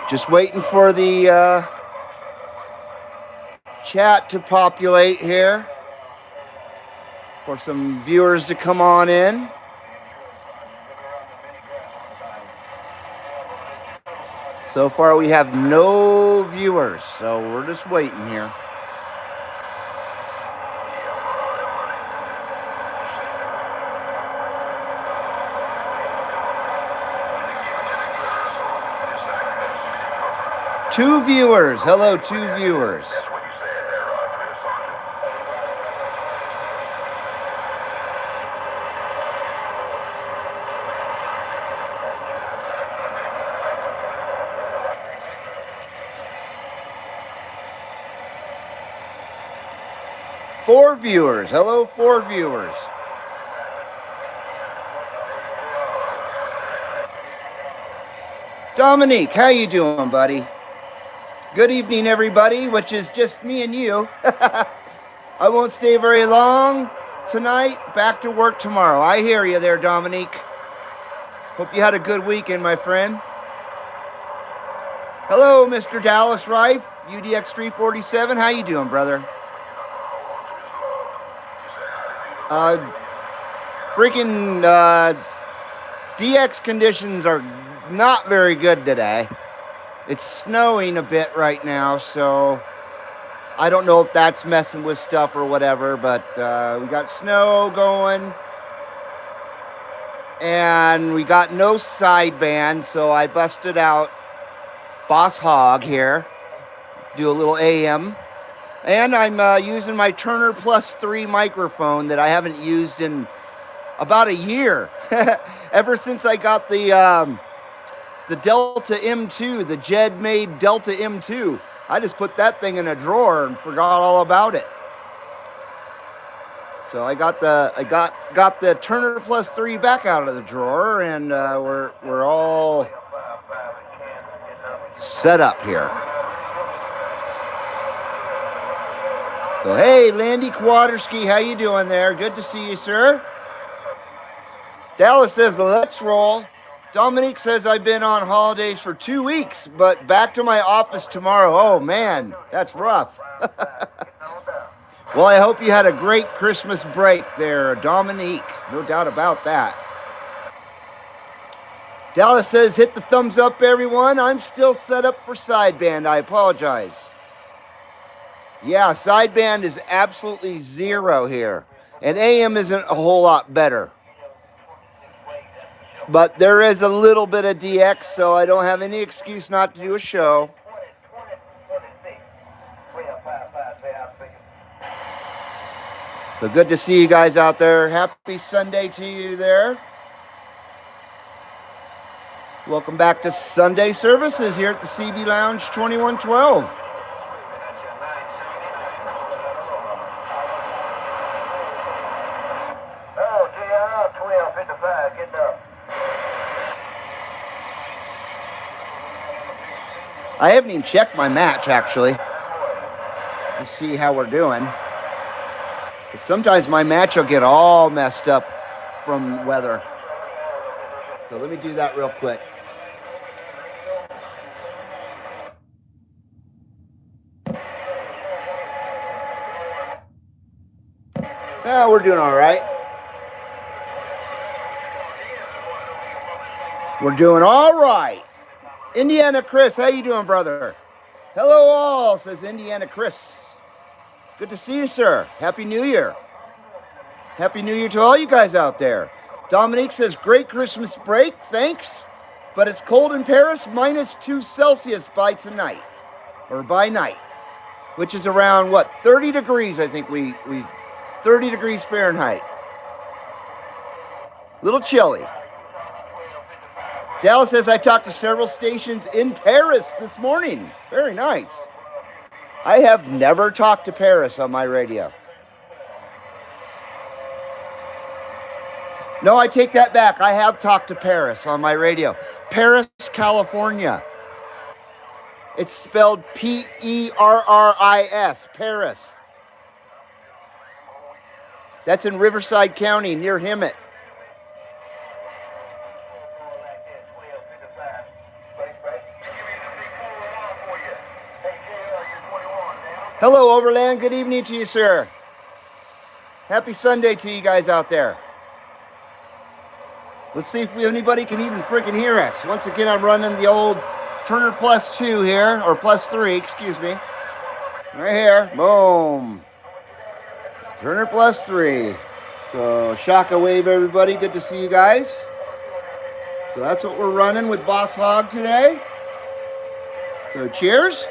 Just waiting for the chat to populate here. For some viewers to come on in. So far we have no viewers, so we're just waiting here. Two viewers. Hello, two viewers. Four viewers. Hello, four viewers. Dominique, how you doing, buddy? Good evening, everybody, which is just me and you. I won't stay very long tonight. Back to work tomorrow. I hear you there, Dominique. Hope you had a good weekend, my friend. Hello, Mr. Dallas Rife, UDX 347. How you doing, brother? DX conditions are not very good today. It's snowing a bit right now, so I don't know if that's messing with stuff or whatever, but we got snow going, and we got no sideband, so I busted out Boss Hogg here, do a little AM, and I'm using my Turner Plus 3 microphone that I haven't used in about a year, ever since I got the Delta M2, the Jed-made Delta M2. I just put that thing in a drawer and forgot all about it. So I got the Turner Plus 3 back out of the drawer, and we're all set up here. So hey, Landy Kwaderski, how you doing there? Good to see you, sir. Dallas says, let's roll. Dominique says, I've been on holidays for 2 weeks, but back to my office tomorrow. Oh, man, that's rough. Well, I hope you had a great Christmas break there, Dominique. No doubt about that. Dallas says, hit the thumbs up, everyone. I'm still set up for sideband. I apologize. Yeah, sideband is absolutely zero here. And AM isn't a whole lot better. But there is a little bit of DX, so I don't have any excuse not to do a show. So good to see you guys out there. Happy Sunday to you there. Welcome back to Sunday services here at the CB Lounge 2112. I haven't even checked my match, actually, to see how we're doing. But sometimes my match will get all messed up from weather. So let me do that real quick. Yeah, we're doing all right. We're doing all right. Indiana Chris, how you doing, brother? Hello all, says Indiana Chris. Good to see you, sir. Happy New Year. Happy New Year to all you guys out there. Dominique says, great Christmas break, thanks. But it's cold in Paris, -2 Celsius by tonight, or by night, which is around, 30 degrees, I think 30 degrees Fahrenheit. Little chilly. Dallas says, I talked to several stations in Paris this morning. Very nice. I have never talked to Paris on my radio. No, I take that back. I have talked to Paris on my radio. Paris, California. It's spelled P-E-R-R-I-S, Paris. That's in Riverside County, near Hemet. Hello, Overland. Good evening to you, sir. Happy Sunday to you guys out there. Let's see if anybody can even freaking hear us. Once again, I'm running the old Turner Plus 2 here, or Plus 3, excuse me. Right here. Boom. Turner Plus 3. So, Shaka Wave, everybody. Good to see you guys. So that's what we're running with Boss Hogg today. So, cheers.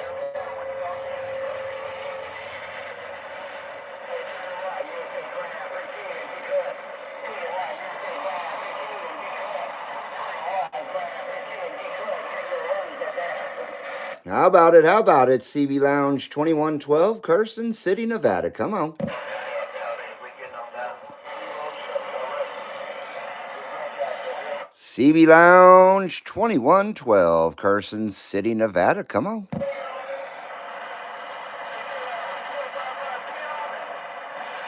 How about it? How about it? CB Lounge 2112, Carson City, Nevada. Come on. CB Lounge 2112, Carson City, Nevada. Come on.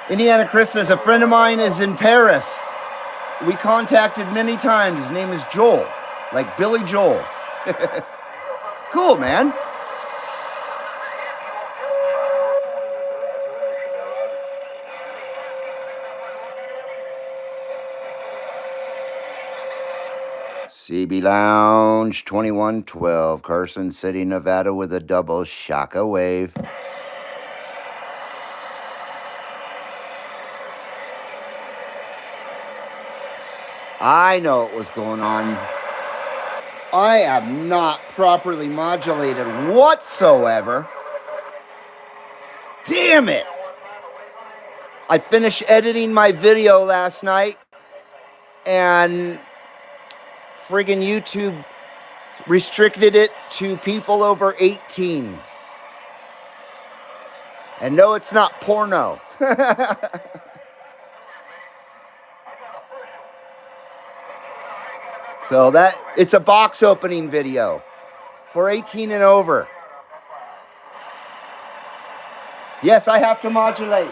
Indiana Chris says a friend of mine is in Paris. We contacted many times. His name is Joel, like Billy Joel. Cool, man. CB Lounge 2112, Carson City, Nevada, with a double Shaka Wave. I know what was going on. I am not properly modulated whatsoever. Damn it! I finished editing my video last night, and friggin' YouTube restricted it to people over 18. And no, it's not porno. So it's a box opening video for 18 and over. Yes, I have to modulate.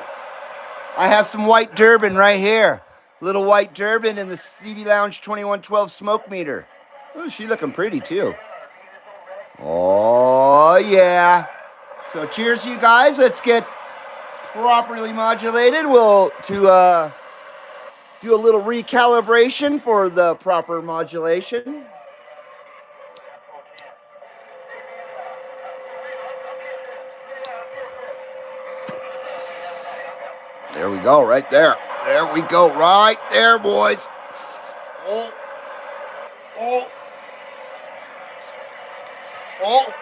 I have some white Durban right here. Little white Durban in the CB Lounge 2112 smoke meter. Oh, she's looking pretty too. Oh, yeah. So cheers, you guys. Let's get properly modulated. We'll do a little recalibration for the proper modulation. There we go, right there. There we go, right there, boys. Oh. Oh. Oh.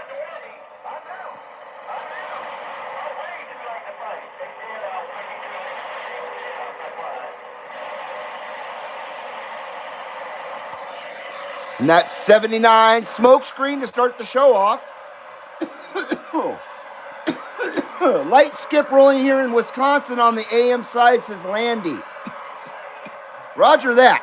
And that's 79 smoke screen to start the show off. Light skip rolling here in Wisconsin on the AM side, says Landy. Roger that.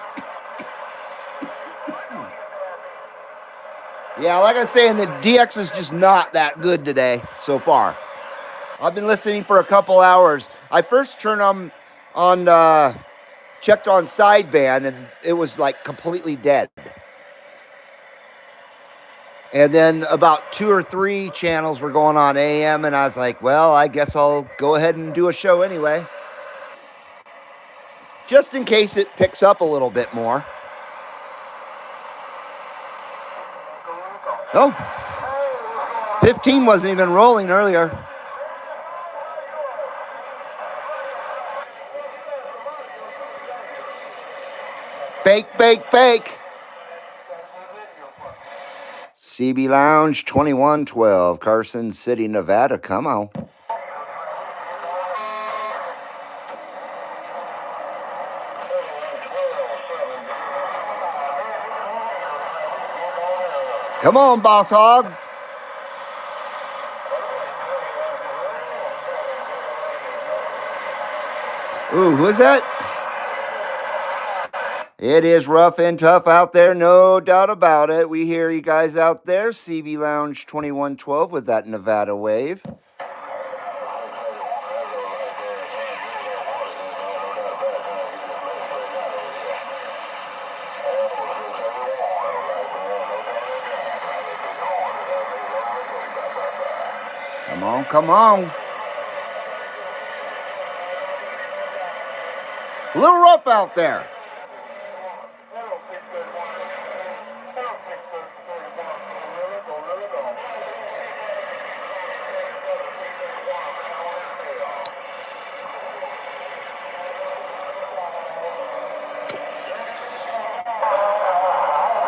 Yeah, like I was saying, the DX is just not that good today so far. I've been listening for a couple hours. I first turned on checked on sideband, and it was like completely dead. And then about 2 or 3 channels were going on AM, and I was like, well, I guess I'll go ahead and do a show anyway. Just in case it picks up a little bit more. Oh, 15 wasn't even rolling earlier. Bake, bake, bake. CB Lounge 2112, Carson City, Nevada. Come on. Come on, Boss Hogg. Ooh, who is that? It is rough and tough out there, no doubt about it. We hear you guys out there. CB Lounge 2112 with that Nevada wave. Come on, come on. A little rough out there.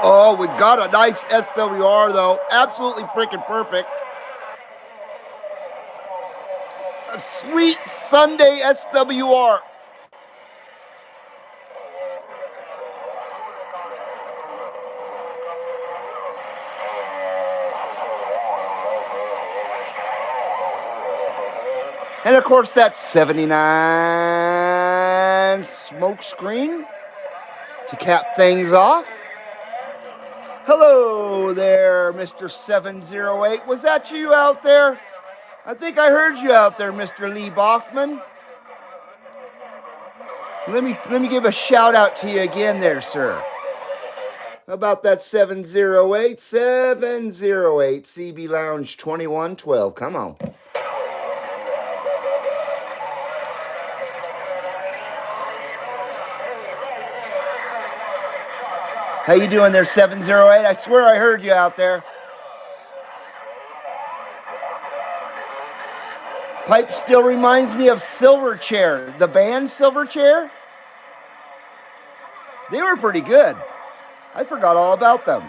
Oh, we've got a nice SWR, though. Absolutely freaking perfect. A sweet Sunday SWR. And of course, that 79 smoke screen to cap things off. Hello there, Mr. 708. Was that you out there? I think I heard you out there, Mr. Lee Boffman. Let me give a shout out to you again there, sir. How about that 708? 708 CB Lounge 2112. Come on. How you doing there, 708? I swear I heard you out there. Pipe still reminds me of Silverchair, the band Silverchair. They were pretty good. I forgot all about them.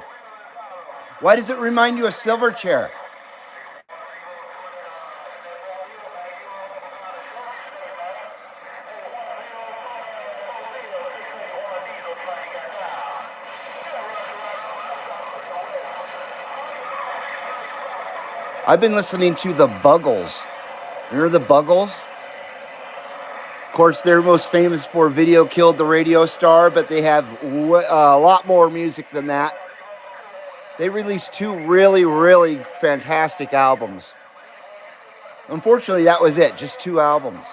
Why does it remind you of Silverchair? I've been listening to the Buggles. Remember the Buggles? Of course, they're most famous for Video Killed the Radio Star, but they have a lot more music than that. They released 2 really, really fantastic albums. Unfortunately, that was it, just 2 albums.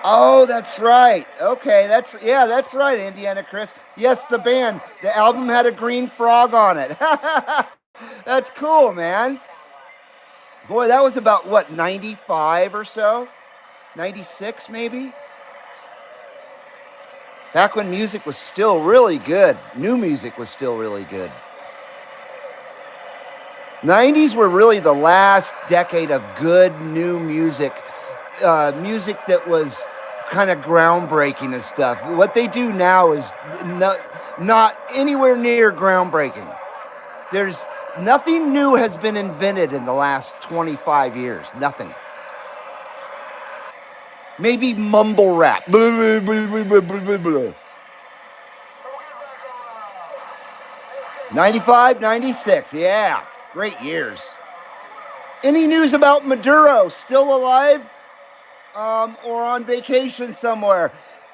Oh, that's right. Okay, that's right, Indiana Chris. Yes, the band. The album had a green frog on it. That's cool, man. Boy, that was about, what, 95 or so? 96, maybe? Back when music was still really good. New music was still really good. 90s were really the last decade of good new music. Music that was kind of groundbreaking and stuff. What they do now is not anywhere near groundbreaking. There's nothing new has been invented in the last 25 years. Nothing. Maybe mumble rap. 95, 96, yeah, great years. Any news about Maduro? Still alive? Or on vacation somewhere?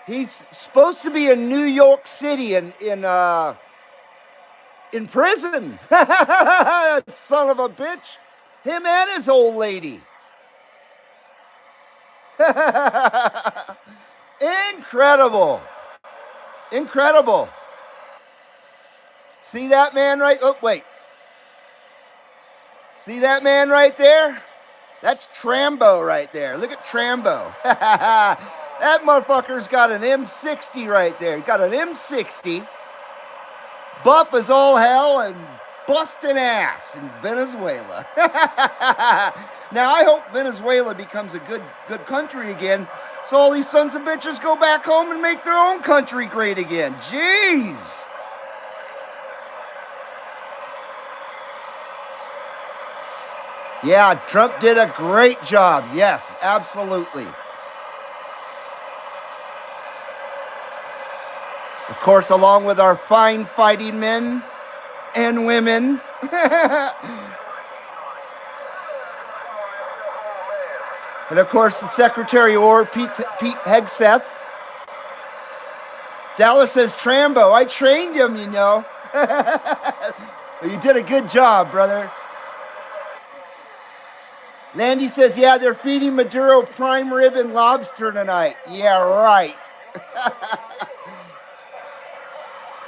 He's supposed to be in New York City in prison. Son of a bitch. Him and his old lady. Incredible. Incredible. See that man right? Oh, wait. See that man right there? That's Trambo right there. Look at Trambo. That motherfucker's got an M60 right there. He's got an M60. Buff as all hell and busting ass in Venezuela. Now, I hope Venezuela becomes a good country again, so all these sons of bitches go back home and make their own country great again. Jeez. Yeah, Trump did a great job. Yes, absolutely. Of course, along with our fine fighting men and women. And of course, the Secretary of War, Pete Hegseth. Dallas says, Trambo, I trained him, you know. You did a good job, brother. Landy says, yeah, they're feeding Maduro prime rib and lobster tonight. Yeah, right.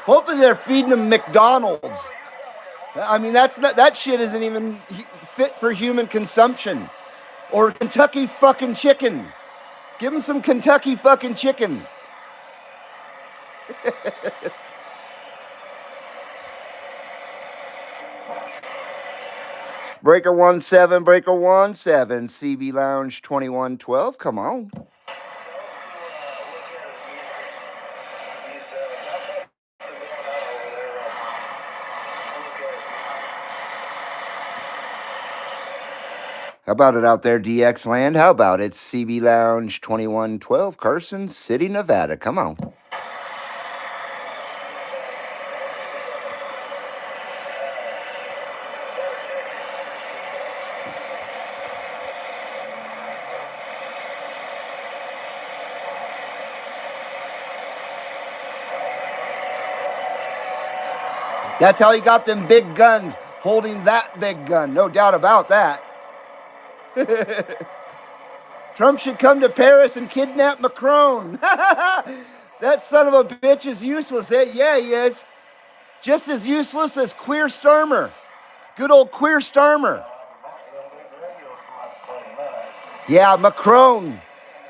Hopefully they're feeding them McDonald's. I mean, that shit isn't even fit for human consumption. Or Kentucky fucking chicken. Give him some Kentucky fucking chicken. Breaker 17, Breaker 17, CB Lounge 2112. Come on. How about it out there, DX Land? How about it? CB Lounge 2112, Carson City, Nevada. Come on. That's how he got them big guns, holding that big gun. No doubt about that. Trump should come to Paris and kidnap Macron. That son of a bitch is useless. Yeah, he is. Just as useless as Queer Starmer. Good old Queer Starmer. Yeah, Macron.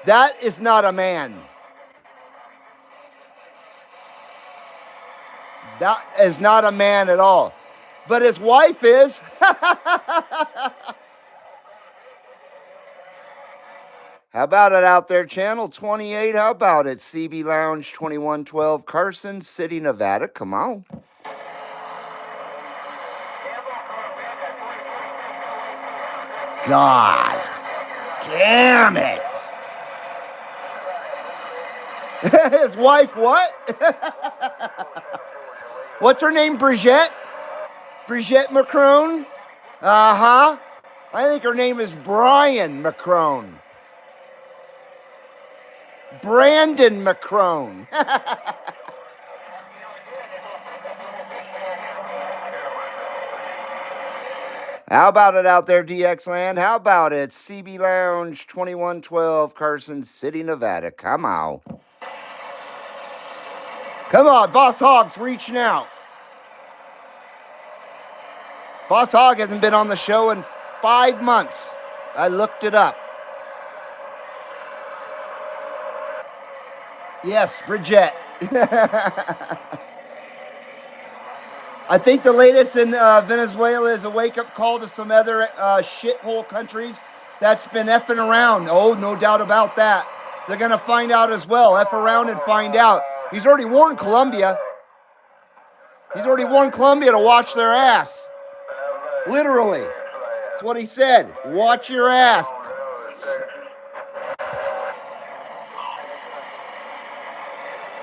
That is not a man. That is not a man at all. But his wife is. How about it out there, Channel 28? How about it? CB Lounge 2112, Carson City, Nevada. Come on. God damn it. His wife, what? What's her name? Brigitte? Brigitte Macron? Uh-huh. I think her name is Brian Macron. Brandon Macron. How about it out there, DX Land? How about it? CB Lounge 2112, Carson City, Nevada. Come on. Come on, Boss Hogg's reaching out. Boss Hogg hasn't been on the show in 5 months. I looked it up. Yes, Brigitte. I think the latest in Venezuela is a wake-up call to some other shithole countries that's been effing around. Oh, no doubt about that. They're going to find out as well. F around and find out. He's already warned Colombia. He's already warned Colombia to watch their ass. Literally. That's what he said. Watch your ass.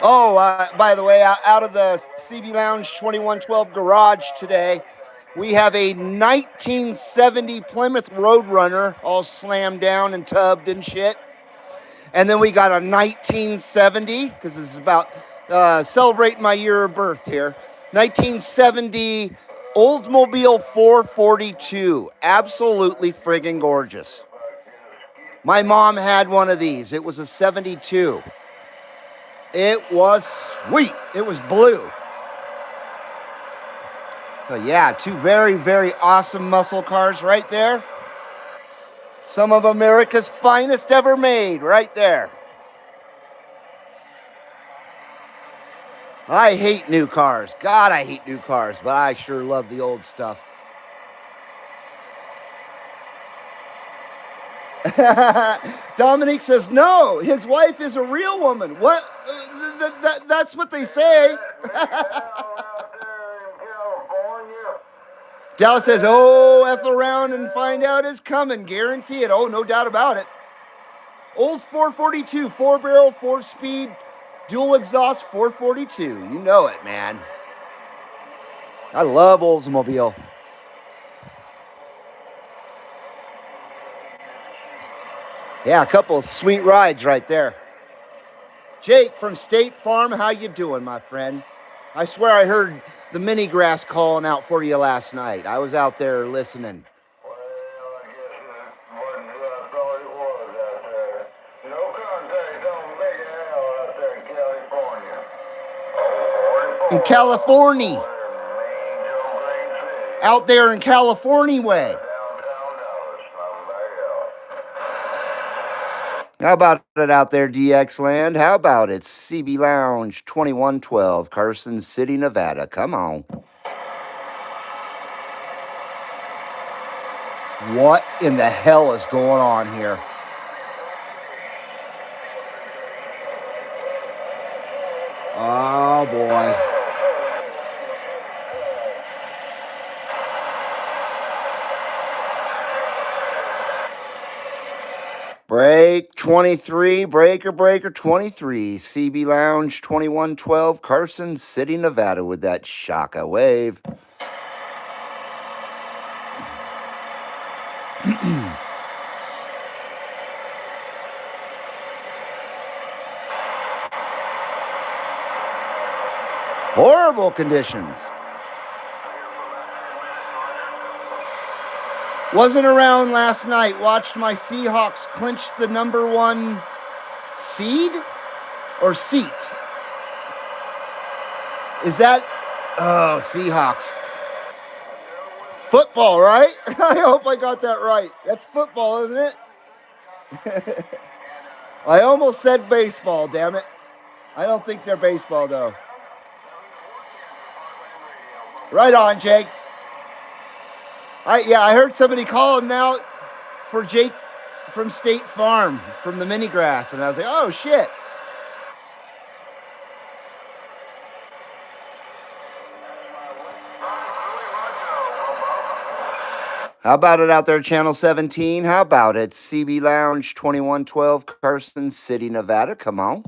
Oh, by the way, out of the CB Lounge 2112 garage today, we have a 1970 Plymouth Roadrunner all slammed down and tubbed and shit. And then we got a 1970, because this is about celebrating my year of birth here, 1970 Oldsmobile 442. Absolutely friggin' gorgeous. My mom had one of these. It was a 72. It was sweet. It was blue. So yeah, two very, very awesome muscle cars right there. Some of America's finest ever made right there. I hate new cars. God, I hate new cars, but I sure love the old stuff. Dominique says, no, his wife is a real woman. What? That's what they say. Dallas says, oh, F around and find out is coming. Guarantee it. Oh, no doubt about it. Olds 442, 4-barrel, 4-speed, dual exhaust 442. You know it, man. I love Oldsmobile. Yeah, a couple of sweet rides right there. Jake from State Farm, how you doing, my friend? I swear I heard the mini grass calling out for you last night. I was out there listening. Well, I guess it wasn't who I thought it was out there. No contact on Big Al out there in California. In California. Out there in California way. How about it out there, DX Land? How about it? CB Lounge 2112, Carson City, Nevada. Come on. What in the hell is going on here? Oh, boy. Break 23, breaker 23, CB Lounge 2112, Carson City, Nevada with that Shaka wave. Horrible conditions. Wasn't around last night. Watched my Seahawks clinch the #1 seed or seat. Is that? Oh, Seahawks. Football, right? I hope I got that right. That's football, isn't it? I almost said baseball, damn it. I don't think they're baseball, though. Right on, Jake. I heard somebody calling now for Jake from State Farm from the mini grass, and I was like, oh shit. How about it out there, Channel 17? How about it? CB Lounge 2112, Carson City, Nevada. Come on.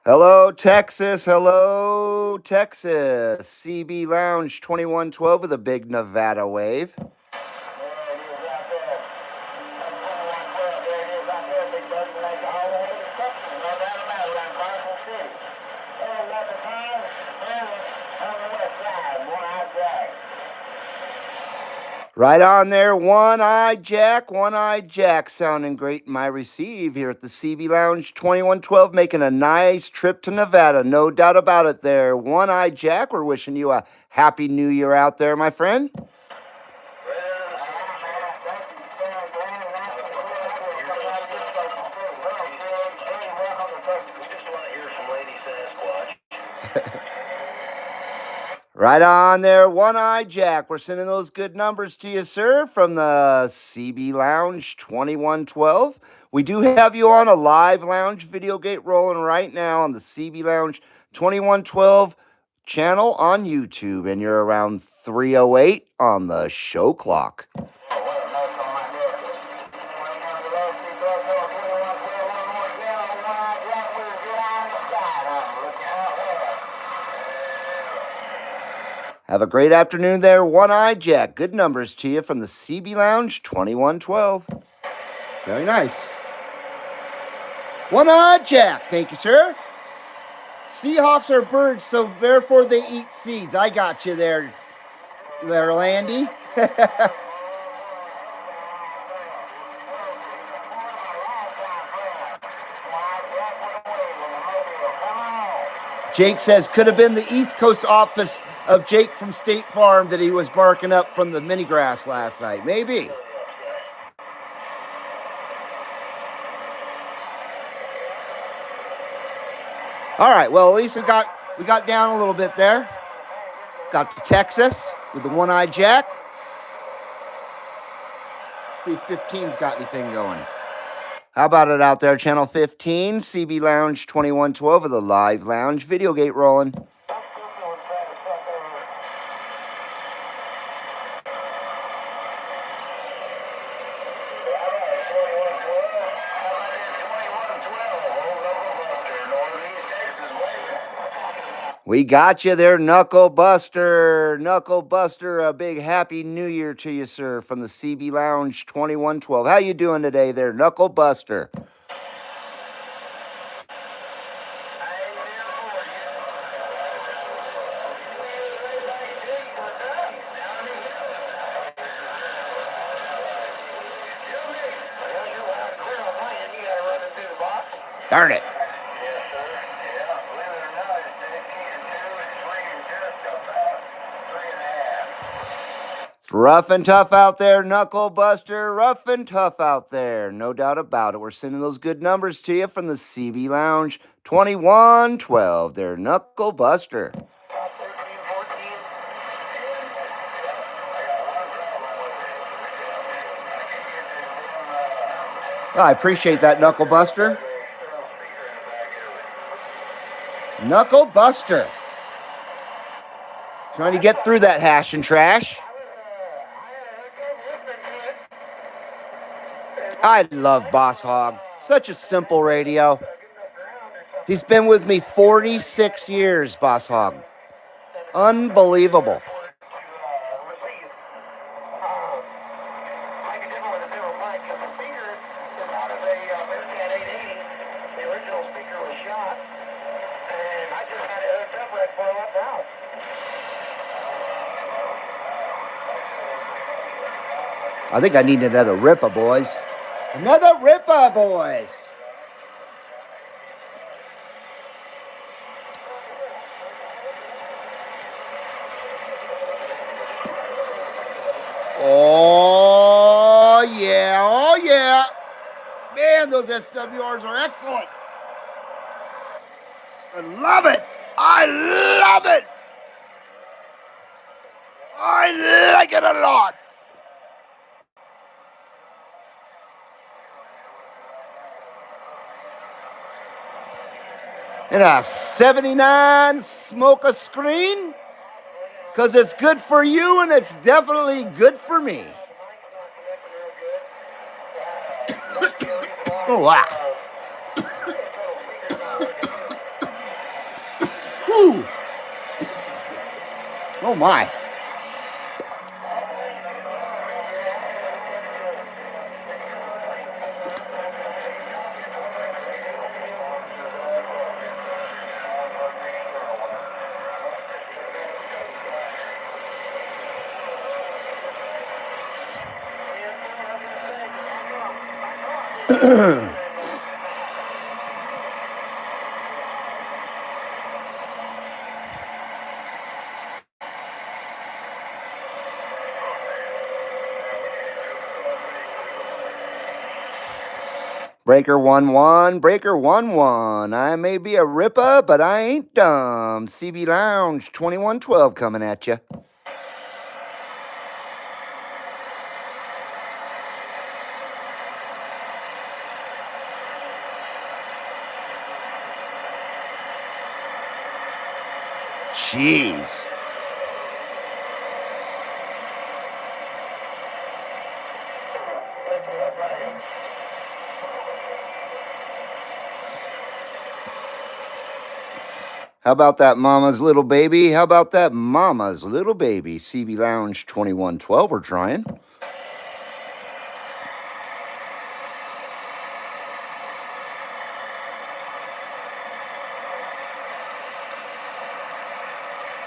Hello, Texas. Hello, Texas. CB Lounge 2112 with a big Nevada wave. Right on there, One-Eyed Jack, sounding great in my receive here at the CB Lounge 2112, making a nice trip to Nevada, no doubt about it there. One-Eyed Jack, we're wishing you a happy new year out there, my friend. Right on there, One-Eyed Jack. We're sending those good numbers to you, sir, from the CB Lounge 2112. We do have you on a live lounge video gate rolling right now on the CB Lounge 2112 channel on YouTube, and you're around 3:08 on the show clock. Have a great afternoon there, One-Eyed Jack. Good numbers to you from the CB Lounge 2112. Very nice. One-Eyed Jack. Thank you, sir. Seahawks are birds, so therefore they eat seeds. I got you there, Landy. Jake says, could have been the East Coast office of Jake from State Farm that he was barking up from the mini grass last night. Maybe. All right, well, at least we got down a little bit there. Got to Texas with the One-Eyed Jack. See if 15's got anything going. How about it out there, Channel 15, CB Lounge 2112 of the live lounge video gate rolling. We got you there, Knuckle Buster. Knuckle Buster, a big happy new year to you, sir, from the CB Lounge 2112. How you doing today there, Knuckle Buster? Darn it. Rough and tough out there, Knuckle Buster. Rough and tough out there. No doubt about it. We're sending those good numbers to you from the CB Lounge 2112. There, Knuckle Buster. Oh, I appreciate that, Knuckle Buster. Knuckle Buster. Trying to get through that hash and trash. I love Boss Hogg. Such a simple radio. He's been with me 46 years, Boss Hogg. Unbelievable. I think I need another Ripper, boys. Another Ripper, boys. Oh, yeah. Oh, yeah. Man, those SWRs are excellent. I love it. I love it. I like it a lot. And a 79 smoke a screen, because it's good for you and it's definitely good for me. Oh, wow. Whew. Oh, my. Breaker 1-1, Breaker 1-1. I may be a Ripper, but I ain't dumb. CB Lounge 2112 coming at you. Jeez. How about that mama's little baby? How about that mama's little baby? CB Lounge 2112, we're trying.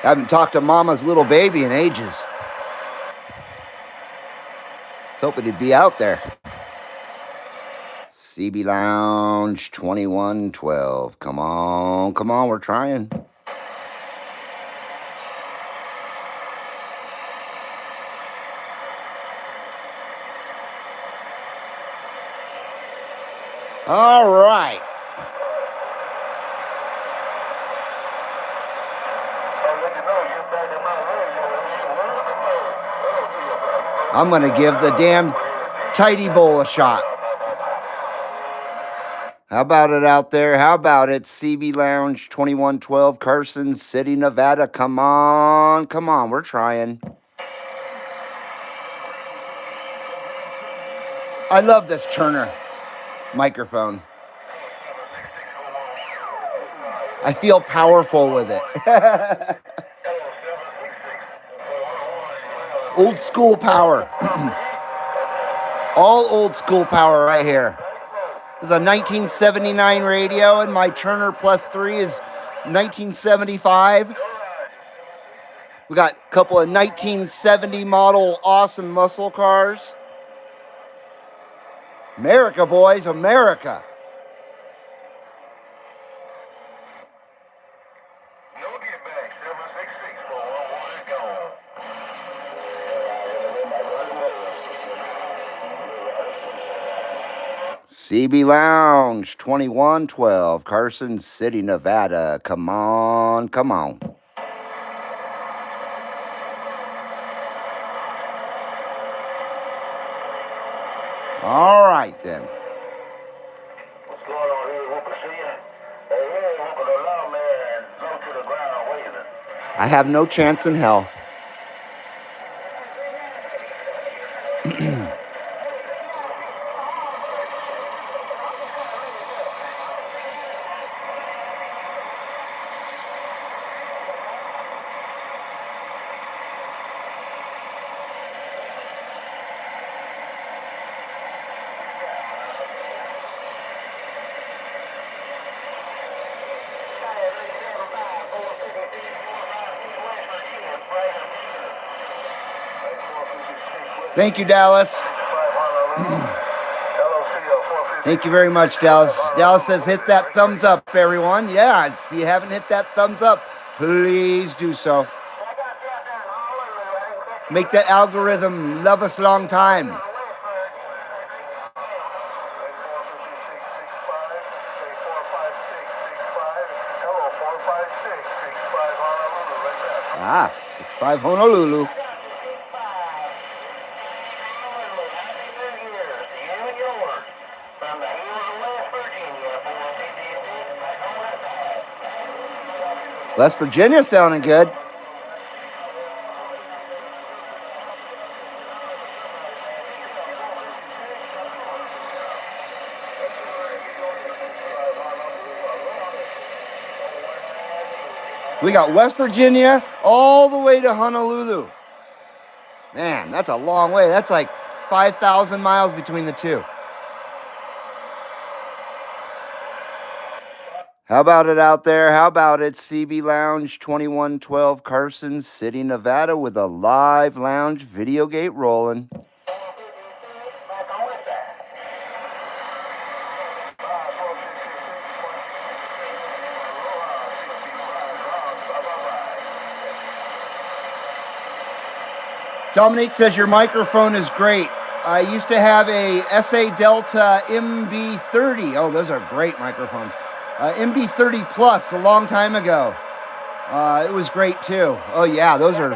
Haven't talked to mama's little baby in ages. Was hoping he'd be out there. CB Lounge 2112. Come on, we're trying. All right. I'm going to give the damn tidy bowl a shot. How about it out there? How about it? CB Lounge 2112, Carson City, Nevada. Come on, we're trying. I love this Turner microphone. I feel powerful with it. Old school power. All old school power right here. This is a 1979 radio, and my Turner Plus 3 is 1975. We got a couple of 1970 model awesome muscle cars. America, boys, America. CB Lounge 2112, Carson City, Nevada. Come on, come on. All right, then. What's going on here, Whooper? See ya? Hey, here, Whooper, the lawman jumped to the ground waving. I have no chance in hell. Thank you, Dallas. Thank you very much, Dallas. Dallas says hit that thumbs up, everyone. Yeah, if you haven't hit that thumbs up, please do so. Make that algorithm love us long time. Ah, 65 Honolulu. West Virginia sounding good. We got West Virginia all the way to Honolulu. Man, that's a long way. That's like 5,000 miles between the two. How about it out there? How about it? CB Lounge 2112, Carson City, Nevada, with a live lounge video gate rolling. Dominique says your microphone is great. I used to have a SA Delta MB30. Oh, those are great microphones. MB30 Plus a long time ago. It was great too. Oh yeah, those are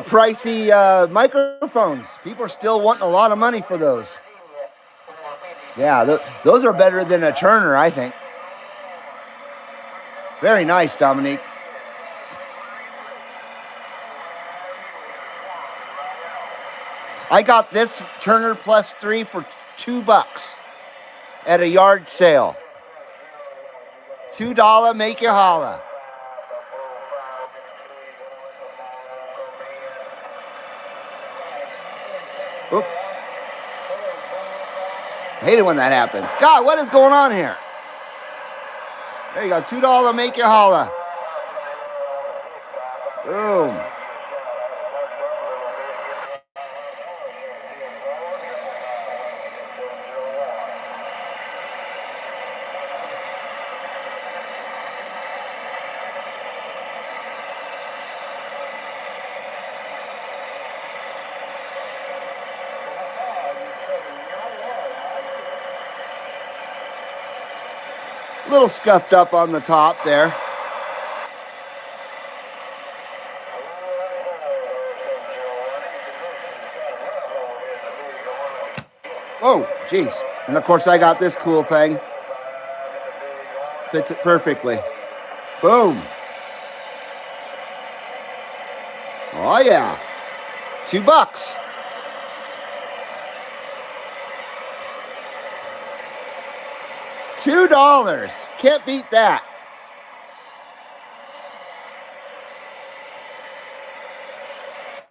pricey microphones. People are still wanting a lot of money for those. Yeah, those are better than a Turner, I think. Very nice, Dominique. I got this Turner Plus 3 for $2 at a yard sale. $2 make you holla. Oop. I hate it when that happens. God, what is going on here? There you go, $2 make you holla. Boom. A little scuffed up on the top there. Oh, geez. And of course I got this cool thing. Fits it perfectly. Boom. Oh yeah. $2. $2. Can't beat that.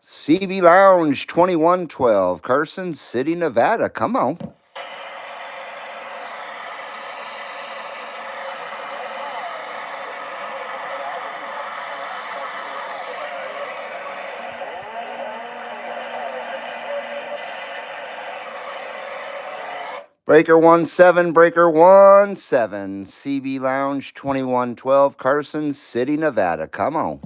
CB Lounge 2112, Carson City, Nevada. Come on. Breaker 17, Breaker 17, CB Lounge 2112, Carson City, Nevada. Come on.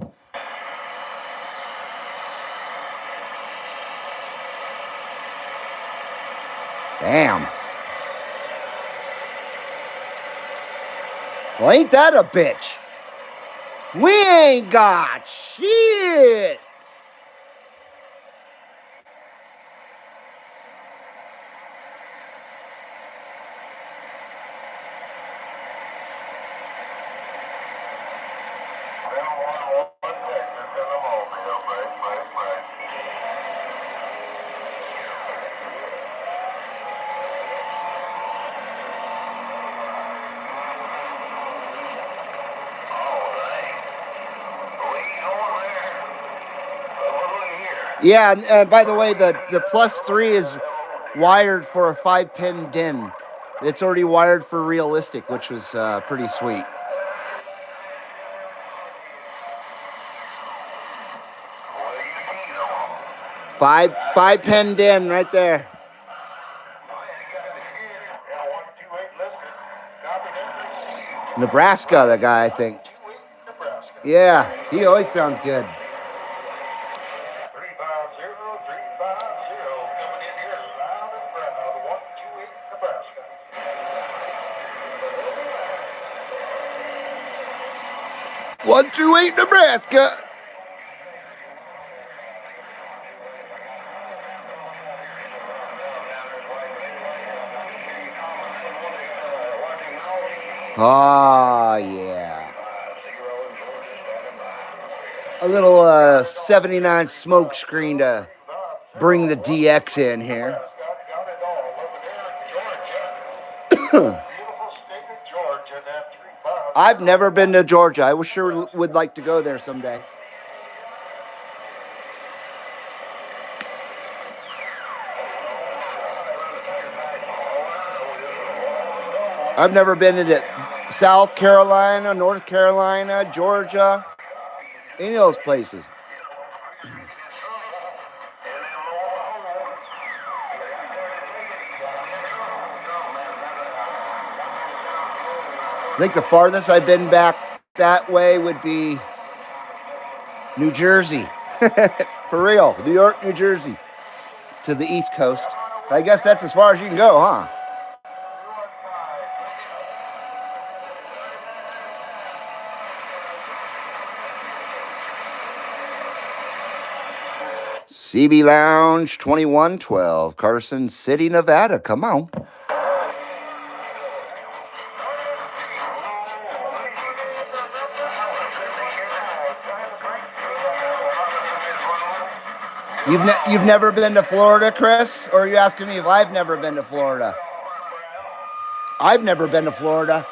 Damn. Well, ain't that a bitch? We ain't got shit. Yeah, and by the way, the +3 is wired for a 5-pin DIN. It's already wired for realistic, which was pretty sweet. 5-pin DIN right there. Nebraska, that guy, I think. Yeah, he always sounds good. 128 Nebraska. Ah, yeah. A little 79 smoke screen to bring the DX in here. I've never been to Georgia. I sure would like to go there someday. I've never been to South Carolina, North Carolina, Georgia, any of those places. I think the farthest I've been back that way would be New Jersey. For real. New York, New Jersey. To the East Coast. I guess that's as far as you can go, huh? CB Lounge 2112, Carson City, Nevada. Come on. You've never been to Florida, Chris? Or are you asking me if I've never been to Florida? I've never been to Florida.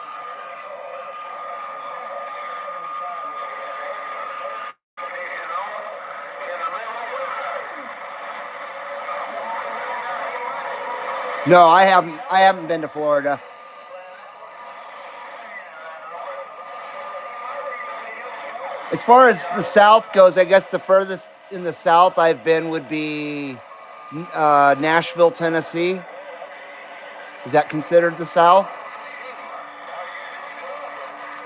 No, I haven't been to Florida. As far as the South goes, I guess the furthest in the South I've been would be Nashville, Tennessee. Is that considered the South?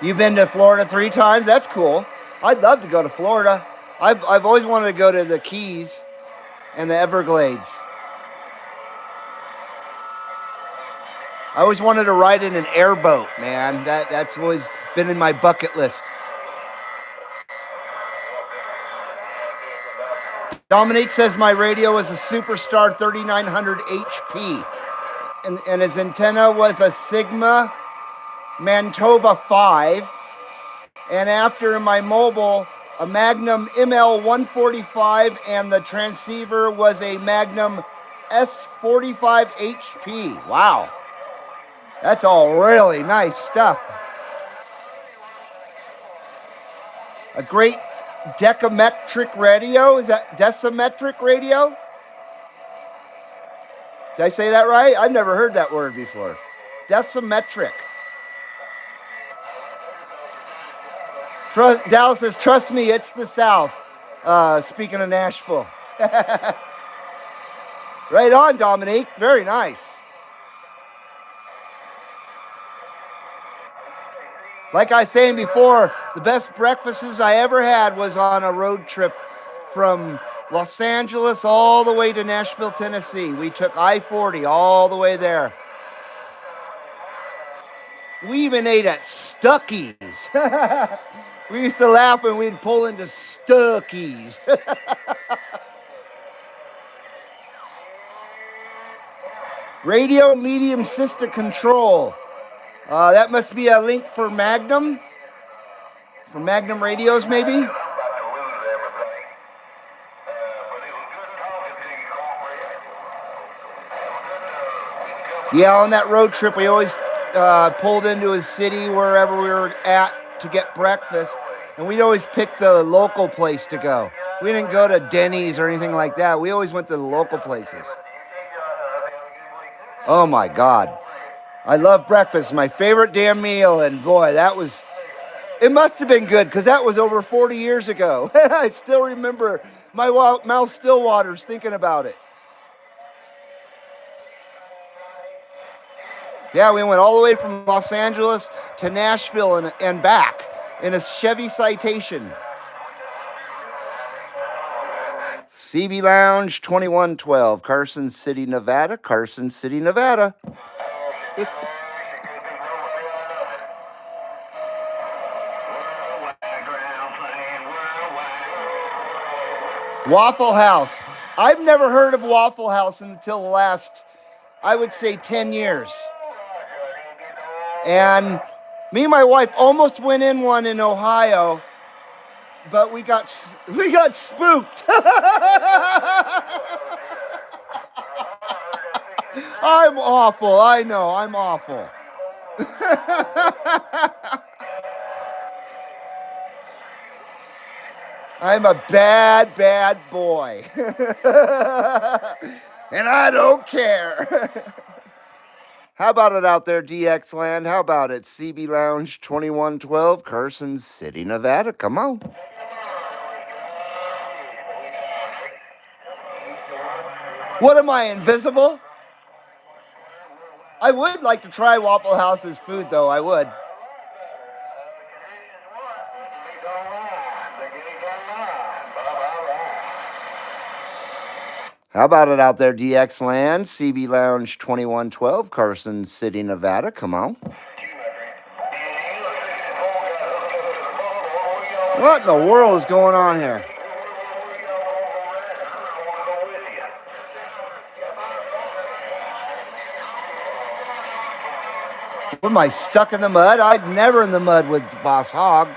You've been to Florida 3 times? That's cool. I'd love to go to Florida. I've always wanted to go to the Keys and the Everglades. I always wanted to ride in an airboat, man. That's always been in my bucket list. Dominique says my radio is a Superstar 3900 HP, and his antenna was a Sigma Mantova 5, and after my mobile, a Magnum ML145, and the transceiver was a Magnum S45 HP. Wow. That's all really nice stuff. A great decametric radio. Is that decimetric radio? Did I say that right? I've never heard that word before. Decimetric. Dallas says, trust me, it's the South. Speaking of Nashville. Right on, Dominique. Very nice. Like I was saying before, the best breakfasts I ever had was on a road trip from Los Angeles all the way to Nashville, Tennessee. We took I-40 all the way there. We even ate at Stuckey's. We used to laugh when we'd pull into Stuckey's. Radio medium sister control. That must be a link for Magnum. For Magnum radios, maybe? Yeah, on that road trip, we always pulled into a city wherever we were at to get breakfast, and we'd always pick the local place to go. We didn't go to Denny's or anything like that. We always went to the local places. Oh my God. I love breakfast, my favorite damn meal, and boy, it must have been good because that was over 40 years ago. I still remember my mouth still waters thinking about it. Yeah, we went all the way from Los Angeles to Nashville and back in a Chevy Citation. CB Lounge 2112, Carson City, Nevada. Carson City, Nevada. Waffle House. I've never heard of Waffle House until the last, I would say, 10 years. And me and my wife almost went in one in Ohio, but we got spooked. I'm awful. I know, I'm awful. I'm a bad, bad boy. And I don't care. How about it out there, DX Land? How about it? CB Lounge 2112, Carson City, Nevada. Come on. What am I, invisible? I would like to try Waffle House's food, though. I would. How about it out there, DX Land? CB Lounge 2112, Carson City, Nevada. Come on. What in the world is going on here? What, am I stuck in the mud? I'm never in the mud with Boss Hogg.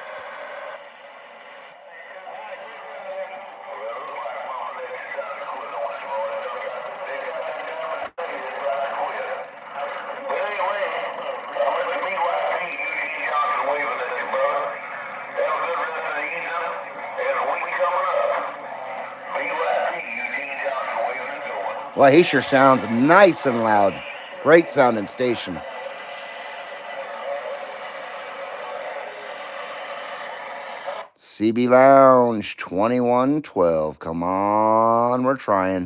Well, he sure sounds nice and loud. Great sounding station. CB Lounge 2112. Come on, we're trying.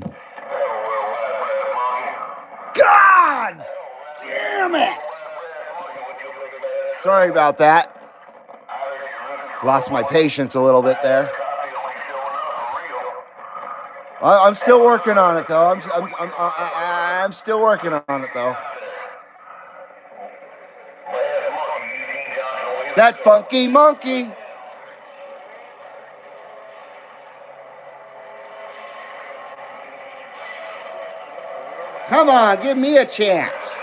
God damn it! Sorry about that. Lost my patience a little bit there. I'm still working on it, though. I'm still working on it, though. That funky monkey. Come on, give me a chance.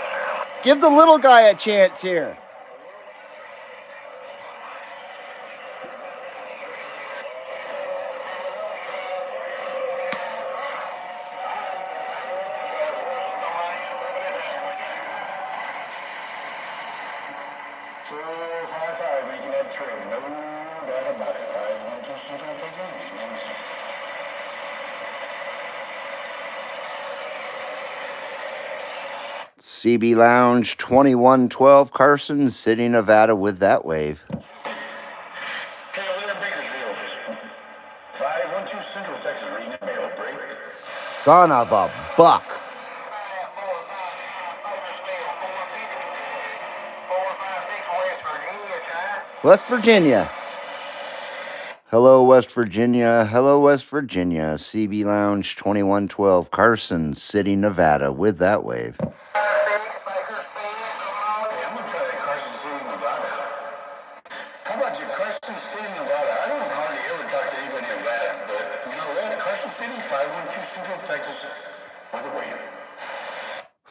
Give the little guy a chance here. CB Lounge 2112, Carson City, Nevada with that wave. Son of a buck. West Virginia. Hello, West Virginia. Hello, West Virginia. CB Lounge 2112, Carson City, Nevada with that wave.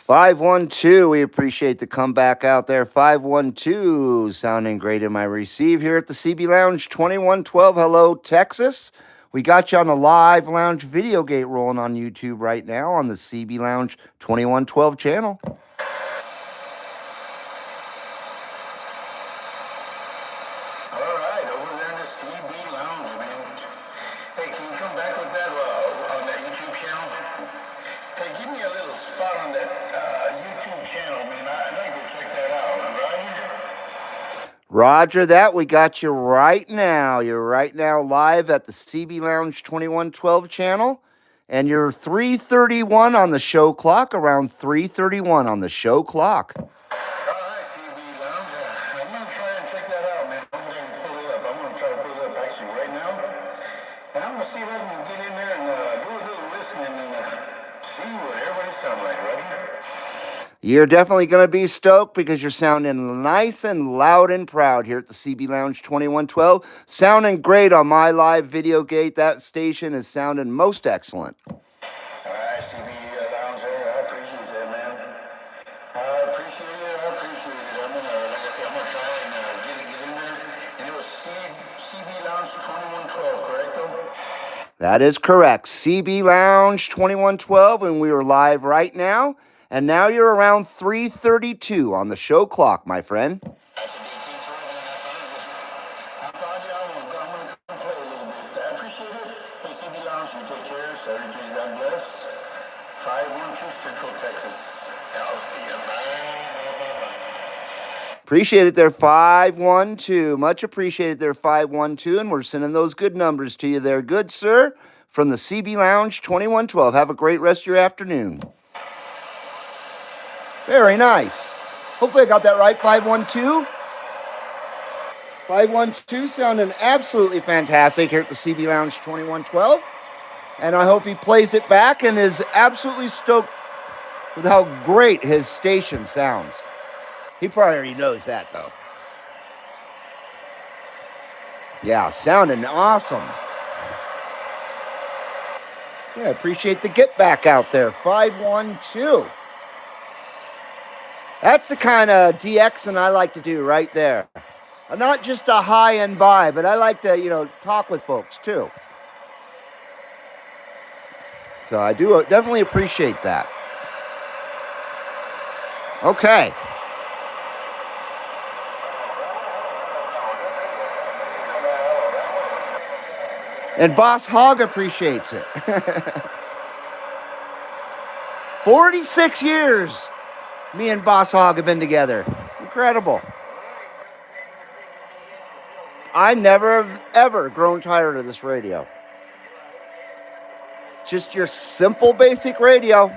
512, we appreciate the comeback out there. 512, sounding great in my receive here at the CB Lounge 2112. Hello, Texas. We got you on the live lounge Videogate rolling on YouTube right now on the CB Lounge 2112 channel. All right, over there in the CB Lounge, man. Hey, can you come back with that on that YouTube channel? Hey, give me a little spot on that YouTube channel, man. I'd like to check that out, right? Roger that. We got you right now. You're right now live at the CB Lounge 2112 channel. And you're 3:31 on the show clock, around 3:31 on the show clock. All right, CB Lounge. I'm going to try and check that out, man. I'm going to pull it up. I'm going to try to pull it up actually right now. And I'm going to see if I can get in there and do a little listening and see what everybody sounds like, right? You're definitely going to be stoked because you're sounding nice and loud and proud here at the CB Lounge 2112. Sounding great on my live Videogate. That station is sounding most excellent. All right, CB Lounge there. I appreciate that, man. I appreciate it. I'm going to, like I said, I'm going to try and get in there. And it was CB Lounge 2112, correct, though? That is correct. CB Lounge 2112, and we are live right now. And now you're around 3:32 on the show clock, my friend. That's a big thing for me, man. I thought you I'm going to come play a little bit. I appreciate it. Hey, CB Lounge, you take care. Everybody, God bless. 512 Central, Texas. I'll see you. Bye. Appreciate it there, 512. Much appreciated there, 512. And we're sending those good numbers to you there. Good, sir. From the CB Lounge 2112. Have a great rest of your afternoon. Very nice. Hopefully I got that right, 512. 512 sounding absolutely fantastic here at the CB Lounge 2112. And I hope he plays it back and is absolutely stoked with how great his station sounds. He probably already knows that, though. Yeah, sounding awesome. Yeah, appreciate the get back out there, 512. That's the kind of DXing I like to do right there. Not just a high and buy, but I like to, talk with folks too. So I do definitely appreciate that. Okay. And Boss Hogg appreciates it. 46 years me and Boss Hogg have been together. Incredible. I never have ever grown tired of this radio. Just your simple, basic radio.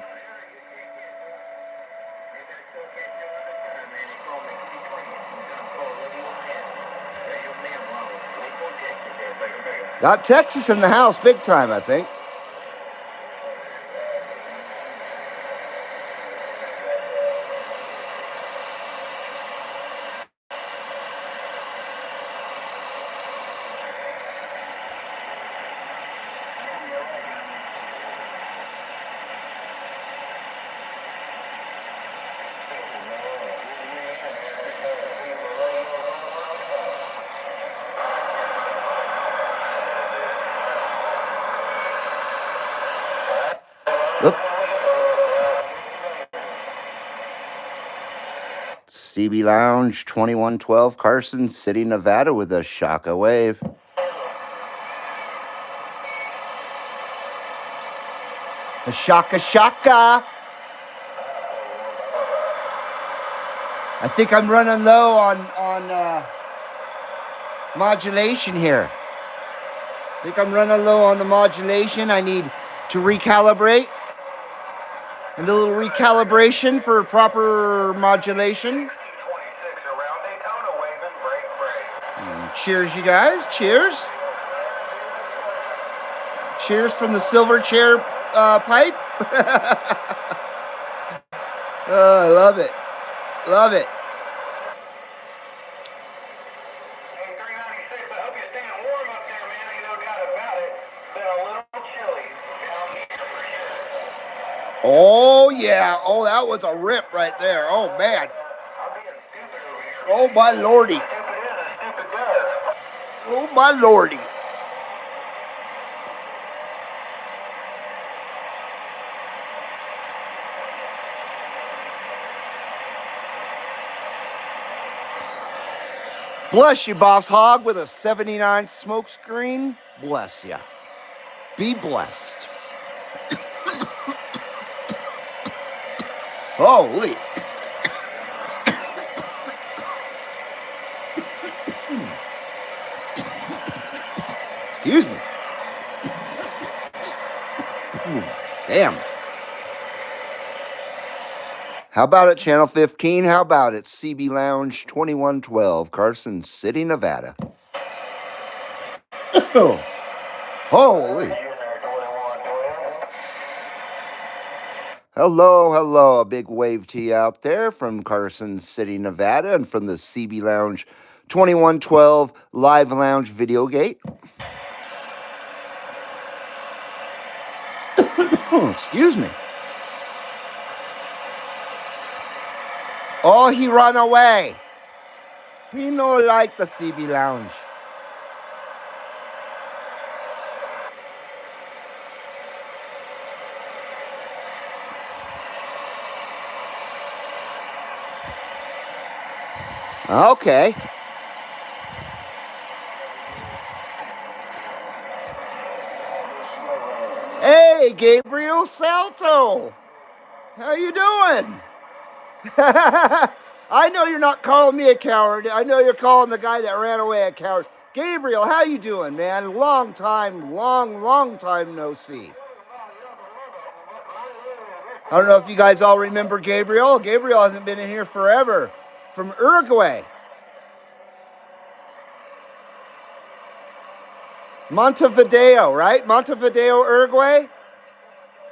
Got Texas in the house big time, I think. CB Lounge 2112, Carson City, Nevada with a Shaka wave. A Shaka Shaka. I think I'm running low on modulation here. I think I'm running low on the modulation. I need to recalibrate. And a little recalibration for proper modulation. And cheers, you guys. Cheers. Cheers from the silver chair pipe. Oh, I love it. Love it. Hey, 396, I hope you're staying warm up there, man. You no doubt about it. Been a little chilly down here for sure. Oh, yeah. Oh, that was a rip right there. Oh, man. Oh, my lordy. Oh, my lordy. Bless you, Boss Hogg, with a 79 smoke screen. Bless you. Be blessed. Holy. Excuse me. Damn. How about it, Channel 15? How about it, CB Lounge 2112, Carson City, Nevada? Holy. Hello, hello. A big wave to you out there from Carson City, Nevada, and from the CB Lounge 2112 Live Lounge Videogate. Excuse me. Oh, he run away. He no like the CB Lounge. Okay. Hey, Gabriel Salto. How you doing? I know you're not calling me a coward. I know you're calling the guy that ran away a coward. Gabriel, how you doing, man? Long time no see. I don't know if you guys all remember Gabriel. Gabriel hasn't been in here forever. From Uruguay. Montevideo, right? Montevideo, Uruguay?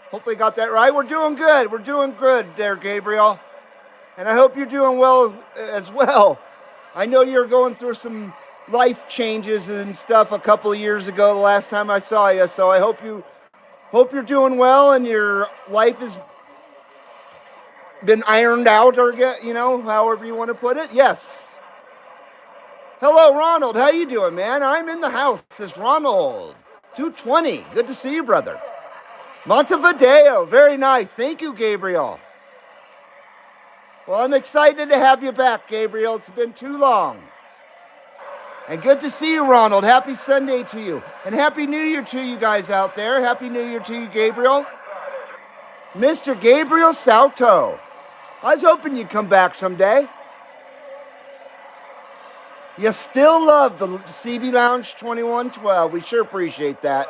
Hopefully got that right. We're doing good. We're doing good there, Gabriel. And I hope you're doing well as well. I know you're going through some life changes and stuff a couple of years ago, the last time I saw you. So I hope you're doing well and your life has been ironed out, or however you want to put it. Yes. Hello, Ronald. How you doing, man? I'm in the house. It's Ronald. 220. Good to see you, brother. Montevideo. Very nice. Thank you, Gabriel. Well, I'm excited to have you back, Gabriel. It's been too long. And good to see you, Ronald. Happy Sunday to you. And Happy New Year to you guys out there. Happy New Year to you, Gabriel. Mr. Gabriel Salto. I was hoping you'd come back someday. You still love the CB Lounge 2112. We sure appreciate that.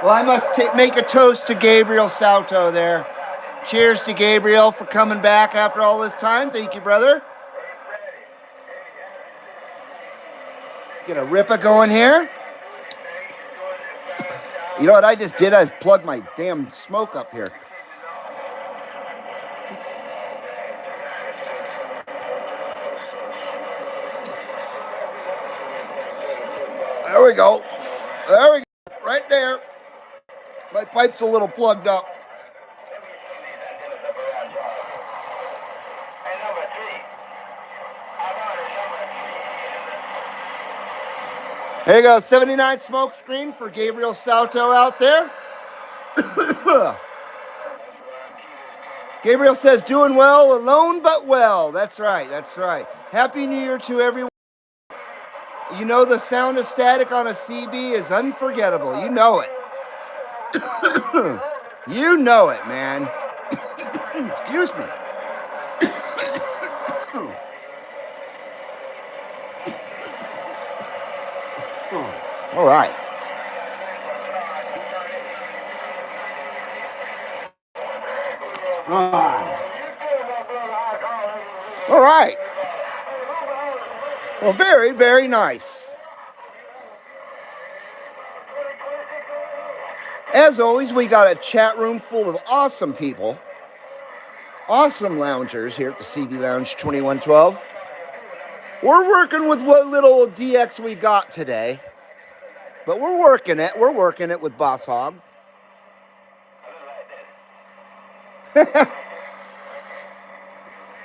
Well, I must make a toast to Gabriel Salto there. Cheers to Gabriel for coming back after all this time. Thank you, brother. Get a ripper going here. You know what I just did? I just plugged my damn smoke up here. There we go. There we go. Right there. My pipe's a little plugged up. There you go, 79 smoke screen for Gabriel Salto out there. Gabriel says, doing well, alone but well. That's right, that's right. Happy New Year to everyone. You know the sound of static on a CB is unforgettable. You know it. You know it, man. Excuse me. All right. All right. Well, very, very nice. As always, we got a chat room full of awesome people. Awesome loungers here at the CB Lounge 2112. We're working with what little DX we got today. But we're working it. We're working it with Boss Hogg.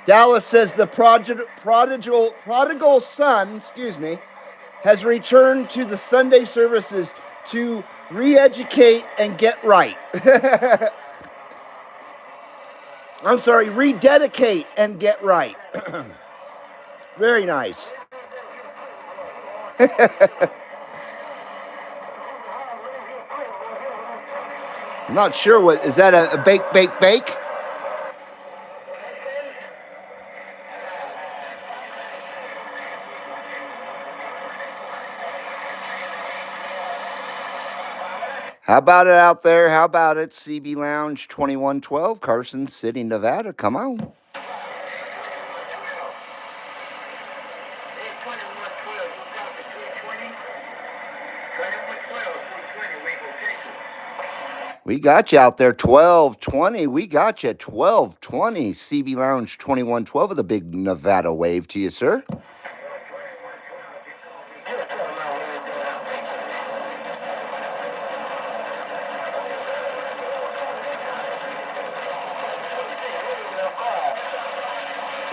Dallas says the prodigal son, has returned to the Sunday services to re-educate and get right. I'm sorry, rededicate and get right. Very nice. I'm not sure what is that a bake. How about it out there? How about it? CB Lounge 2112, Carson City, Nevada. Come on. We got you out there, 1220. We got you, 1220. CB Lounge 2112 with a big Nevada wave to you, sir.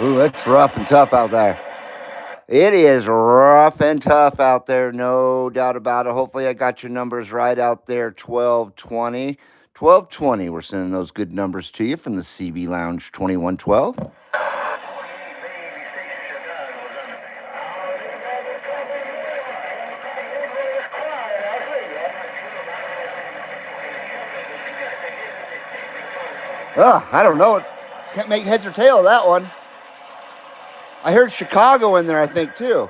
Ooh, it's rough and tough out there. It is rough and tough out there, no doubt about it. Hopefully I got your numbers right out there, 1220. 1220, we're sending those good numbers to you from the CB Lounge 2112. I don't know. Can't make heads or tail of that one. I heard Chicago in there, I think, too.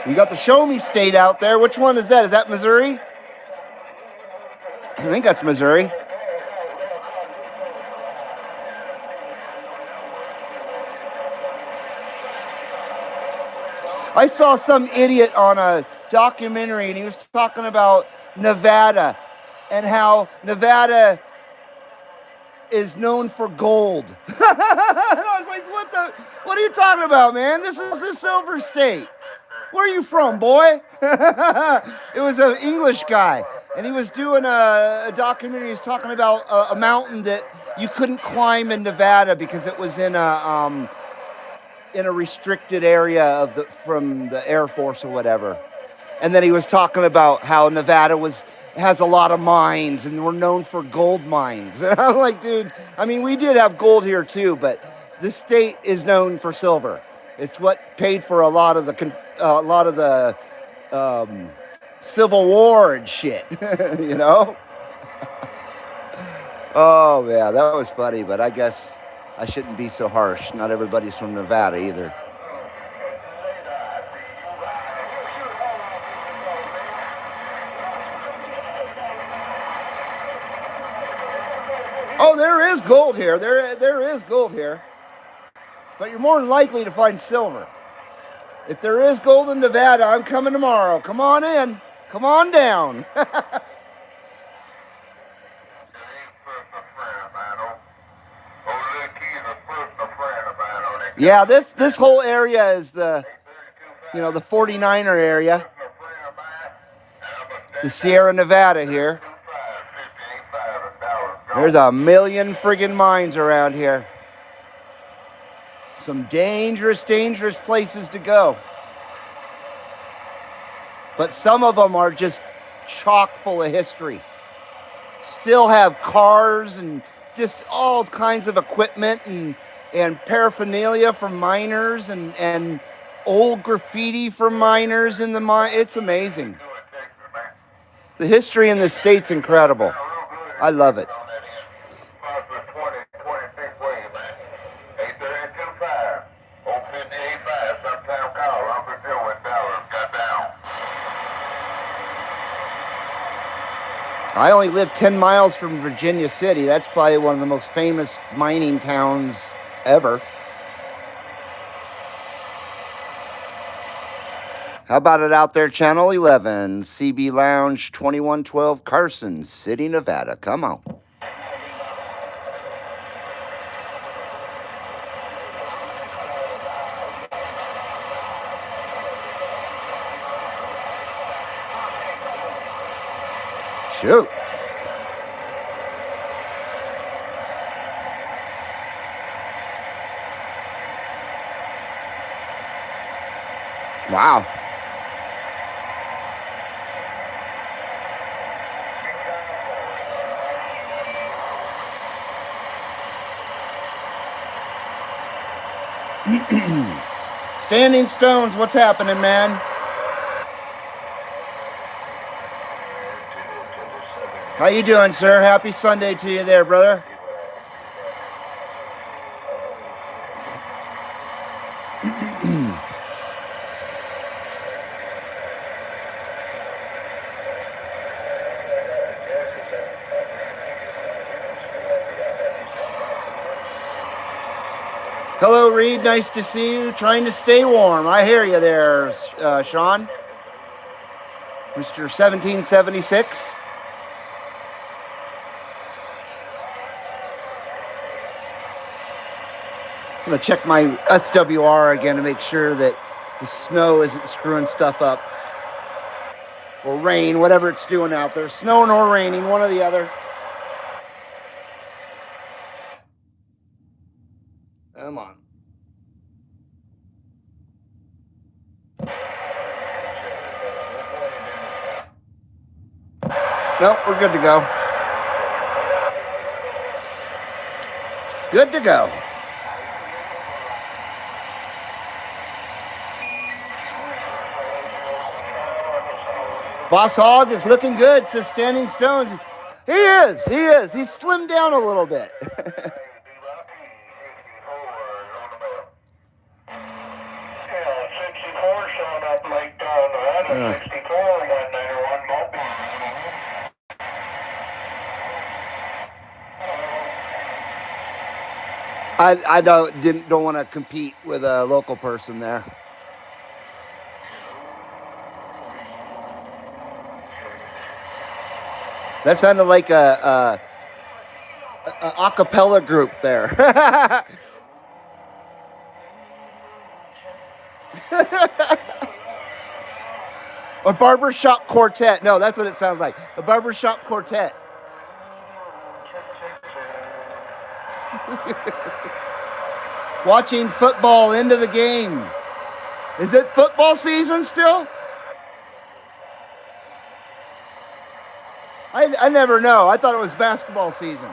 You got the Show Me State out there. Which one is that? Is that Missouri? I think that's Missouri. I saw some idiot on a documentary, and he was talking about Nevada and how Nevada is known for gold. And I was like, what are you talking about, man? This is the Silver State. Where are you from, boy? It was an English guy, and he was doing a documentary. He was talking about a mountain that you couldn't climb in Nevada because it was in a restricted area from the Air Force or whatever. And then he was talking about how Nevada has a lot of mines, and we're known for gold mines. And I'm like, dude, I mean, we did have gold here too, but this state is known for silver. It's what paid for a lot of the Civil War and shit, you know? Oh, yeah, that was funny, but I guess I shouldn't be so harsh. Not everybody's from Nevada either. Oh, there is gold here. There is gold here. But you're more than likely to find silver. If there is gold in Nevada, I'm coming tomorrow. Come on in. Come on down. Yeah, this whole area is the 49er area. The Sierra Nevada here. There's a million friggin' mines around here. Some dangerous places to go. But some of them are just chock full of history. Still have cars and just all kinds of equipment and paraphernalia from miners and old graffiti from miners in the mine. It's amazing. The history in the state's incredible. I love it. I only live 10 miles from Virginia City. That's probably one of the most famous mining towns ever. How about it out there, Channel 11, CB Lounge 2112, Carson City, Nevada. Come on. Shoot. Wow. Standing Stones, what's happening, man? How you doing, sir? Happy Sunday to you there, brother. Hello, Reed. Nice to see you. Trying to stay warm. I hear you there, Sean. Mr. 1776. I'm going to check my SWR again to make sure that the snow isn't screwing stuff up. Or rain, whatever it's doing out there. Snowing or raining, one or the other. Come on. Nope, we're good to go. Good to go. Boss Hogg is looking good, says Standing Stones. He is. He's slimmed down a little bit. I don't want to compete with a local person there. That sounded like a cappella group there. A barbershop quartet. No, that's what it sounds like. A barbershop quartet. Watching football into the game. Is it football season still? I never know. I thought it was basketball season.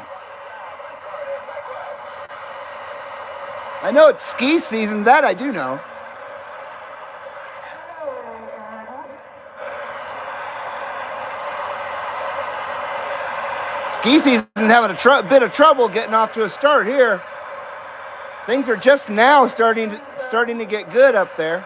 I know it's ski season. That I do know. Ski season having a bit of trouble getting off to a start here. Things are just now starting to get good up there.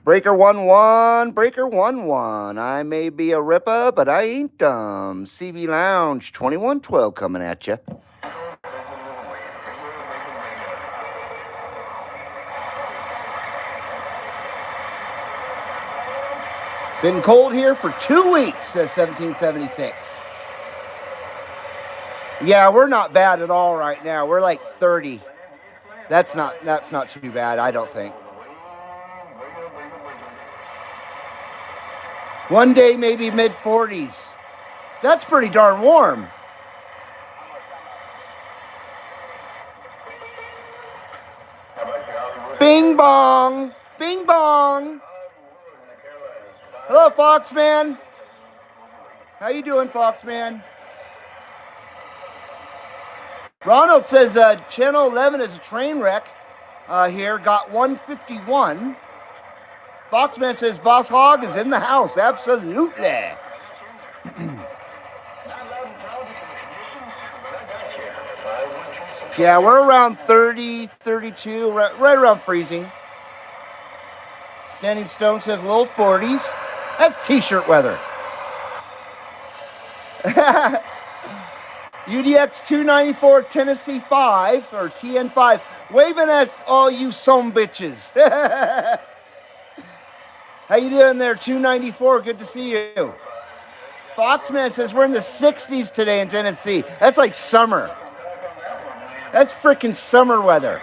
Breaker 1-1, Breaker 1-1. I may be a ripper, but I ain't dumb. CB Lounge 2112 coming at you. Been cold here for 2 weeks, says 1776. Yeah, we're not bad at all right now. We're like 30. That's not too bad, I don't think. One day, maybe mid-40s. That's pretty darn warm. Bing bong! Bing bong! Hello, Foxman. How you doing, Foxman? Ronald says Channel 11 is a train wreck here. Got 151. Foxman says Boss Hogg is in the house. Absolutely. Yeah, we're around 30, 32, right around freezing. Standing Stone says low 40s. That's t-shirt weather. UDX 294 Tennessee 5 or TN5. Waving at all you some bitches. How you doing there, 294? Good to see you. Foxman says we're in the 60s today in Tennessee. That's like summer. That's freaking summer weather.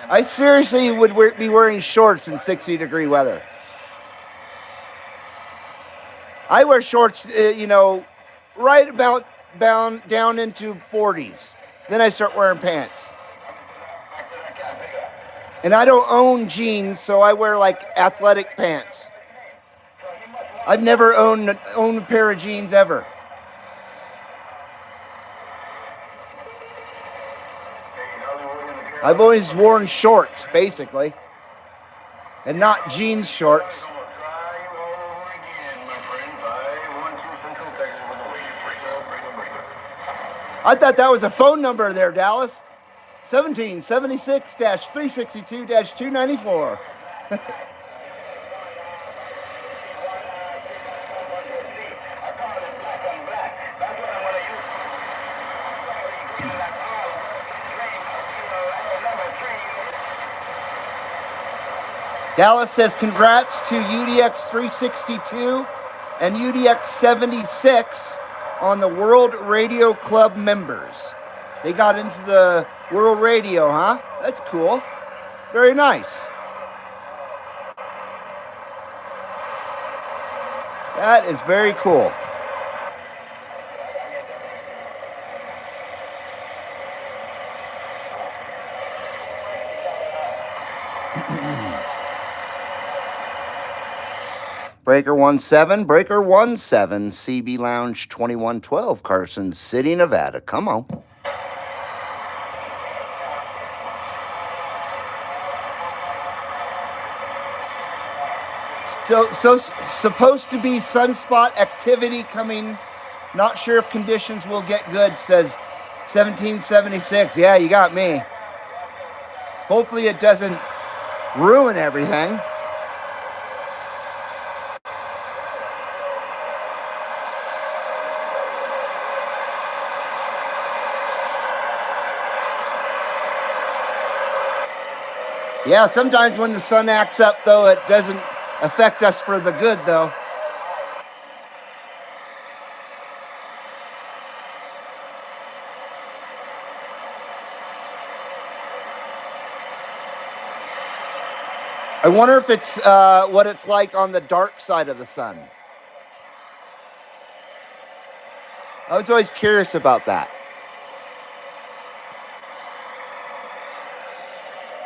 I seriously would be wearing shorts in 60-degree weather. I wear shorts, right about down into 40s. Then I start wearing pants. And I don't own jeans, so I wear like athletic pants. I've never owned a pair of jeans ever. I've always worn shorts, basically, and not jeans shorts. I thought that was a phone number there, Dallas. 1776-362-294. Dallas says congrats to UDX 362 and UDX 76 on the World Radio Club members. They got into the World Radio, huh? That's cool. Very nice. That is very cool. Breaker 17, Breaker 17, CB Lounge 2112, Carson City, Nevada. Come on. So supposed to be sunspot activity coming. Not sure if conditions will get good, says 1776. Yeah, you got me. Hopefully it doesn't ruin everything. Yeah, sometimes when the sun acts up, though, it doesn't affect us for the good, though. I wonder if it's what it's like on the dark side of the sun. I was always curious about that.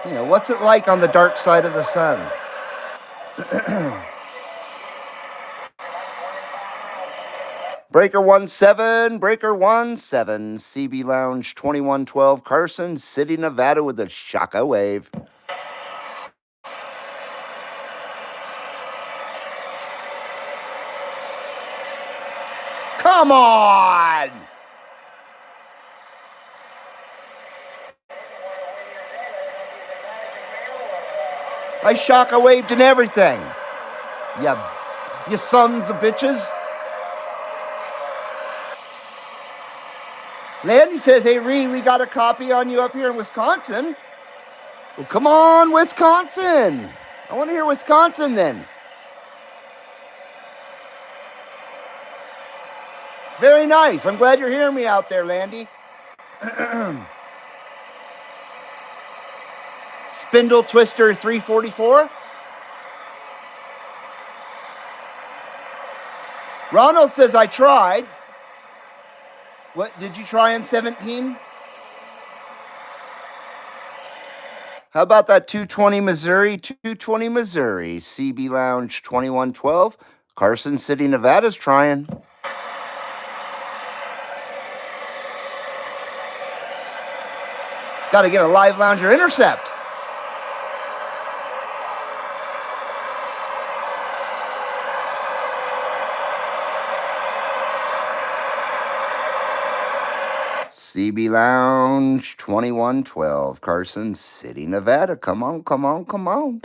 You know, what's it like on the dark side of the sun? Breaker 17, Breaker 17, CB Lounge 2112, Carson City, Nevada with a Shaka wave. Come on! I Shaka waved and everything. You sons of bitches. Landy says, hey, Reed, we got a copy on you up here in Wisconsin. Well, come on, Wisconsin. I want to hear Wisconsin then. Very nice. I'm glad you're hearing me out there, Landy. Spindle Twister 344. Ronald says, I tried. What, did you try in 17? How about that 220 Missouri? 220 Missouri, CB Lounge 2112, Carson City, Nevada's trying. Got to get a live lounger intercept. CB Lounge 2112, Carson City, Nevada. Come on, come on, come on.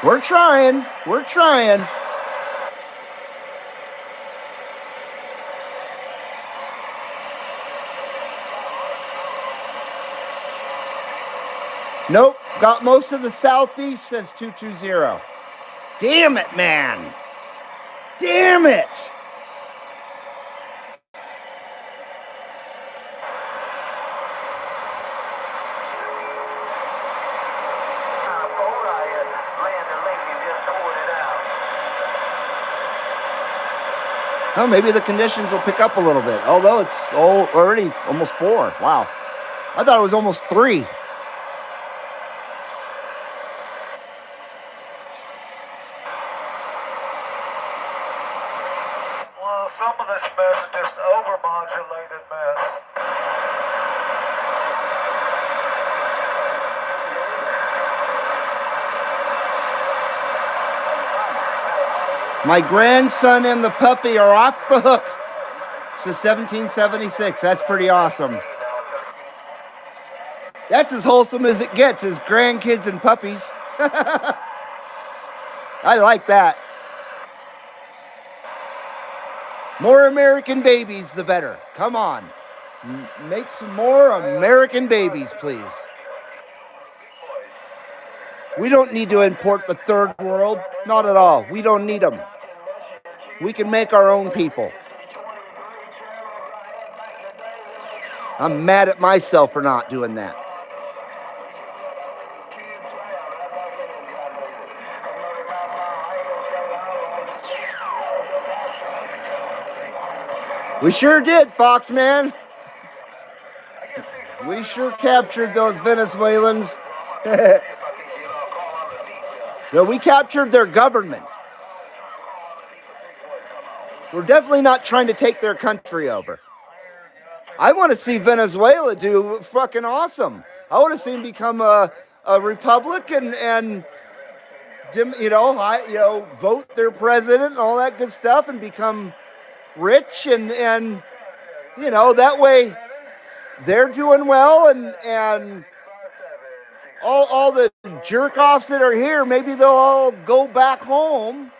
We're trying. We're trying. Nope, got most of the southeast, says 220. Damn it, man. Damn it. Oh, maybe the conditions will pick up a little bit. Although it's already almost 4. Wow. I thought it was almost 3. Well, some of this mess is just overmodulated mess. My grandson and the puppy are off the hook. Since 1776. That's pretty awesome. That's as wholesome as it gets, is grandkids and puppies. I like that. More American babies, the better. Come on. Make some more American babies, please. We don't need to import the third world. Not at all. We don't need them. We can make our own people. I'm mad at myself for not doing that. We sure did, Fox man. We sure captured those Venezuelans. No, we captured their government. We're definitely not trying to take their country over. I want to see Venezuela do fucking awesome. I want to see them become a republic and vote their president and all that good stuff and become rich and that way they're doing well and all the jerk offs that are here, maybe they'll all go back home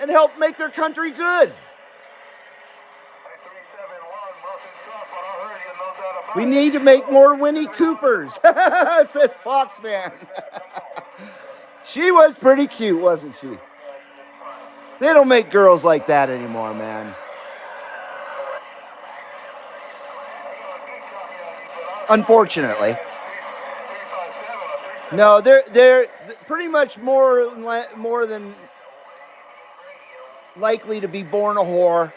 and help make their country good. We need to make more Winnie Coopers, says Foxman. She was pretty cute, wasn't she? They don't make girls like that anymore, man. Unfortunately. No, they're pretty much more than likely to be born a whore.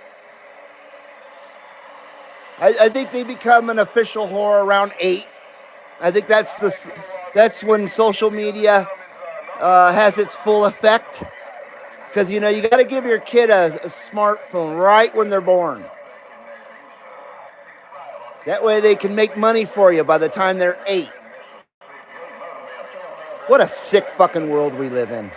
I think they become an official whore around 8. I think that's when social media has its full effect. Because, you got to give your kid a smartphone right when they're born. That way they can make money for you by the time they're 8. What a sick fucking world we live in.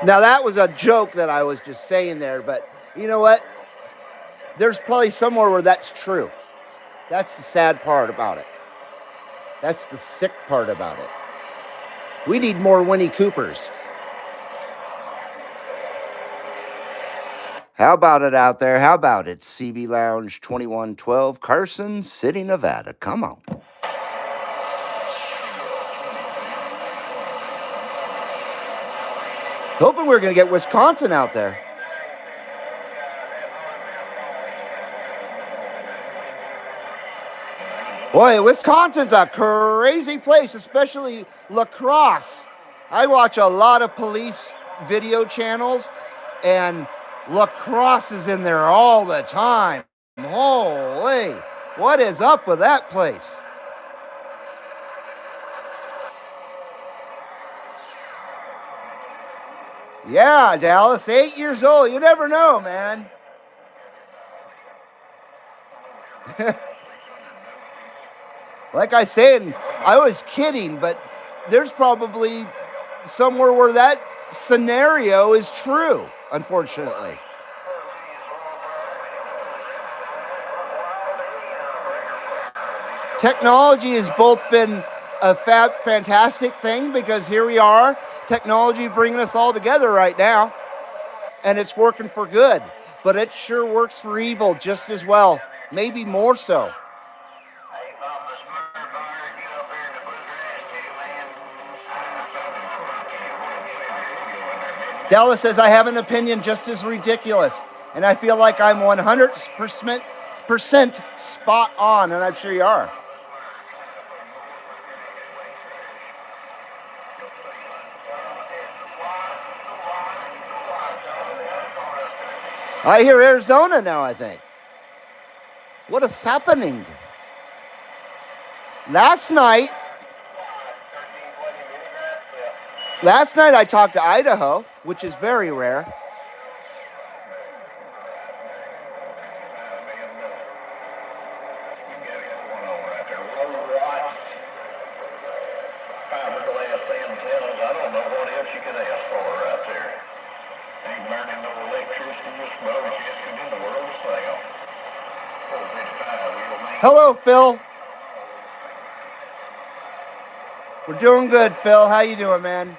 Now, that was a joke that I was just saying there, but you know what? There's probably somewhere where that's true. That's the sad part about it. That's the sick part about it. We need more Winnie Coopers. How about it out there? How about it? CB Lounge 2112, Carson City, Nevada. Come on. I was hoping we were going to get Wisconsin out there. Boy, Wisconsin's a crazy place, especially lacrosse. I watch a lot of police video channels, and lacrosse is in there all the time. Holy, what is up with that place? Yeah, Dallas, 8 years old. You never know, man. Like I said, I was kidding, but there's probably somewhere where that scenario is true, unfortunately. Technology has both been a fantastic thing because here we are, technology bringing us all together right now, and it's working for good, but it sure works for evil just as well, maybe more so. Della says, I have an opinion just as ridiculous, and I feel like I'm 100% spot on, and I'm sure you are. I hear Arizona now, I think. What is happening? Last night I talked to Idaho, which is very rare. Hello, Phil. We're doing good, Phil. How you doing, man?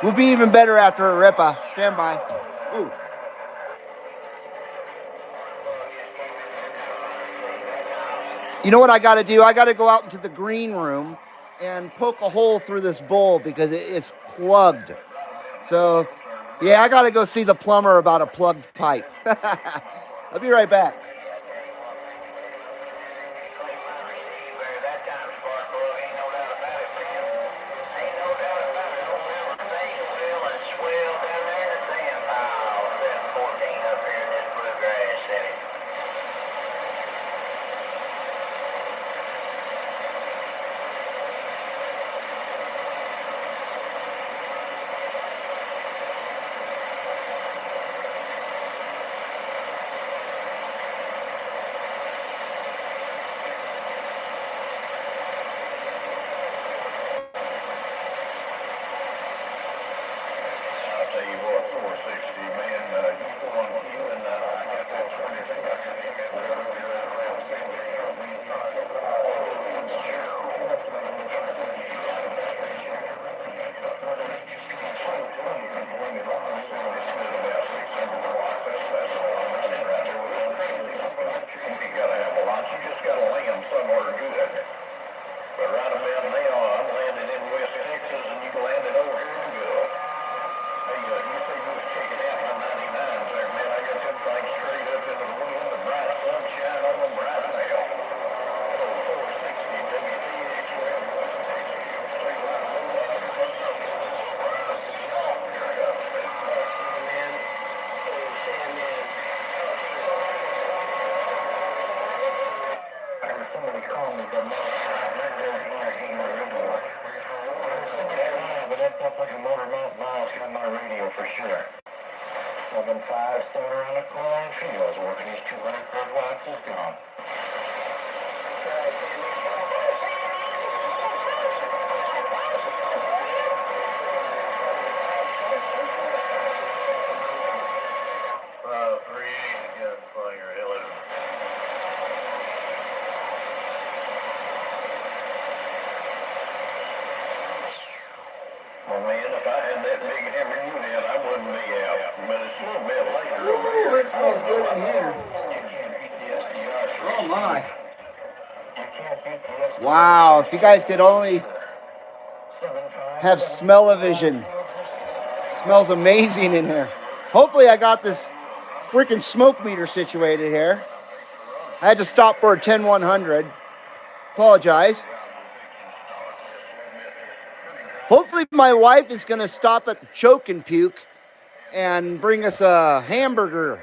We'll be even better after a ripper. Stand by. Ooh. You know what I got to do? I got to go out into the green room and poke a hole through this bowl because it is plugged. So, yeah, I got to go see the plumber about a plugged pipe. I'll be right back. It smells good in here. Oh my. Wow, if you guys could only have smell-o-vision. Smells amazing in here. Hopefully I got this freaking smoke meter situated here. I had to stop for a 10-100. Apologize. Hopefully my wife is going to stop at the Choke and Puke and bring us a hamburger.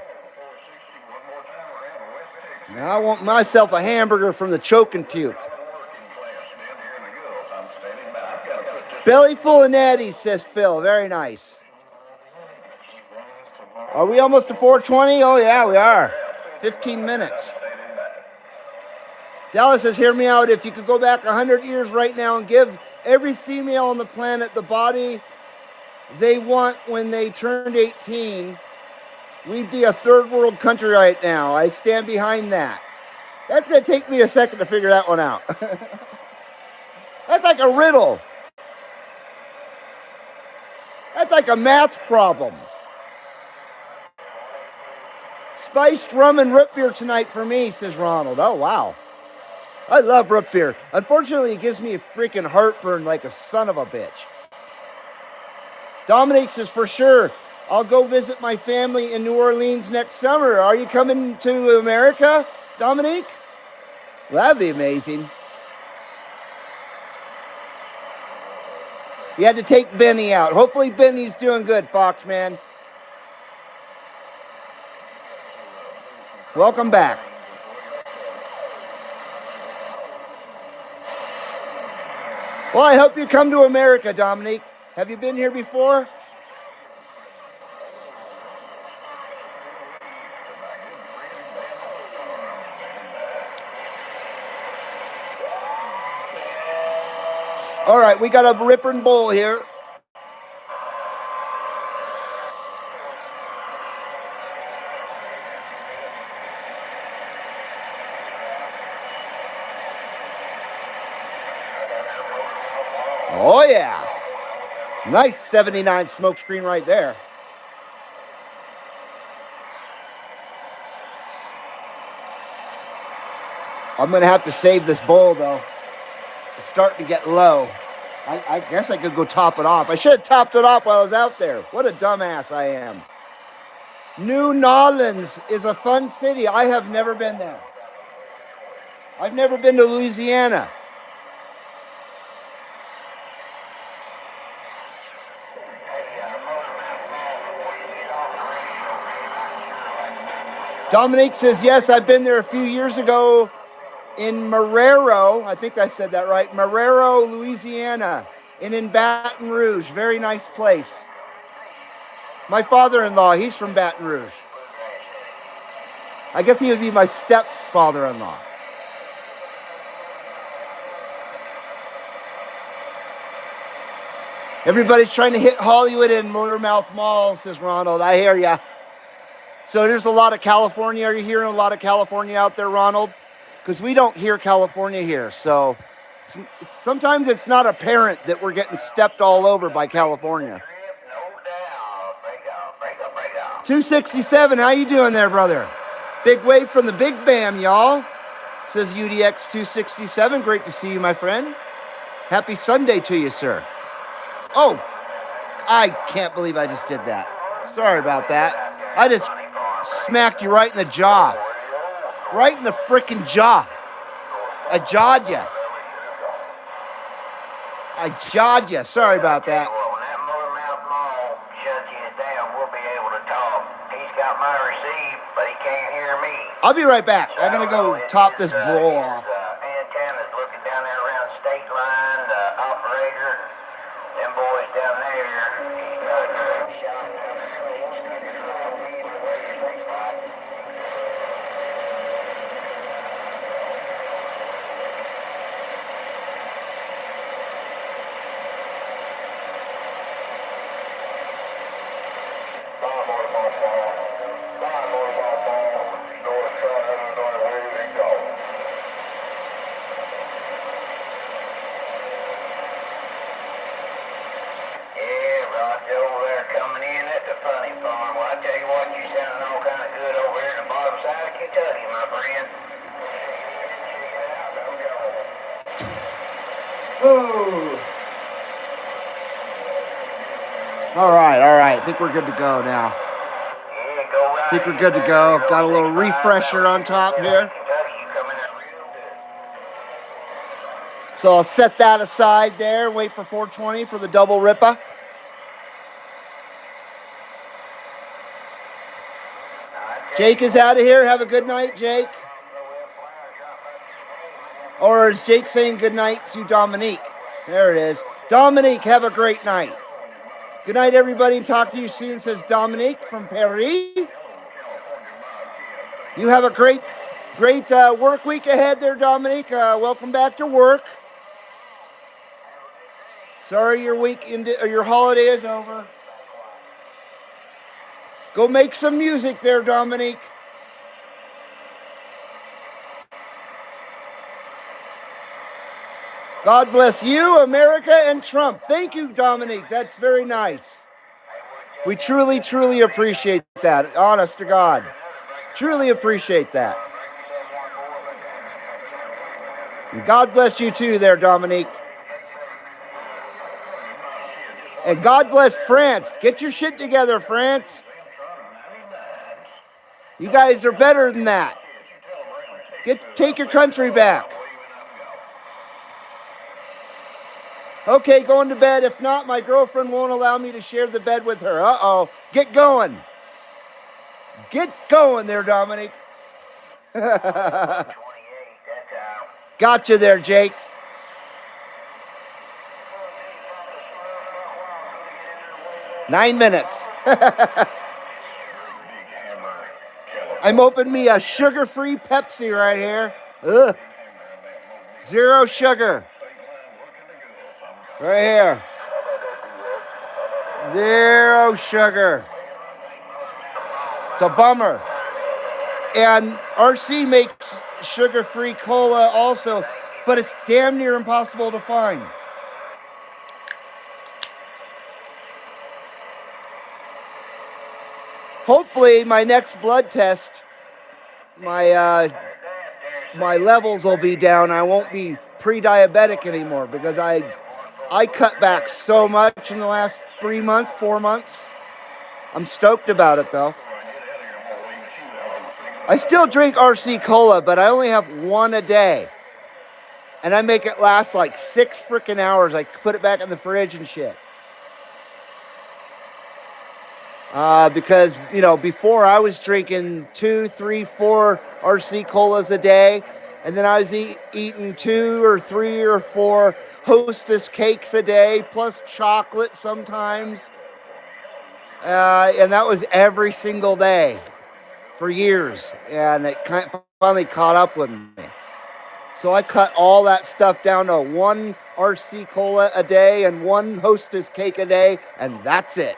I want myself a hamburger from the Choke and Puke. Belly full of natties, says Phil. Very nice. Are we almost to 420? Oh, yeah, we are. 15 minutes. Dallas says, hear me out. If you could go back 100 years right now and give every female on the planet the body they want when they turned 18, we'd be a third world country right now. I stand behind that. That's going to take me a second to figure that one out. That's like a riddle. That's like a math problem. Spiced rum and root beer tonight for me, says Ronald. Oh, wow. I love root beer. Unfortunately, it gives me a freaking heartburn like a son of a bitch. Dominique says, for sure, I'll go visit my family in New Orleans next summer. Are you coming to America, Dominique? Well, that'd be amazing. You had to take Benny out. Hopefully Benny's doing good, Fox man. Welcome back. Well, I hope you come to America, Dominique. Have you been here before? All right, we got a ripping bowl here. Oh, yeah. Nice 79 smoke screen right there. I'm going to have to save this bowl, though. It's starting to get low. I guess I could go top it off. I should have topped it off while I was out there. What a dumbass I am. New Orleans is a fun city. I have never been there. I've never been to Louisiana. Dominique says, yes, I've been there a few years ago in Marrero. I think I said that right. Marrero, Louisiana, and in Baton Rouge. Very nice place. My father-in-law, he's from Baton Rouge. I guess he would be my stepfather-in-law. Everybody's trying to hit Hollywood and Motormouth Mall, says Ronald. I hear ya. So there's a lot of California. Are you hearing a lot of California out there, Ronald? Because we don't hear California here. So sometimes it's not apparent that we're getting stepped all over by California. 267, how you doing there, brother? Big wave from the Big Bam, y'all. Says UDX 267. Great to see you, my friend. Happy Sunday to you, sir. Oh, I can't believe I just did that. Sorry about that. I just smacked you right in the jaw. Right in the frickin' jaw. I jawed you. I jawed you. Sorry about that. When that Motormouth Mall shuts you down, we'll be able to talk. He's got my receipt, but he can't hear me. I'll be right back. I'm going to go top this bowl off. Antenna's looking down there around State Line, the operator, them boys down there. He's got a good shot down there. All right. I think we're good to go now. I think we're good to go. Got a little refresher on top here. So I'll set that aside there. Wait for 420 for the double ripper. Jake is out of here. Have a good night, Jake. Or is Jake saying good night to Dominique? There it is. Dominique, have a great night. Good night, everybody, and talk to you soon, says Dominique from Paris. You have a great work week ahead there, Dominique. Welcome back to work. Sorry your your holiday is over. Go make some music there, Dominique. God bless you, America, and Trump. Thank you, Dominique. That's very nice. We truly, truly appreciate that. Honest to God. Truly appreciate that. And God bless you too there, Dominique. And God bless France. Get your shit together, France. You guys are better than that. Take your country back. Okay, going to bed. If not, my girlfriend won't allow me to share the bed with her. Uh-oh. Get going. Get going there, Dominic. Gotcha there, Jake. Nine minutes. I'm opening me a sugar-free Pepsi right here. Ugh. Zero sugar. Right here. Zero sugar. It's a bummer. And RC makes sugar-free cola also, but it's damn near impossible to find. Hopefully, my next blood test, my levels will be down. I won't be pre-diabetic anymore because I cut back so much in the last 4 months. I'm stoked about it though. I still drink RC Cola, but I only have one a day. And I make it last like 6 freaking hours. I put it back in the fridge and shit. Because, you know, before I was drinking 2, 3, 4 RC Colas a day. And then I was eating 2 or 3 or 4 Hostess cakes a day, plus chocolate sometimes. And that was every single day for years. And it finally caught up with me. So I cut all that stuff down to 1 RC Cola a day and 1 Hostess cake a day, and that's it.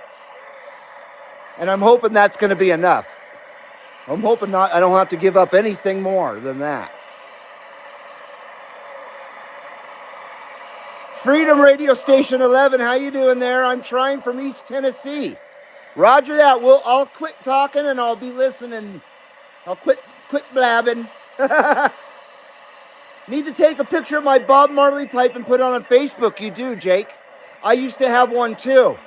And I'm hoping that's going to be enough. I'm hoping I don't have to give up anything more than that. Freedom Radio Station 11, how you doing there? I'm trying from East Tennessee. Roger that. I'll quit talking and I'll be listening. I'll quit blabbing. Need to take a picture of my Bob Marley pipe and put it on Facebook. You do, Jake. I used to have one too.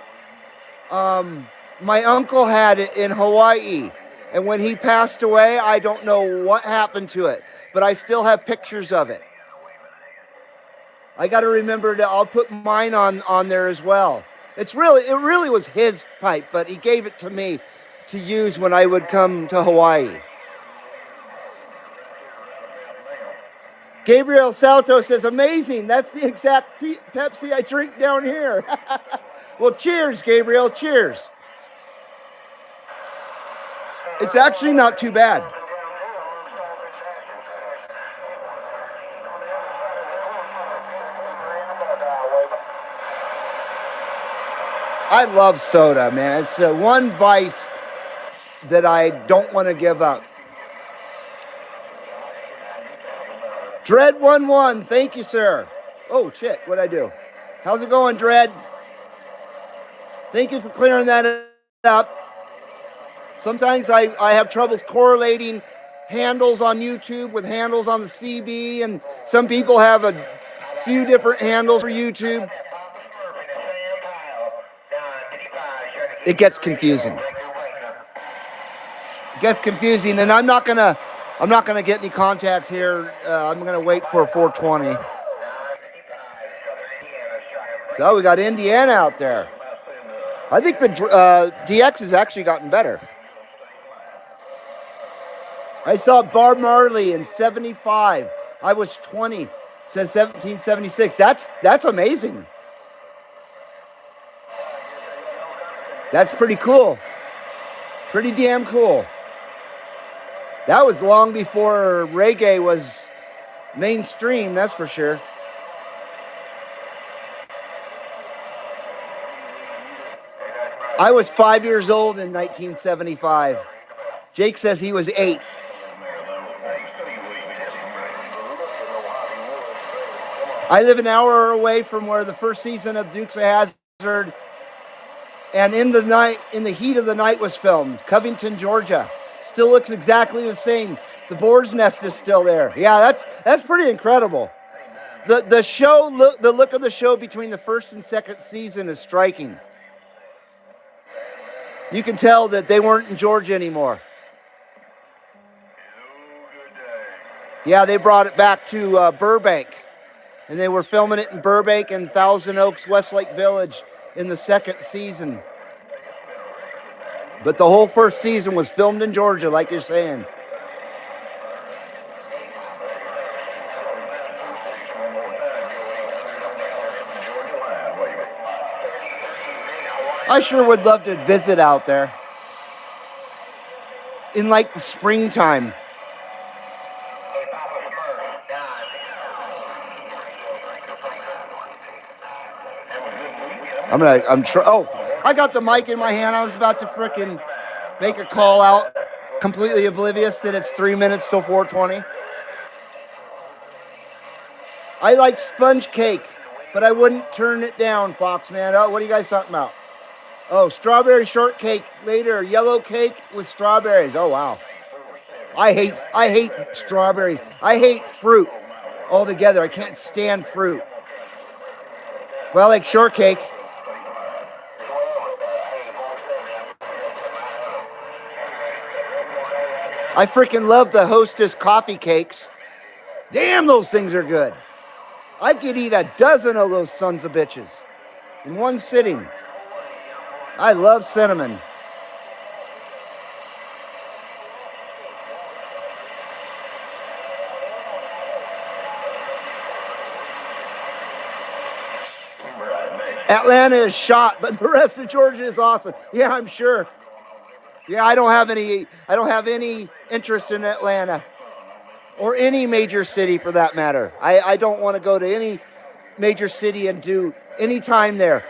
My uncle had it in Hawaii. And when he passed away, I don't know what happened to it. But I still have pictures of it. I got to remember I'll put mine on there as well. It really was his pipe, but he gave it to me to use when I would come to Hawaii. Gabriel Salto says, amazing. That's the exact Pepsi I drink down here. Well, cheers, Gabriel. Cheers. It's actually not too bad. I love soda, man. It's the one vice that I don't want to give up. Dread11, thank you, sir. Oh, shit, what'd I do? How's it going, Dread? Thank you for clearing that up. Sometimes I have troubles correlating handles on YouTube with handles on the CB, and some people have a few different handles for YouTube. It gets confusing. And I'm not gonna get any contacts here. I'm gonna wait for 420. So we got Indiana out there. I think the DX has actually gotten better. I saw Bob Marley in 75. I was 20. Says 1776. That's amazing. That's pretty cool. Pretty damn cool. That was long before reggae was mainstream, that's for sure. I was 5 years old in 1975. Jake says he was 8. I live an hour away from where the first season of Dukes of Hazzard and in the heat of the night was filmed, Covington, Georgia. Still looks exactly the same. The boar's nest is still there. Yeah, that's pretty incredible. The look of the show between the first and second season is striking. You can tell that they weren't in Georgia anymore. Yeah, they brought it back to Burbank, and they were filming it in Burbank and Thousand Oaks, Westlake Village in the second season. But the whole first season was filmed in Georgia, like you're saying. I sure would love to visit out there in like the springtime. I got the mic in my hand. I was about to frickin' make a call out, completely oblivious that it's 3 minutes till 4:20. I like sponge cake, but I wouldn't turn it down, Fox man. Oh, what are you guys talking about? Oh, strawberry shortcake later. Yellow cake with strawberries. Oh, wow. I hate strawberries. I hate fruit altogether. I can't stand fruit. But I like shortcake. I freaking love the Hostess coffee cakes. Damn, those things are good. I could eat a dozen of those sons of bitches in one sitting. I love cinnamon. Atlanta is shot, but the rest of Georgia is awesome. Yeah, I'm sure. Yeah, I don't have any interest in Atlanta or any major city for that matter. I don't want to go to any major city and do any time there.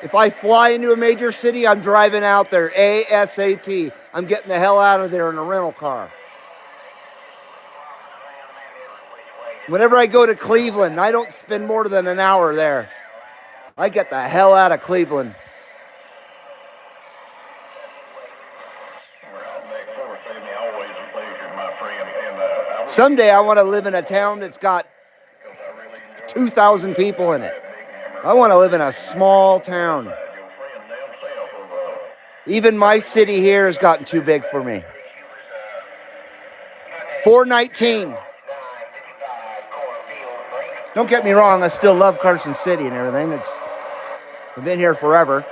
If I fly into a major city, I'm driving out there ASAP. I'm getting the hell out of there in a rental car. Whenever I go to Cleveland, I don't spend more than an hour there. I get the hell out of Cleveland. Someday I want to live in a town that's got 2,000 people in it. I want to live in a small town. Even my city here has gotten too big for me. 419. Don't get me wrong, I still love Carson City and everything. I've been here forever.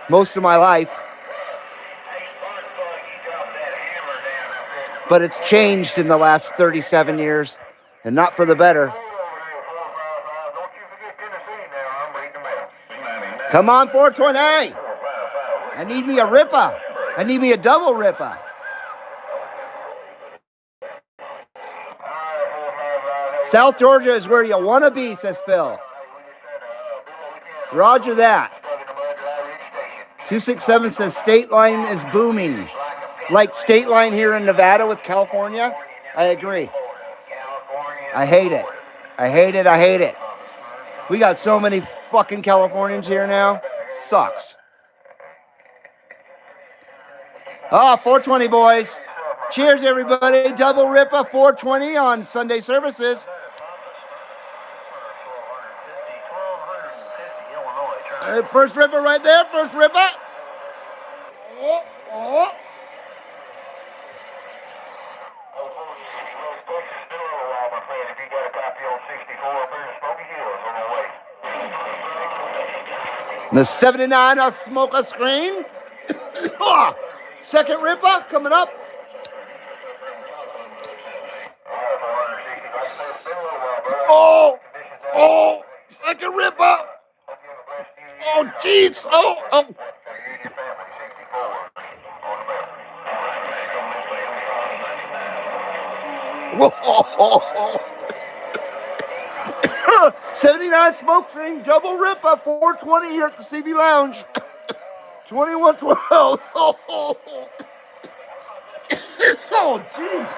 Most of my life. But it's changed in the last 37 years, and not for the better. Come on, 420. I need me a ripper. I need me a double ripper. South Georgia is where you want to be, says Phil. Roger that. 267 says state line is booming. Like state line here in Nevada with California? I agree. I hate it. I hate it. I hate it. We got so many fucking Californians here now. Sucks. Ah, 420 boys. Cheers, everybody. Double Ripper 420 on Sunday services. First Ripper right there. First Ripper. Oh, oh. The 79 I'll smoke a screen. Second Ripper coming up. Oh, second Ripper. Oh, jeez. Oh. Whoa. 79 smoke screen, double Ripper, 420 here at the CB Lounge. 2112. Oh, jeez.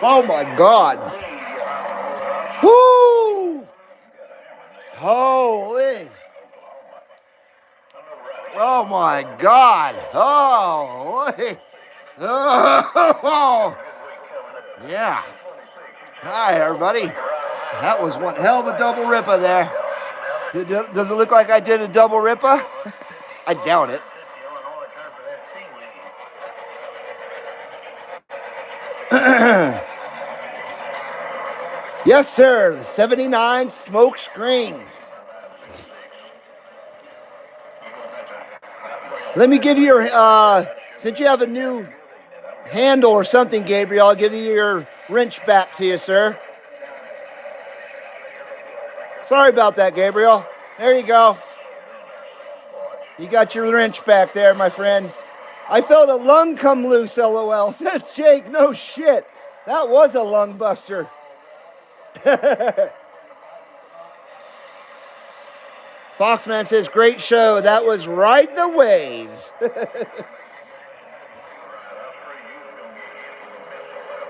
Oh, my God. Holy. Oh my God. Oh. Oh. Yeah. Hi, everybody. That was one hell of a double ripper there. Does it look like I did a double ripper? I doubt it. Yes, sir. 79 smoke screen. Let me give you your, since you have a new handle or something, Gabriel, I'll give you your wrench back to you, sir. Sorry about that, Gabriel. There you go. You got your wrench back there, my friend. I felt a lung come loose, LOL. Says Jake, no shit. That was a lung buster. Foxman says, great show. That was Ride the Waves.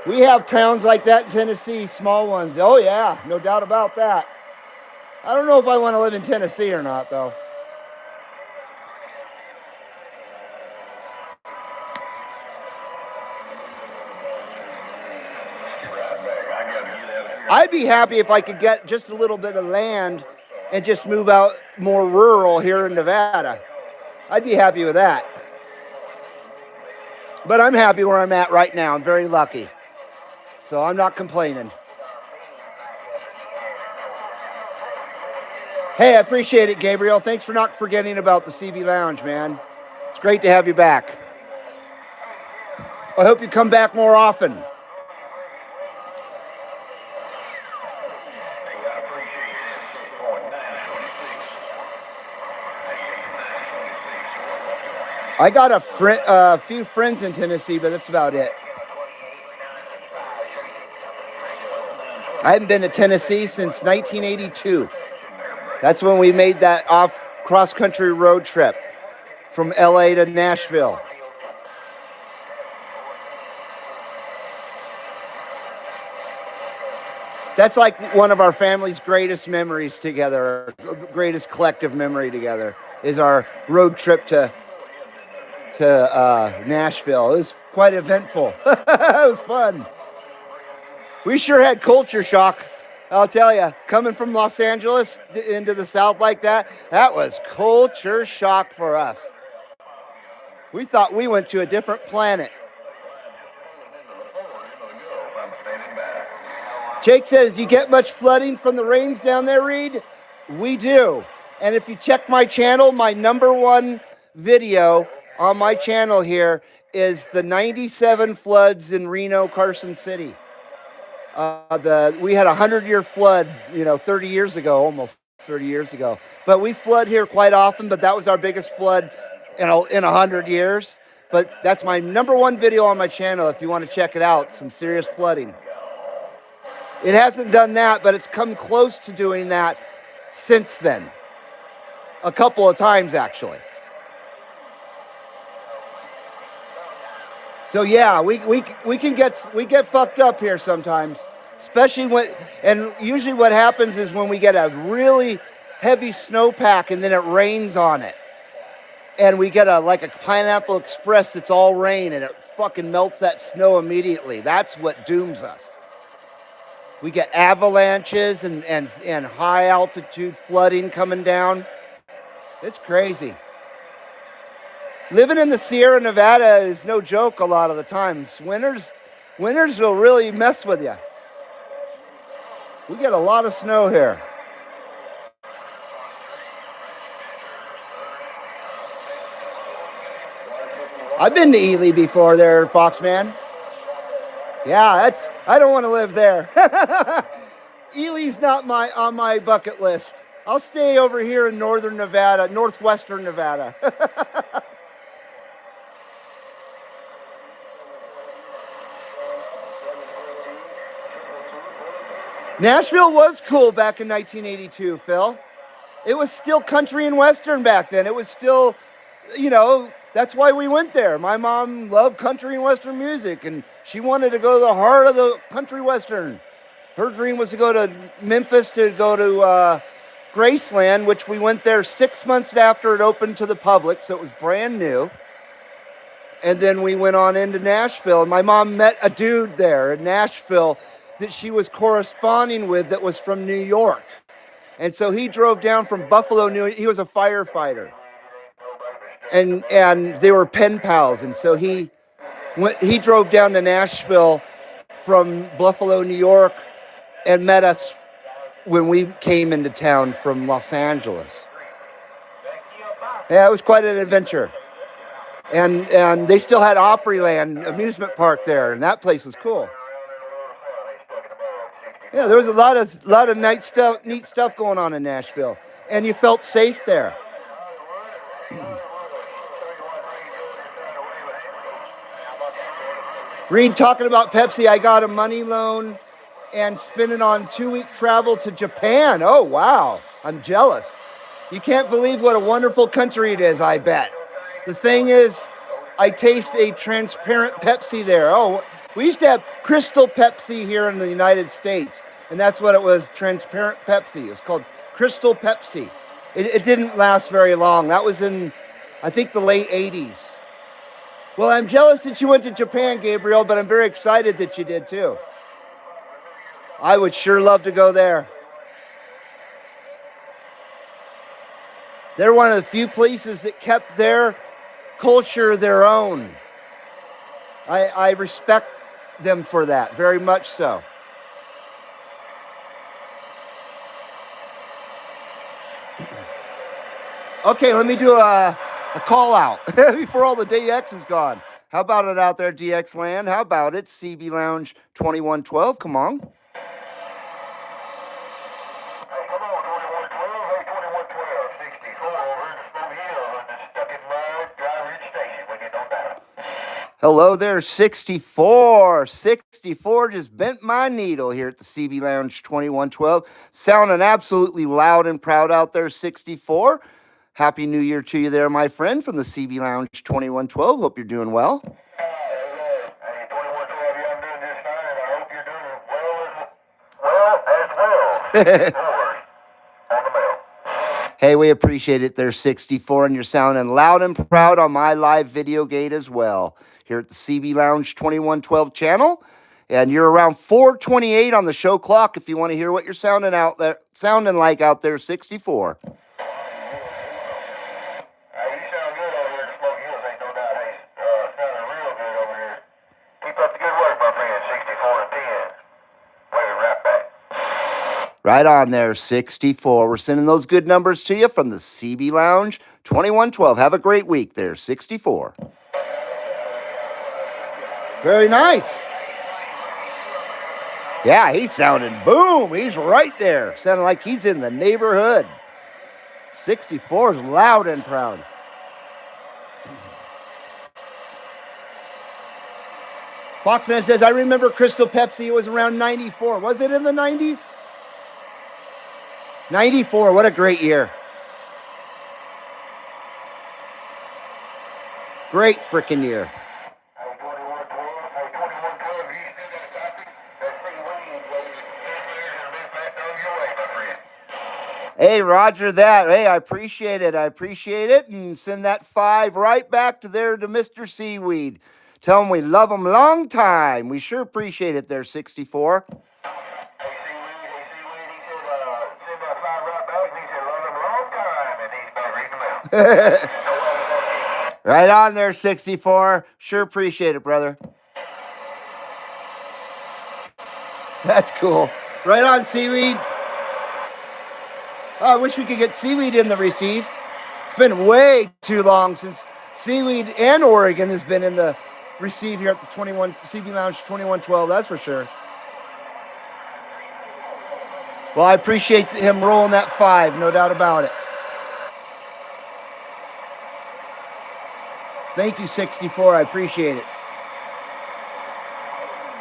We have towns like that in Tennessee, small ones. Oh, yeah, no doubt about that. I don't know if I want to live in Tennessee or not, though. I'd be happy if I could get just a little bit of land and just move out more rural here in Nevada. I'd be happy with that. But I'm happy where I'm at right now. I'm very lucky. So I'm not complaining. Hey, I appreciate it, Gabriel. Thanks for not forgetting about the CB Lounge, man. It's great to have you back. I hope you come back more often. I got a few friends in Tennessee, but that's about it. I haven't been to Tennessee since 1982. That's when we made that off cross-country road trip from LA to Nashville. That's like one of our family's greatest memories together, greatest collective memory together, is our road trip to Nashville. It was quite eventful. It was fun. We sure had culture shock, I'll tell you. Coming from Los Angeles into the South like that was culture shock for us. We thought we went to a different planet. Jake says, you get much flooding from the rains down there, Reed? We do. And if you check my channel, my #1 video on my channel here is the 97 floods in Reno, Carson City. We had a 100-year flood, 30 years ago, almost 30 years ago. But we flood here quite often, but that was our biggest flood in 100 years. But that's my #1 video on my channel if you want to check it out, some serious flooding. It hasn't done that, but it's come close to doing that since then. A couple of times, actually. So yeah, we get fucked up here sometimes, especially and usually what happens is when we get a really heavy snowpack and then it rains on it, and we get like a Pineapple Express that's all rain and it fucking melts that snow immediately. That's what dooms us. We get avalanches and high altitude flooding coming down. It's crazy. Living in the Sierra Nevada is no joke a lot of the times. Winters will really mess with you. We get a lot of snow here. I've been to Ely before there, Foxman. Yeah, I don't want to live there. Ely's not on my bucket list. I'll stay over here in northern Nevada, northwestern Nevada. Nashville was cool back in 1982, Phil. It was still country and western back then. It was still, that's why we went there. My mom loved country and western music, and she wanted to go to the heart of the country western. Her dream was to go to Memphis to go to Graceland, which we went there 6 months after it opened to the public, so it was brand new. And then we went on into Nashville, and my mom met a dude there in Nashville that she was corresponding with that was from New York. And so he drove down from Buffalo, New York. He was a firefighter. And they were pen pals. And so he drove down to Nashville from Buffalo, New York, and met us when we came into town from Los Angeles. Yeah, it was quite an adventure. And they still had Opryland amusement park there, and that place was cool. Yeah, there was a lot of neat stuff going on in Nashville, and you felt safe there. Reed, talking about Pepsi, I got a money loan and spent it on 2-week travel to Japan. Oh, wow. I'm jealous. You can't believe what a wonderful country it is, I bet. The thing is, I taste a transparent Pepsi there. Oh, we used to have Crystal Pepsi here in the United States, and that's what it was, transparent Pepsi. It was called Crystal Pepsi. It didn't last very long. That was in, I think, the late 80s. Well, I'm jealous that you went to Japan, Gabriel, but I'm very excited that you did too. I would sure love to go there. They're one of the few places that kept their culture their own. I respect them for that, very much so. Okay, let me do a call out before all the DX is gone. How about it out there, DX land? How about it, CB Lounge 2112? Come on. Hello there, 64. 64 just bent my needle here at the CB Lounge 2112. Sounding absolutely loud and proud out there, 64. Happy New Year to you there, my friend, from the CB Lounge 2112. Hope you're doing well. Hey, 2112, yeah, I'm doing just fine, and I hope you're doing as well. On the mail. Hey, we appreciate it there, 64, and you're sounding loud and proud on my live video gate as well, here at the CB Lounge 2112 channel. And you're around 428 on the show clock if you want to hear what you're sounding like out there, 64. Right on there, 64. We're sending those good numbers to you from the CB Lounge 2112. Have a great week there, 64. Very nice. Yeah, he's sounding boom. He's right there. Sounding like he's in the neighborhood. 64 is loud and proud. Foxman says, I remember Crystal Pepsi. It was around 94. Was it in the 90s? 94, what a great year. Great freaking year. Hey, roger that. Hey, I appreciate it. And send that 5 right back to Mr. Seaweed. Tell him we love him long time. We sure appreciate it there, 64. Right on there, 64. Sure appreciate it, brother. That's cool. Right on, Seaweed. Oh, I wish we could get Seaweed in the receive. It's been way too long since Seaweed and Oregon has been in the receive here at the CB Lounge 2112, that's for sure. Well, I appreciate him rolling that 5, no doubt about it. Thank you, 64. I appreciate it.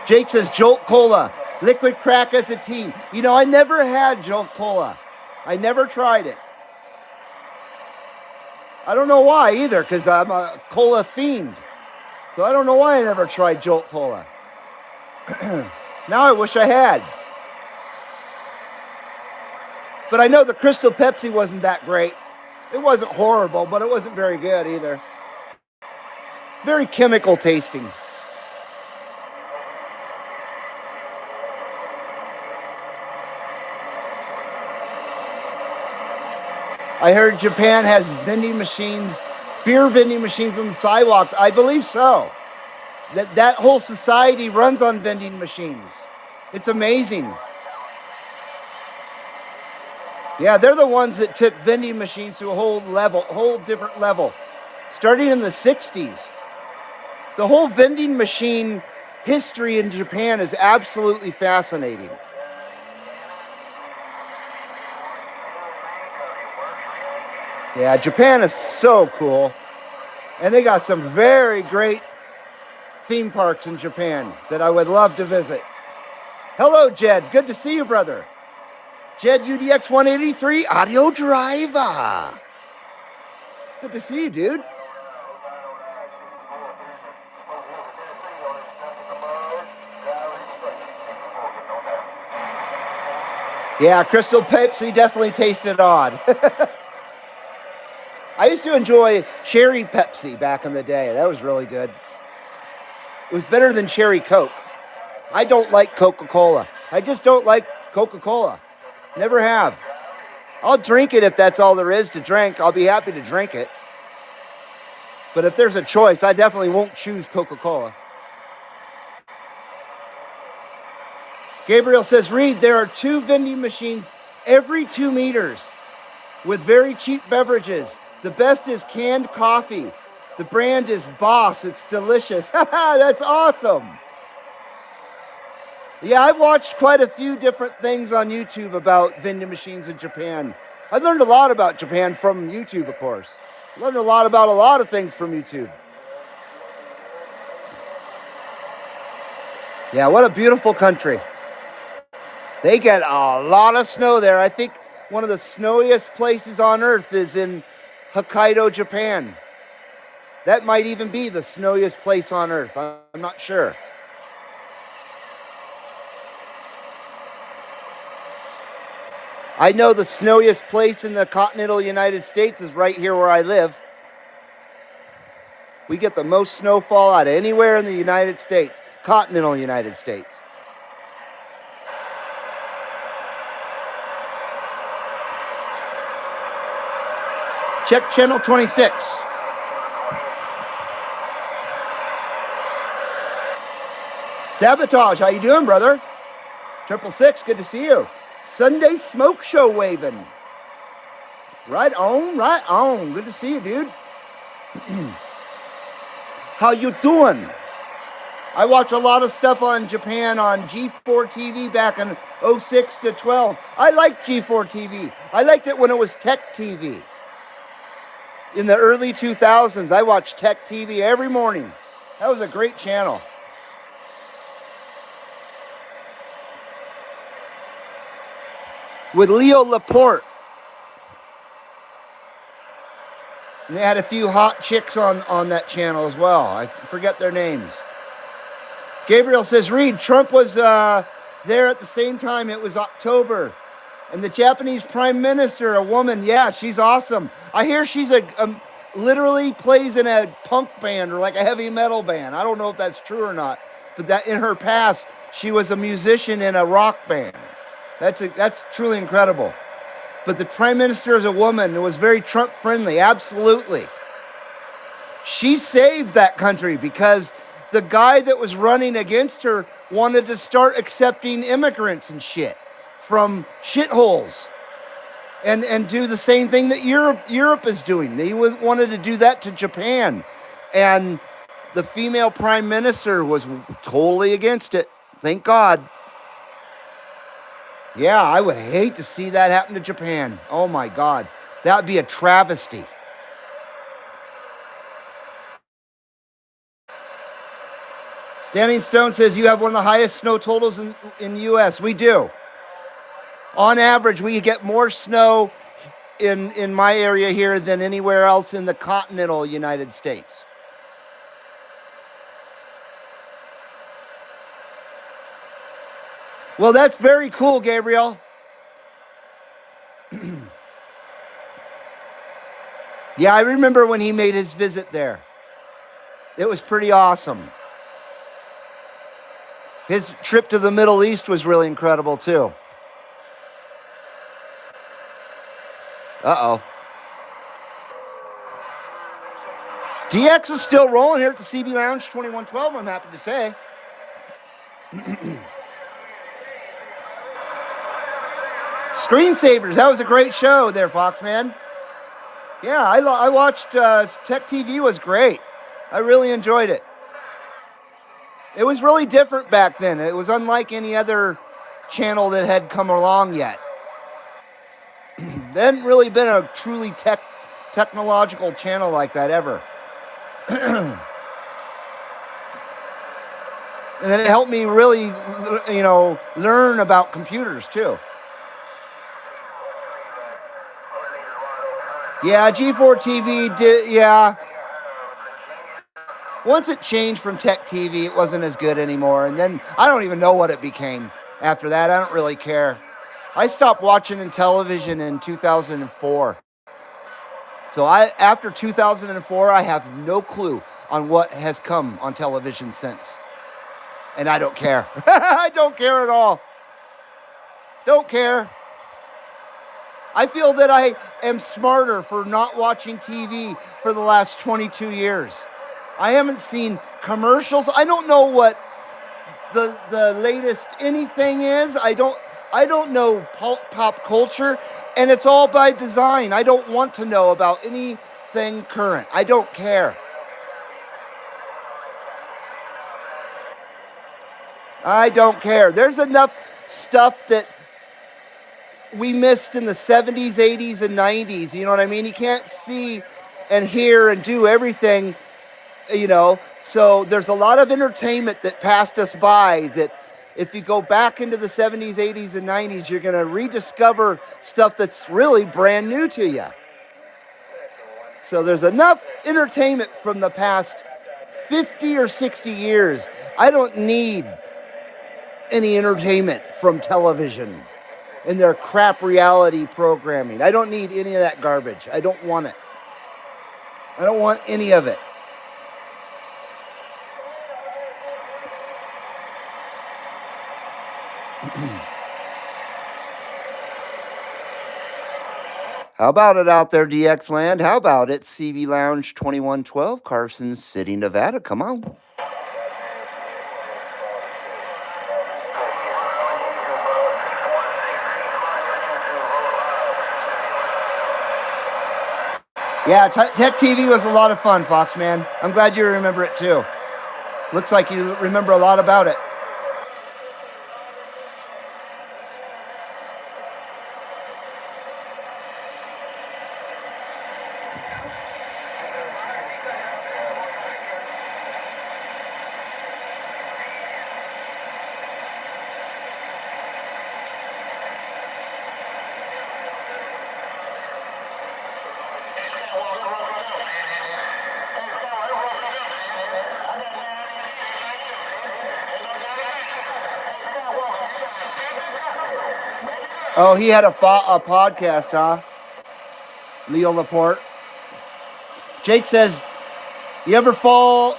Jake says, Jolt Cola, liquid crack as a teen. You know, I never had Jolt Cola. I never tried it. I don't know why either, because I'm a cola fiend. So I don't know why I never tried Jolt Cola. Now I wish I had. But I know the Crystal Pepsi wasn't that great. It wasn't horrible, but it wasn't very good either. Very chemical tasting. I heard Japan has vending machines, beer vending machines on the sidewalks. I believe so. That whole society runs on vending machines. It's amazing. Yeah, they're the ones that took vending machines to a whole different level. Starting in the 60s. The whole vending machine history in Japan is absolutely fascinating. Yeah, Japan is so cool. And they got some very great theme parks in Japan that I would love to visit. Hello, Jed. Good to see you, brother. Jed UDX 183 Audio Driver. Good to see you, dude. Yeah, Crystal Pepsi definitely tasted odd. I used to enjoy cherry Pepsi back in the day. That was really good. It was better than cherry Coke. I don't like Coca-Cola. I just don't like Coca-Cola. Never have. I'll drink it if that's all there is to drink. I'll be happy to drink it. But if there's a choice, I definitely won't choose Coca-Cola. Gabriel says, Reed, there are 2 vending machines every 2 meters with very cheap beverages. The best is canned coffee. The brand is Boss. It's delicious. That's awesome. Yeah, I've watched quite a few different things on YouTube about vending machines in Japan. I learned a lot about Japan from YouTube, of course. I learned a lot about a lot of things from YouTube. Yeah, what a beautiful country. They get a lot of snow there. I think one of the snowiest places on earth is in Hokkaido, Japan. That might even be the snowiest place on earth. I'm not sure. I know the snowiest place in the continental United States is right here where I live. We get the most snowfall out of anywhere in the United States, continental United States. Check channel 26. Sabotage, how you doing, brother? 666, good to see you. Sunday Smoke Show waving. Right on, right on. Good to see you, dude. How you doing? I watch a lot of stuff on Japan on G4 TV back in 06 to 12. I liked G4 TV. I liked it when it was Tech TV. In the early 2000s, I watched Tech TV every morning. That was a great channel. With Leo Laporte. And they had a few hot chicks on that channel as well. I forget their names. Gabriel says, Reed, Trump was there at the same time. It was October. And the Japanese prime minister, a woman, yeah, she's awesome. I hear she's literally plays in a punk band or like a heavy metal band. I don't know if that's true or not. But that in her past, she was a musician in a rock band. That's truly incredible. But the prime minister is a woman and was very Trump friendly, absolutely. She saved that country because the guy that was running against her wanted to start accepting immigrants and shit from shitholes and do the same thing that Europe is doing. They wanted to do that to Japan. And the female prime minister was totally against it. Thank God. Yeah, I would hate to see that happen to Japan. Oh my God. That would be a travesty. Standing Stone says you have one of the highest snow totals in the U.S. We do. On average, we get more snow in my area here than anywhere else in the continental United States. Well, that's very cool, Gabriel. Yeah, I remember when he made his visit there. It was pretty awesome. His trip to the Middle East was really incredible too. Uh-oh. DX is still rolling here at the CB Lounge 2112, I'm happy to say. Screensavers, that was a great show there, Foxman. Yeah, I watched Tech TV was great. I really enjoyed it. It was really different back then. It was unlike any other channel that had come along yet. There hadn't really been a truly technological channel like that ever. And then it helped me really, learn about computers too. Yeah, G4 TV did, yeah. Once it changed from Tech TV, it wasn't as good anymore. And then I don't even know what it became after that. I don't really care. I stopped watching in television in 2004. So after 2004, I have no clue on what has come on television since. And I don't care. I don't care at all. Don't care. I feel that I am smarter for not watching TV for the last 22 years. I haven't seen commercials. I don't know what the latest anything is. I don't know pop culture, and it's all by design. I don't want to know about anything current. I don't care. I don't care. There's enough stuff that we missed in the 70s, 80s, and 90s. You know what I mean? You can't see and hear and do everything, So there's a lot of entertainment that passed us by that if you go back into the 70s, 80s, and 90s, you're going to rediscover stuff that's really brand new to you. So there's enough entertainment from the past 50 or 60 years. I don't need any entertainment from television and their crap reality programming. I don't need any of that garbage. I don't want it. I don't want any of it. How about it out there, DX Land? How about it, CB Lounge 2112, Carson City, Nevada? Come on. Yeah, Tech TV was a lot of fun, Foxman. I'm glad you remember it too. Looks like you remember a lot about it. Oh, he had a podcast, huh? Leo Laporte. Jake says, you ever fall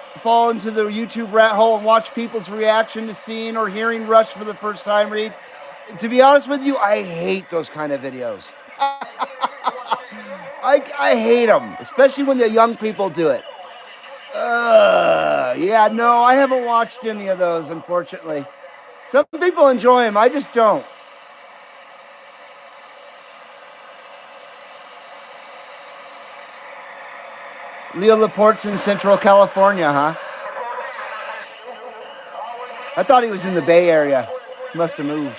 into the YouTube rat hole and watch people's reaction to seeing or hearing Rush for the first time, Reed? To be honest with you, I hate those kind of videos. I hate them, especially when the young people do it. Yeah, no, I haven't watched any of those, unfortunately. Some people enjoy them. I just don't. Leo Laporte's in Central California, huh? I thought he was in the Bay Area. Must have moved.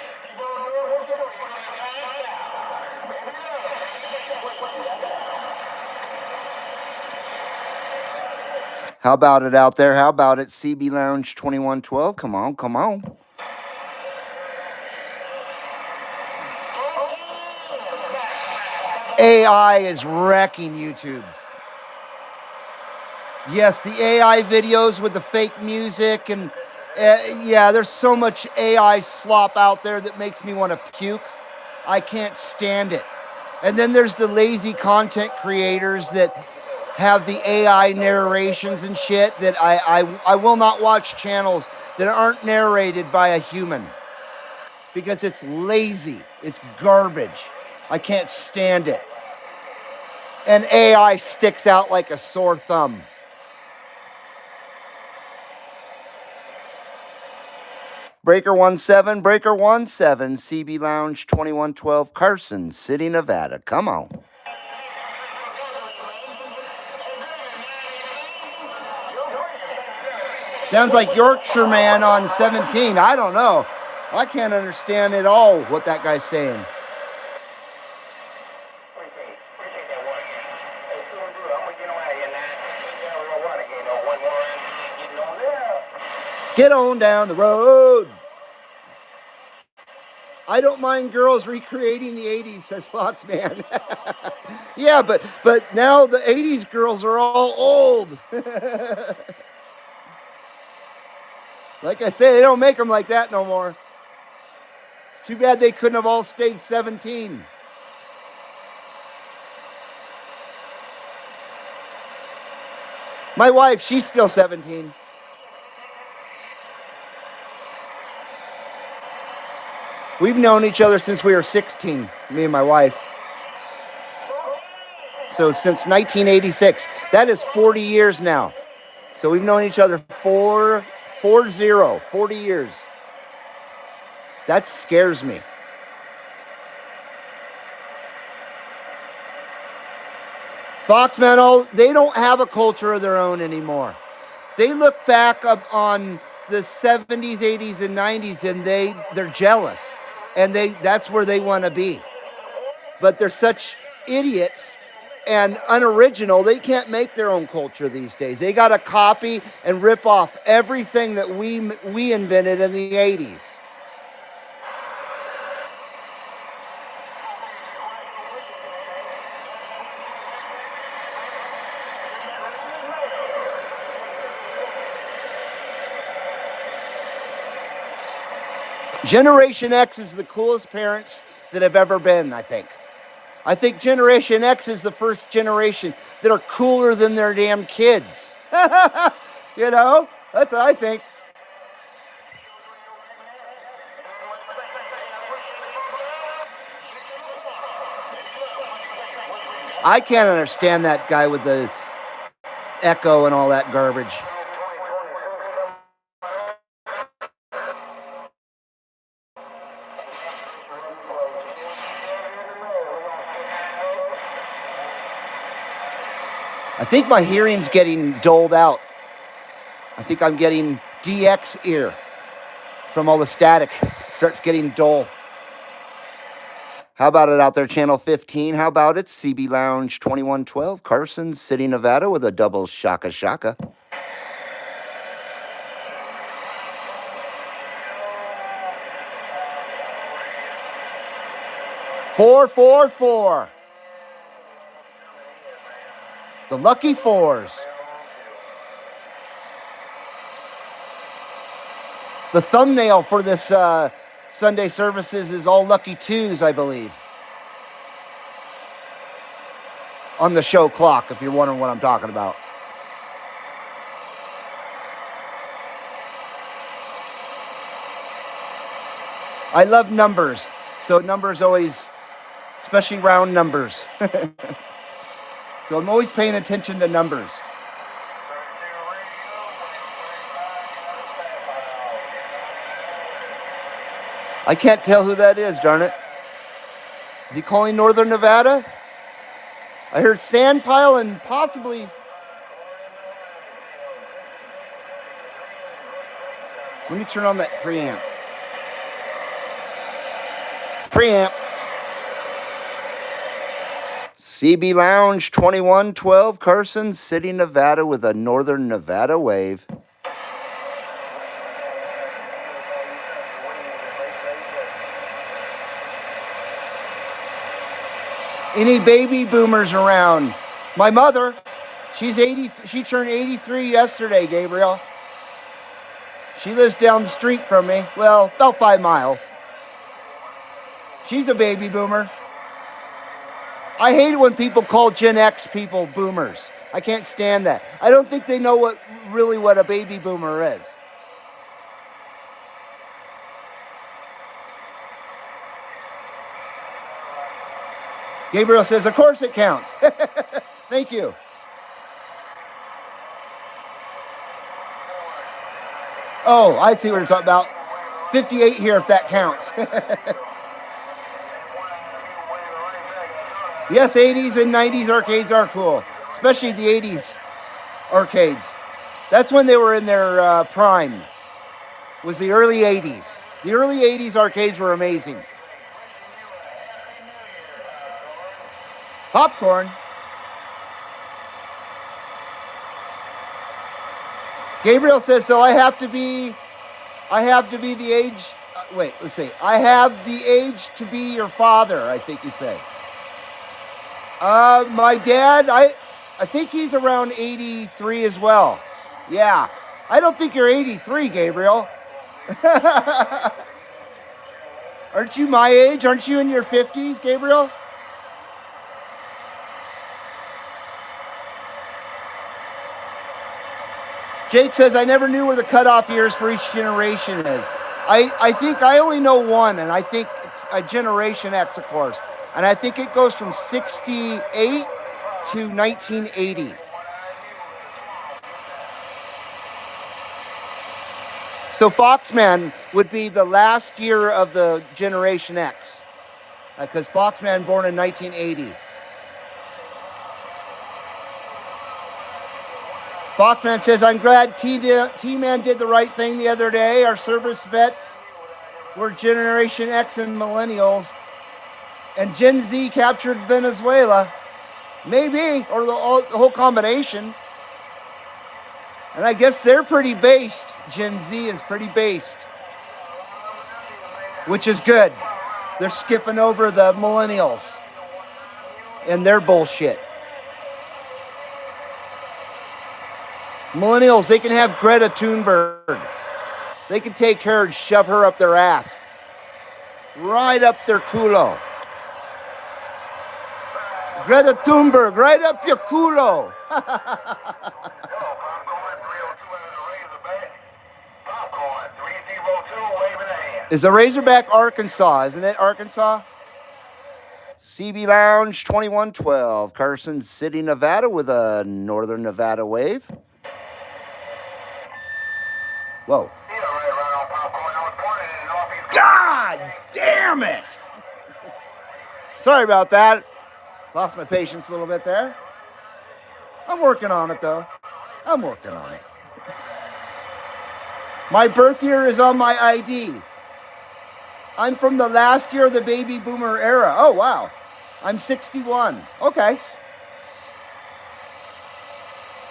How about it out there? How about it, CB Lounge 2112? Come on, come on. AI is wrecking YouTube. Yes, the AI videos with the fake music and yeah, there's so much AI slop out there that makes me want to puke. I can't stand it. And then there's the lazy content creators that have the AI narrations and shit that I will not watch channels that aren't narrated by a human because it's lazy. It's garbage. I can't stand it. And AI sticks out like a sore thumb. Breaker 17, CB Lounge 2112, Carson City, Nevada. Come on. Sounds like Yorkshire Man on 17. I don't know. I can't understand at all what that guy's saying. Get on down the road. I don't mind girls recreating the 80s, says Foxman. Yeah, but now the 80s girls are all old. Like I say, they don't make them like that no more. It's too bad they couldn't have all stayed 17. My wife, she's still 17. We've known each other since we were 16, me and my wife. So since 1986. That is 40 years now. So we've known each other 40 years. That scares me. Foxman, they don't have a culture of their own anymore. They look back up on the 70s, 80s, and 90s, and they're jealous. And that's where they want to be. But they're such idiots and unoriginal, they can't make their own culture these days. They got to copy and rip off everything that we invented in the 80s. Generation X is the coolest parents that have ever been, I think. I think Generation X is the first generation that are cooler than their damn kids. You know, that's what I think. I can't understand that guy with the echo and all that garbage. I think my hearing's getting doled out. I think I'm getting DX ear from all the static. It starts getting dull. How about it out there, Channel 15? How about it? CB Lounge 2112, Carson City, Nevada, with a double shaka shaka. Four. The lucky fours. The thumbnail for this Sunday services is all lucky twos, I believe. On the show clock, if you're wondering what I'm talking about. I love numbers, so numbers always, especially round numbers. So I'm always paying attention to numbers. I can't tell who that is, darn it. Is he calling Northern Nevada? I heard Sandpile and possibly... Let me turn on that preamp. CB Lounge 2112, Carson City, Nevada, with a Northern Nevada wave. Any baby boomers around? My mother, she's 80. She turned 83 yesterday, Gabriel. She lives down the street from me. Well, about 5 miles. She's a baby boomer. I hate it when people call Gen X people boomers. I can't stand that. I don't think they know what a baby boomer is. Gabriel says, of course it counts. Thank you. Oh, I see what you're talking about. 58 here, if that counts. Yes, 80s and 90s arcades are cool, especially the 80s arcades. That's when they were in their prime, was the early 80s. The early 80s arcades were amazing. Popcorn. Gabriel says, so I have to be the age, wait, let's see. I have the age to be your father, I think you say. My dad, I think he's around 83 as well. Yeah. I don't think you're 83, Gabriel. Aren't you my age? Aren't you in your 50s, Gabriel? Jake says, I never knew where the cutoff years for each generation is. I think I only know one, and I think it's a Generation X, of course. And I think it goes from 68 to 1980. So Foxman would be the last year of the Generation X, because Foxman born in 1980. Foxman says, I'm glad T-Man did the right thing the other day. Our service vets were Generation X and Millennials, and Gen Z captured Venezuela. Maybe, or the whole combination. And I guess they're pretty based. Gen Z is pretty based, which is good. They're skipping over the Millennials and their bullshit. Millennials, they can have Greta Thunberg. They can take her and shove her up their ass. Right up their culo. Greta Thunberg, right up your culo. Is the Razorback Arkansas, isn't it, Arkansas? CB Lounge 2112, Carson City, Nevada with a Northern Nevada wave. Whoa. God damn it! Sorry about that. Lost my patience a little bit there. I'm working on it, though. I'm working on it. My birth year is on my ID. I'm from the last year of the baby boomer era. Oh, wow. I'm 61. Okay.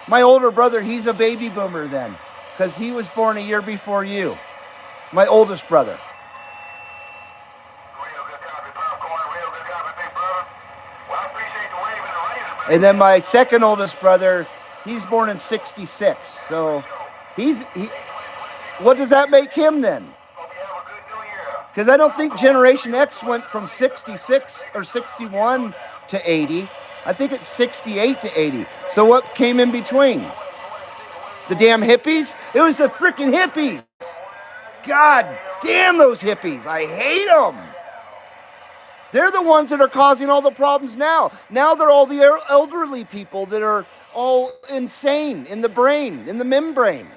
My older brother, he's a baby boomer then, because he was born a year before you. My oldest brother. And then my second oldest brother, he's born in 66. So what does that make him then? Because I don't think Generation X went from 66 or 61 to 80. I think it's 68 to 80. So what came in between? The damn hippies? It was the freaking hippies. God damn those hippies. I hate them. They're the ones that are causing all the problems now. Now they're all the elderly people that are all insane in the brain, in the membrane.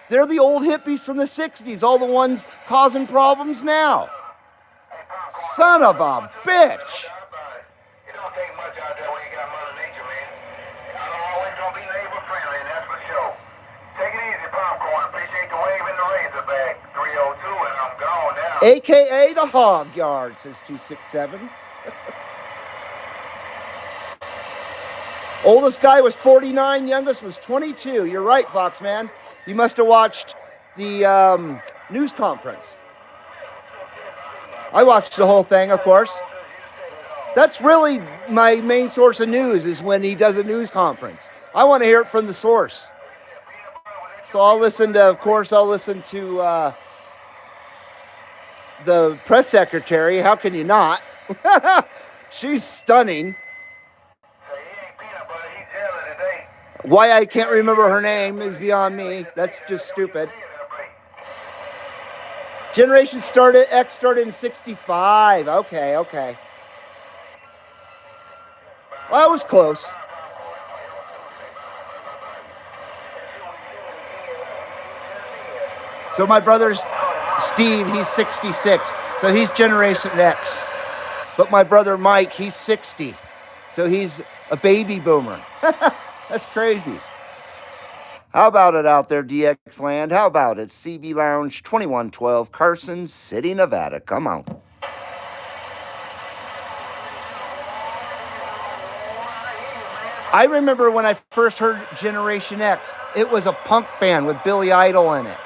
They're the old hippies from the 60s, all the ones causing problems now. Son of a bitch. It don't take much out there when you got Mother Nature, man. I'm always gonna be neighbor friendly, and that's for sure. Take it easy, Popcorn. Appreciate the wave in the Razorback. 302, and I'm gone now. AKA the Hogg Yard, says 267. Oldest guy was 49, youngest was 22. You're right, Foxman. You must have watched the news conference. I watched the whole thing, of course. That's really my main source of news, is when he does a news conference. I want to hear it from the source. So I'll listen to the press secretary. How can you not? She's stunning. Why I can't remember her name is beyond me. That's just stupid. Generation X started in 65. Okay, okay. Well, I was close. So my brother's Steve, he's 66. So he's Generation X. But my brother Mike, he's 60. So he's a baby boomer. That's crazy. How about it out there, DX Land? How about it? CB Lounge 2112, Carson City, Nevada. Come on. I remember when I first heard Generation X, it was a punk band with Billy Idol in it.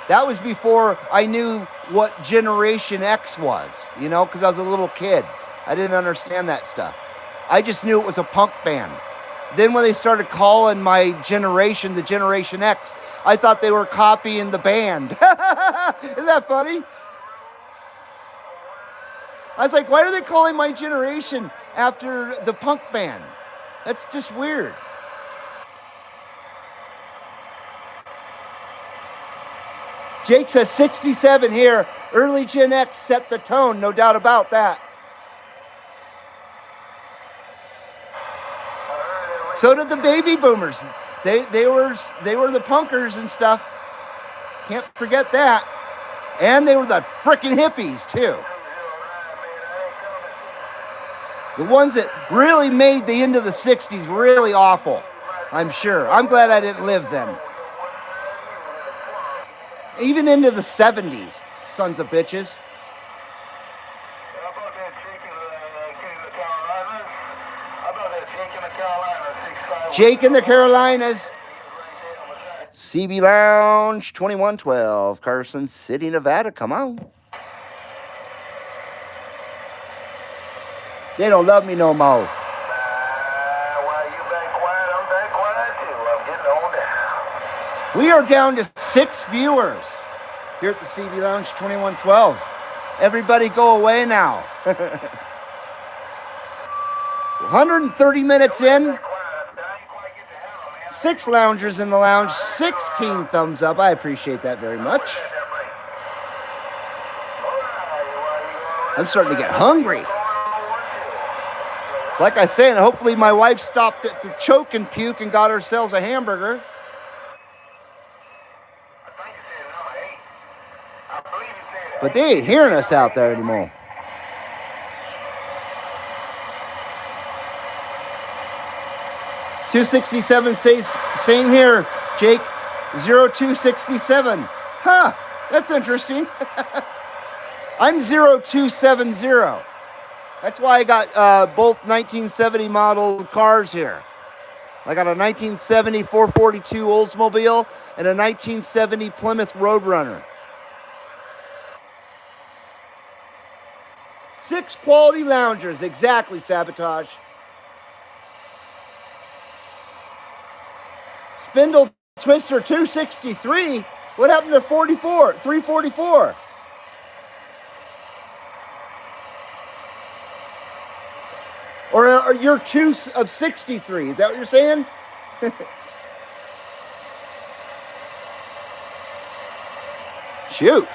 That was before I knew what Generation X was, you know, because I was a little kid. I didn't understand that stuff. I just knew it was a punk band. Then when they started calling my generation the Generation X, I thought they were copying the band. Isn't that funny? I was like, why are they calling my generation after the punk band? That's just weird. Jake says 67 here. Early Gen X set the tone, no doubt about that. So did the baby boomers. They were the punkers and stuff. Can't forget that. And they were the frickin' hippies too. The ones that really made the end of the 60s really awful, I'm sure. I'm glad I didn't live then. Even into the 70s, sons of bitches. Jake in the Carolinas. CB Lounge 2112, Carson City, Nevada. Come on. They don't love me no more. We are down to 6 viewers here at the CB Lounge 2112. Everybody go away now. 130 minutes in. 6 loungers in the lounge, 16 thumbs up. I appreciate that very much. I'm starting to get hungry. Like I said, hopefully my wife stopped at the choke and puke and got ourselves a hamburger. But they ain't hearing us out there anymore. $267 says, same here, Jake. 0267. Huh, that's interesting. I'm 0270. That's why I got both 1970 model cars here. I got a 1970 442 Oldsmobile and a 1970 Plymouth Roadrunner. 6 quality loungers, exactly, Sabotage. Spindle Twister 263. What happened to 344? Or you're 2 of 63. Is that what you're saying? Shoot.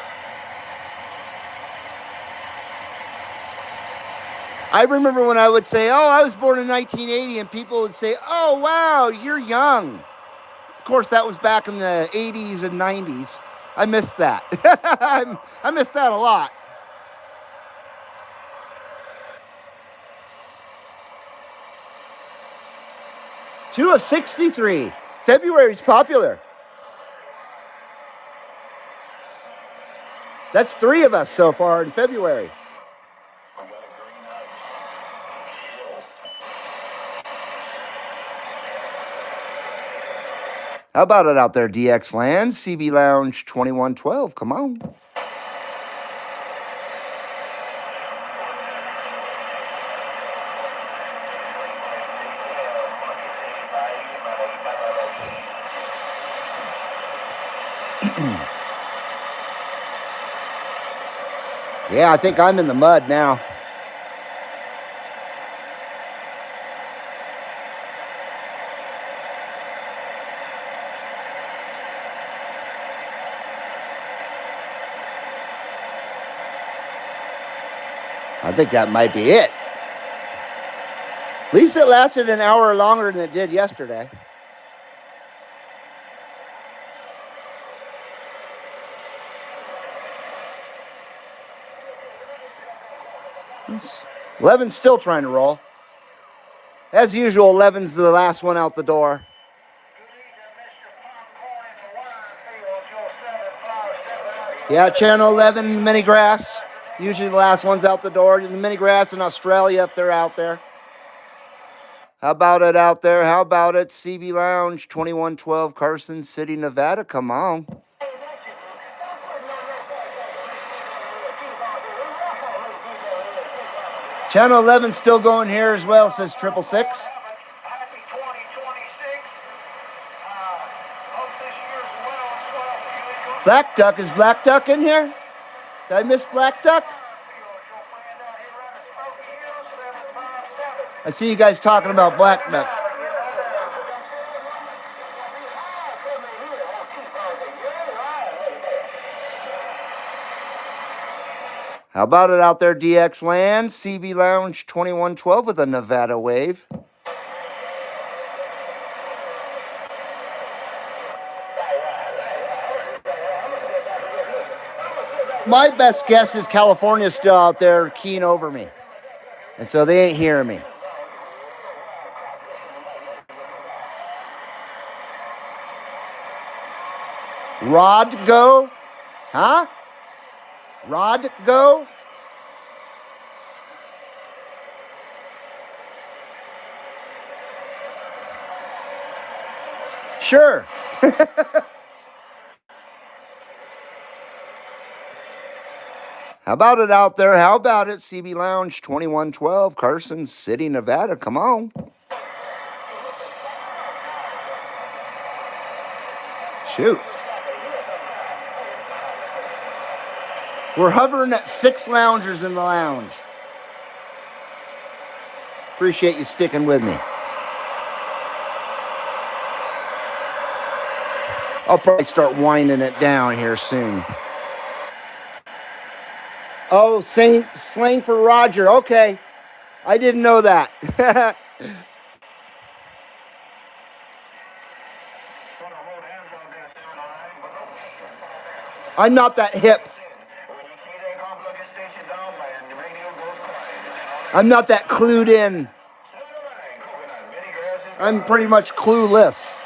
I remember when I would say, oh, I was born in 1980, and people would say, oh, wow, you're young. Of course, that was back in the 80s and 90s. I missed that. I missed that a lot. Two of 63. February's popular. That's 3 of us so far in February. How about it out there, DX Land? CB Lounge 2112. Come on. Yeah, I think I'm in the mud now. I think that might be it. At least it lasted an hour longer than it did yesterday. Levin's still trying to roll. As usual, Levin's the last one out the door. Yeah, Channel 11, mini grass. Usually the last one's out the door. The mini grass in Australia if they're out there. How about it out there? How about it? CB Lounge, 2112 Carson City, Nevada. Come on. Channel 11 still going here as well, says 666. Happy 2026. Hope this year's well. Black Duck, is Black Duck in here? Did I miss Black Duck? I see you guys talking about Black Duck. How about it out there, DX Land? CB Lounge 2112 with a Nevada wave. My best guess is California's still out there keying over me. And so they ain't hearing me. Rod go? Huh? Rod go? Sure. How about it out there? How about it? CB Lounge 2112, Carson City, Nevada. Come on. Shoot. We're hovering at 6 loungers in the lounge. Appreciate you sticking with me. I'll probably start winding it down here soon. Oh, slang for Roger. Okay. I didn't know that. I'm not that hip. I'm not that clued in. I'm pretty much clueless.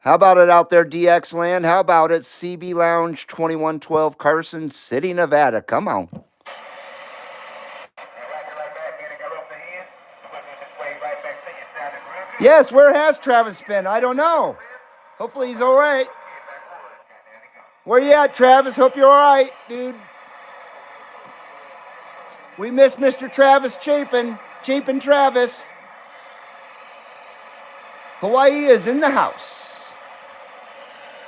How about it out there, DX Land? How about it, CB Lounge 2112 Carson City, Nevada? Come on. Yes, where has Travis been? I don't know. Hopefully he's all right. Where you at, Travis? Hope you're all right, dude. We miss Mr. Travis Chapin. Chapin Travis. Hawaii is in the house.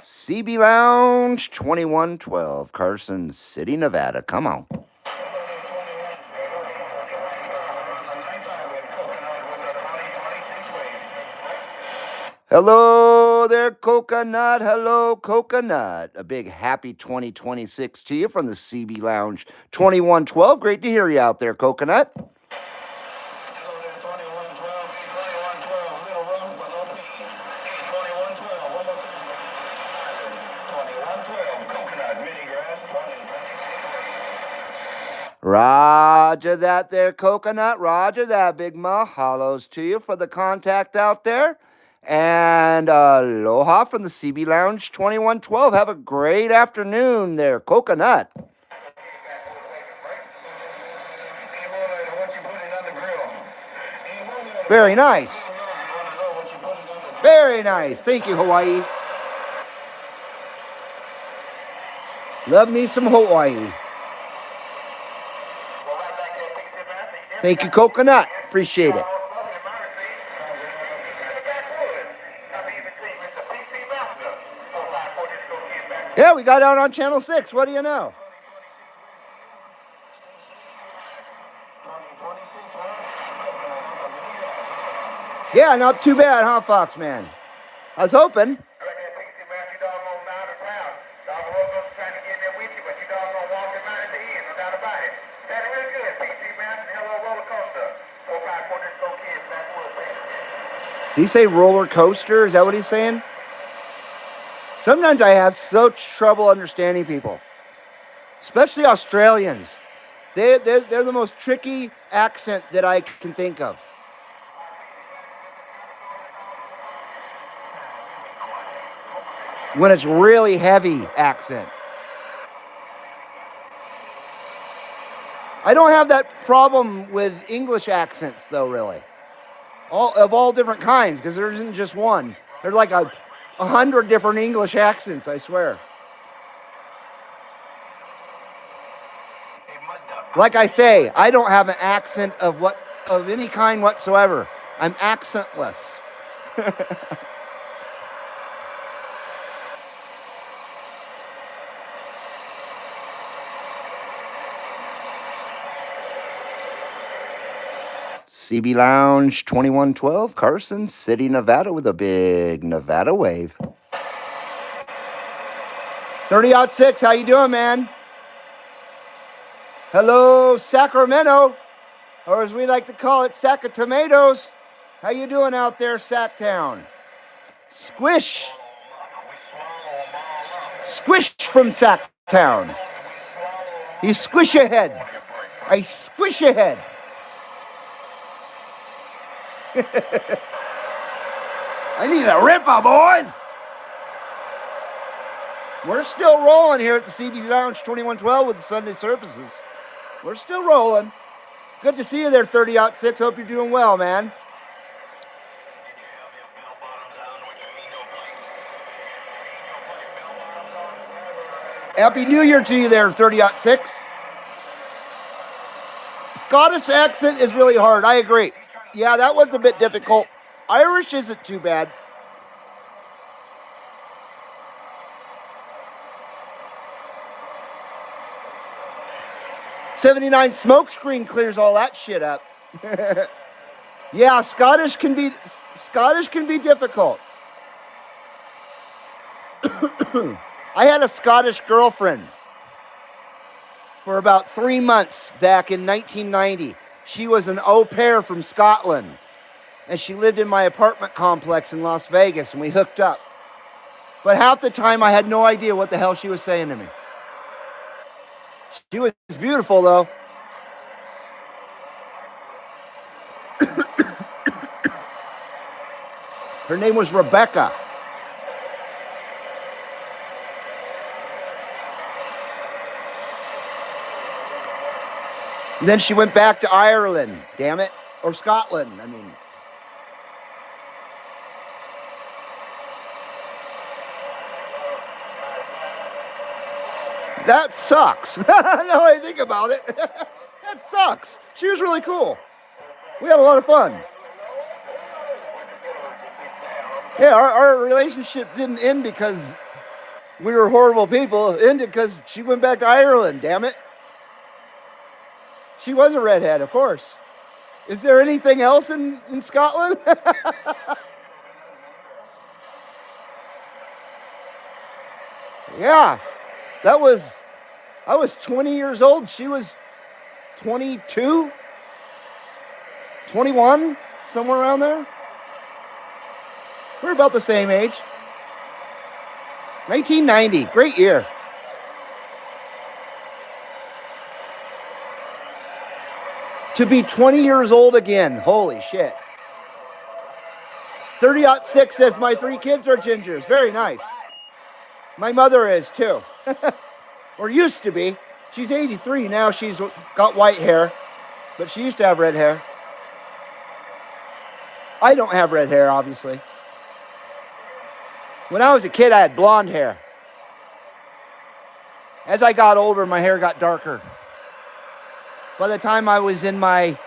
CB Lounge 2112, Carson City, Nevada. Come on. Hello there, Coconut. Hello, Coconut. A big happy 2026 to you from the CB Lounge 2112. Great to hear you out there, Coconut. Roger that there, Coconut. Roger that, Big Mahalos to you for the contact out there. And aloha from the CB Lounge 2112. Have a great afternoon there, Coconut. Very nice. Very nice. Thank you, Hawaii. Love me some Hawaii. Thank you, Coconut. Appreciate it. Yeah, we got out on Channel 6. What do you know? Yeah, not too bad, huh, Foxman? I was hoping. Did he say roller coaster? Is that what he's saying? Sometimes I have such trouble understanding people, especially Australians. They're the most tricky accent that I can think of. When it's really heavy accent. I don't have that problem with English accents, though, really. All different kinds, because there isn't just one. There's like 100 different English accents, I swear. Like I say, I don't have an accent of any kind whatsoever. I'm accentless. CB Lounge 2112, Carson City, Nevada, with a big Nevada wave. 30-6, how you doing, man? Hello, Sacramento, or as we like to call it, Sack of Tomatoes. How you doing out there, Sacktown? Squish. Squish from Sacktown. You squish your head. I squish your head. I need a ripper, boys. We're still rolling here at the CB Lounge 2112 with the Sunday services. We're still rolling. Good to see you there, 30-6. Hope you're doing well, man. Happy New Year to you there, 30-6. Scottish accent is really hard. I agree. Yeah, that one's a bit difficult. Irish isn't too bad. '79 smokescreen clears all that shit up. Yeah, Scottish can be difficult. I had a Scottish girlfriend for about 3 months back in 1990. She was an au pair from Scotland, and she lived in my apartment complex in Las Vegas, and we hooked up. But half the time, I had no idea what the hell she was saying to me. She was beautiful, though. Her name was Rebecca. And then she went back to Ireland, damn it. Or Scotland, I mean. That sucks. Now I think about it. That sucks. She was really cool. We had a lot of fun. Yeah, our relationship didn't end because we were horrible people. It ended because she went back to Ireland, damn it. She was a redhead, of course. Is there anything else in Scotland? Yeah, I was 20 years old. She was 22, 21, somewhere around there. We're about the same age. 1990, great year. To be 20 years old again, holy shit. 30-6 says my 3 kids are gingers. Very nice. My mother is too. Or used to be. She's 83 now. She's got white hair. But she used to have red hair. I don't have red hair, obviously. When I was a kid, I had blonde hair. As I got older, my hair got darker. By the time I was in my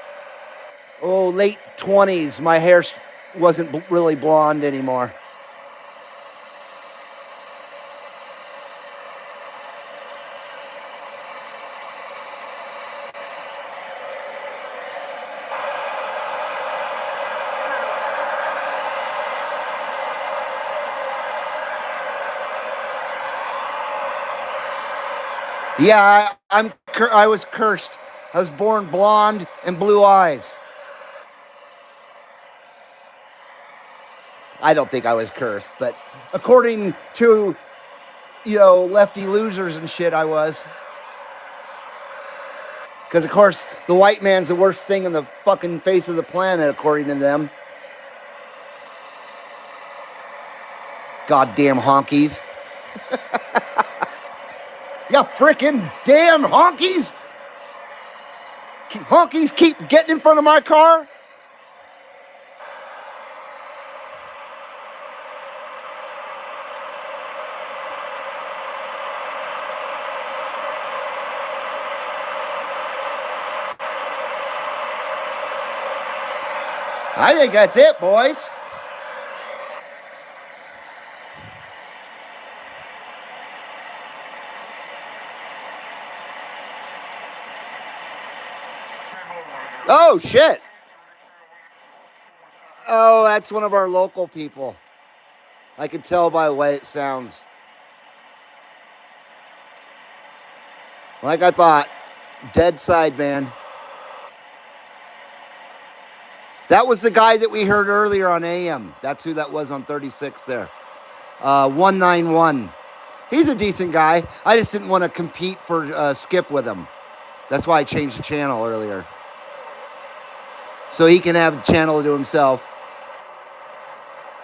late 20s, my hair wasn't really blonde anymore. Yeah, I was cursed. I was born blonde and blue eyes. I don't think I was cursed, but according to, you know, lefty losers and shit, I was. Because, of course, the white man's the worst thing on the fucking face of the planet, according to them. Goddamn honkies. Yeah, frickin' damn honkies. Honkies keep getting in front of my car. I think that's it, boys. Oh, shit. Oh, that's one of our local people. I can tell by the way it sounds. Like I thought, dead side man. That was the guy that we heard earlier on AM. That's who that was on 36 there. 191. He's a decent guy. I just didn't want to compete for Skip with him. That's why I changed the channel earlier. So he can have a channel to himself.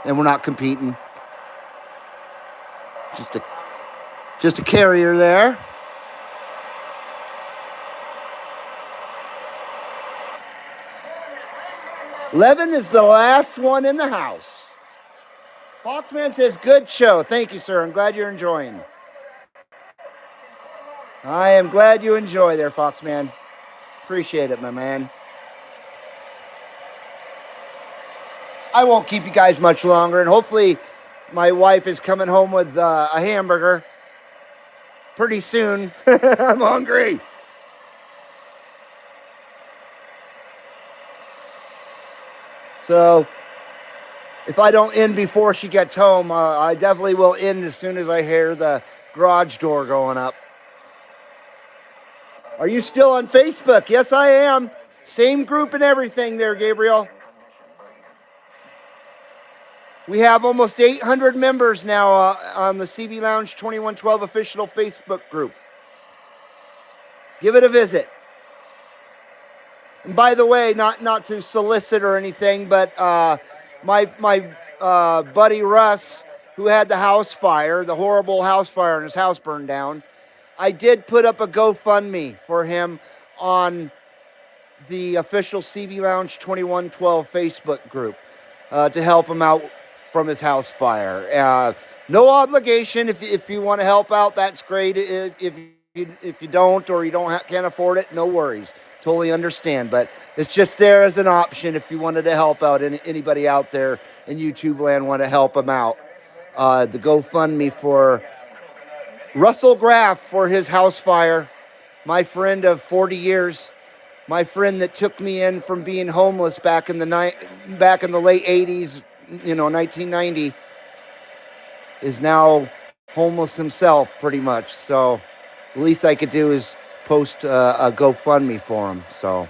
And we're not competing. Just a carrier there. Levin is the last one in the house. Foxman says, good show. Thank you, sir. I'm glad you're enjoying. I am glad you enjoy there, Foxman. Appreciate it, my man. I won't keep you guys much longer, and hopefully my wife is coming home with a hamburger pretty soon. I'm hungry. So if I don't end before she gets home, I definitely will end as soon as I hear the garage door going up. Are you still on Facebook? Yes, I am. Same group and everything there, Gabriel. We have almost 800 members now on the CB Lounge 2112 official Facebook group. Give it a visit. And by the way, not to solicit or anything, but my buddy Russ, who had the house fire, the horrible house fire, and his house burned down, I did put up a GoFundMe for him on the official CB Lounge 2112 Facebook group to help him out from his house fire. No obligation. If you want to help out, that's great. If you don't, or you can't afford it, no worries. Totally understand. But it's just there as an option if you wanted to help out anybody out there in YouTube land want to help him out. The GoFundMe for Russell Graff for his house fire, my friend of 40 years, my friend that took me in from being homeless back in the late 80s, 1990, is now homeless himself pretty much. So the least I could do is post a GoFundMe for him. So,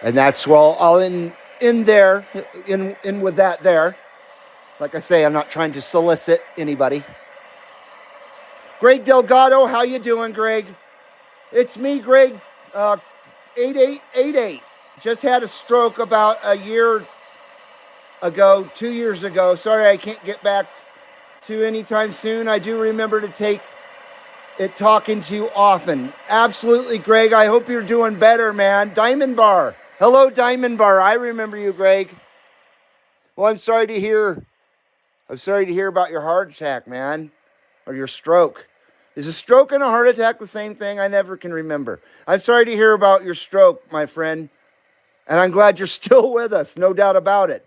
and that's all in there, in with that there. Like I say, I'm not trying to solicit anybody. Greg Delgado, how you doing, Greg? It's me, Greg, 8888. Just had a stroke about a year ago, 2 years ago. Sorry I can't get back to anytime soon. I do remember to take it talking to you often. Absolutely, Greg. I hope you're doing better, man. Diamond Bar. Hello, Diamond Bar. I remember you, Greg. Well, I'm sorry to hear about your heart attack, man, or your stroke. Is a stroke and a heart attack the same thing? I never can remember. I'm sorry to hear about your stroke, my friend. And I'm glad you're still with us, no doubt about it.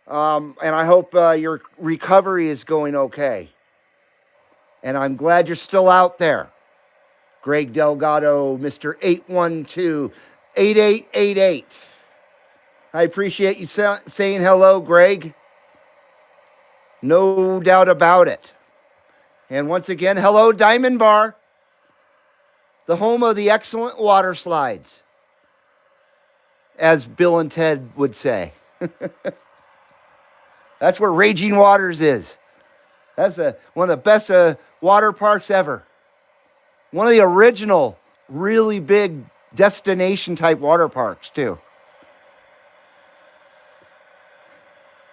And I hope your recovery is going okay. And I'm glad you're still out there. Greg Delgado, Mr. 812-8888. I appreciate you saying hello, Greg. No doubt about it. And once again, hello, Diamond Bar, the home of the excellent water slides, as Bill and Ted would say. That's where Raging Waters is. That's one of the best water parks ever. One of the original, really big destination type water parks, too.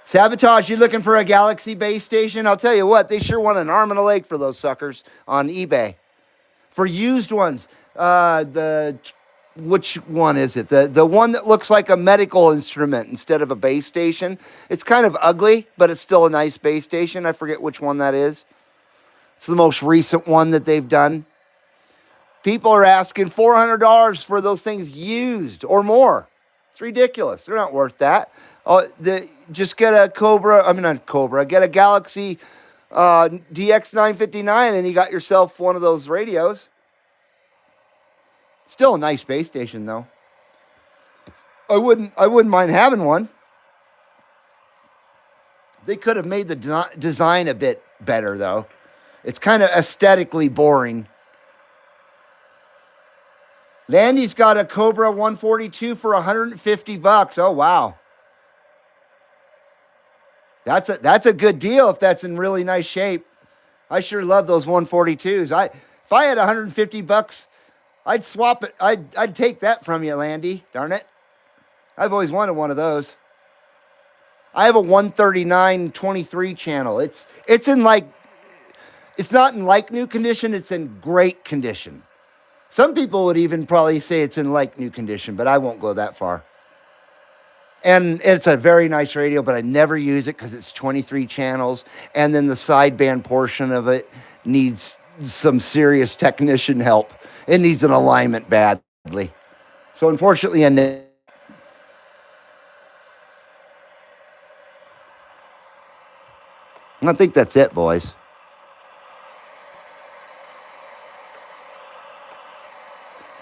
Sabotage, you looking for a Galaxy base station? I'll tell you what, they sure want an arm and a leg for those suckers on eBay. For used ones, which one is it? The one that looks like a medical instrument instead of a base station. It's kind of ugly, but it's still a nice base station. I forget which one that is. It's the most recent one that they've done. People are asking $400 for those things used or more. It's ridiculous. They're not worth that. Just get a get a Galaxy DX959 and you got yourself one of those radios. Still a nice base station though. I wouldn't mind having one. They could have made the design a bit better though. It's kind of aesthetically boring. Landy's got a Cobra 142 for $150. Oh wow. That's a good deal if that's in really nice shape. I sure love those 142s. If I had $150, I'd swap it. I'd take that from you, Landy. Darn it. I've always wanted one of those. I have a 139/23 channel. It's not in like new condition, it's in great condition. Some people would even probably say it's in like new condition, but I won't go that far. And it's a very nice radio, but I never use it because it's 23 channels. And then the sideband portion of it needs some serious technician help. It needs an alignment badly. So unfortunately, I think that's it, boys.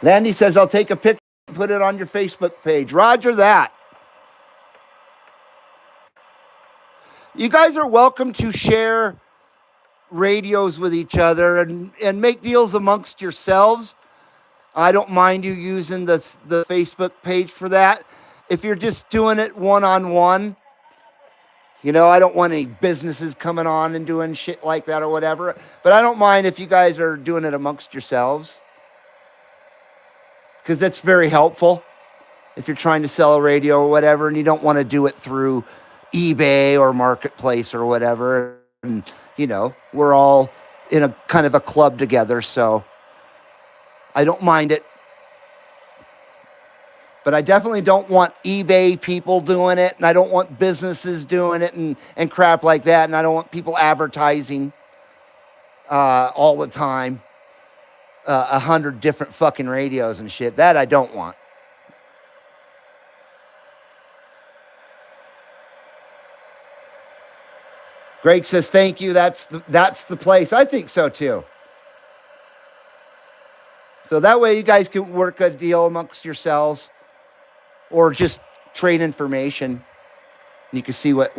Landy says, I'll take a picture and put it on your Facebook page. Roger that. You guys are welcome to share radios with each other and make deals amongst yourselves. I don't mind you using the Facebook page for that. If you're just doing it one-on-one, I don't want any businesses coming on and doing shit like that or whatever. But I don't mind if you guys are doing it amongst yourselves. Because that's very helpful if you're trying to sell a radio or whatever and you don't want to do it through eBay or Marketplace or whatever. And, we're all in a kind of a club together, so I don't mind it. But I definitely don't want eBay people doing it, and I don't want businesses doing it and crap like that, and I don't want people advertising all the time 100 different fucking radios and shit. That I don't want. Greg says, thank you. That's the place. I think so, too. So that way you guys can work a deal amongst yourselves or just trade information. You can see what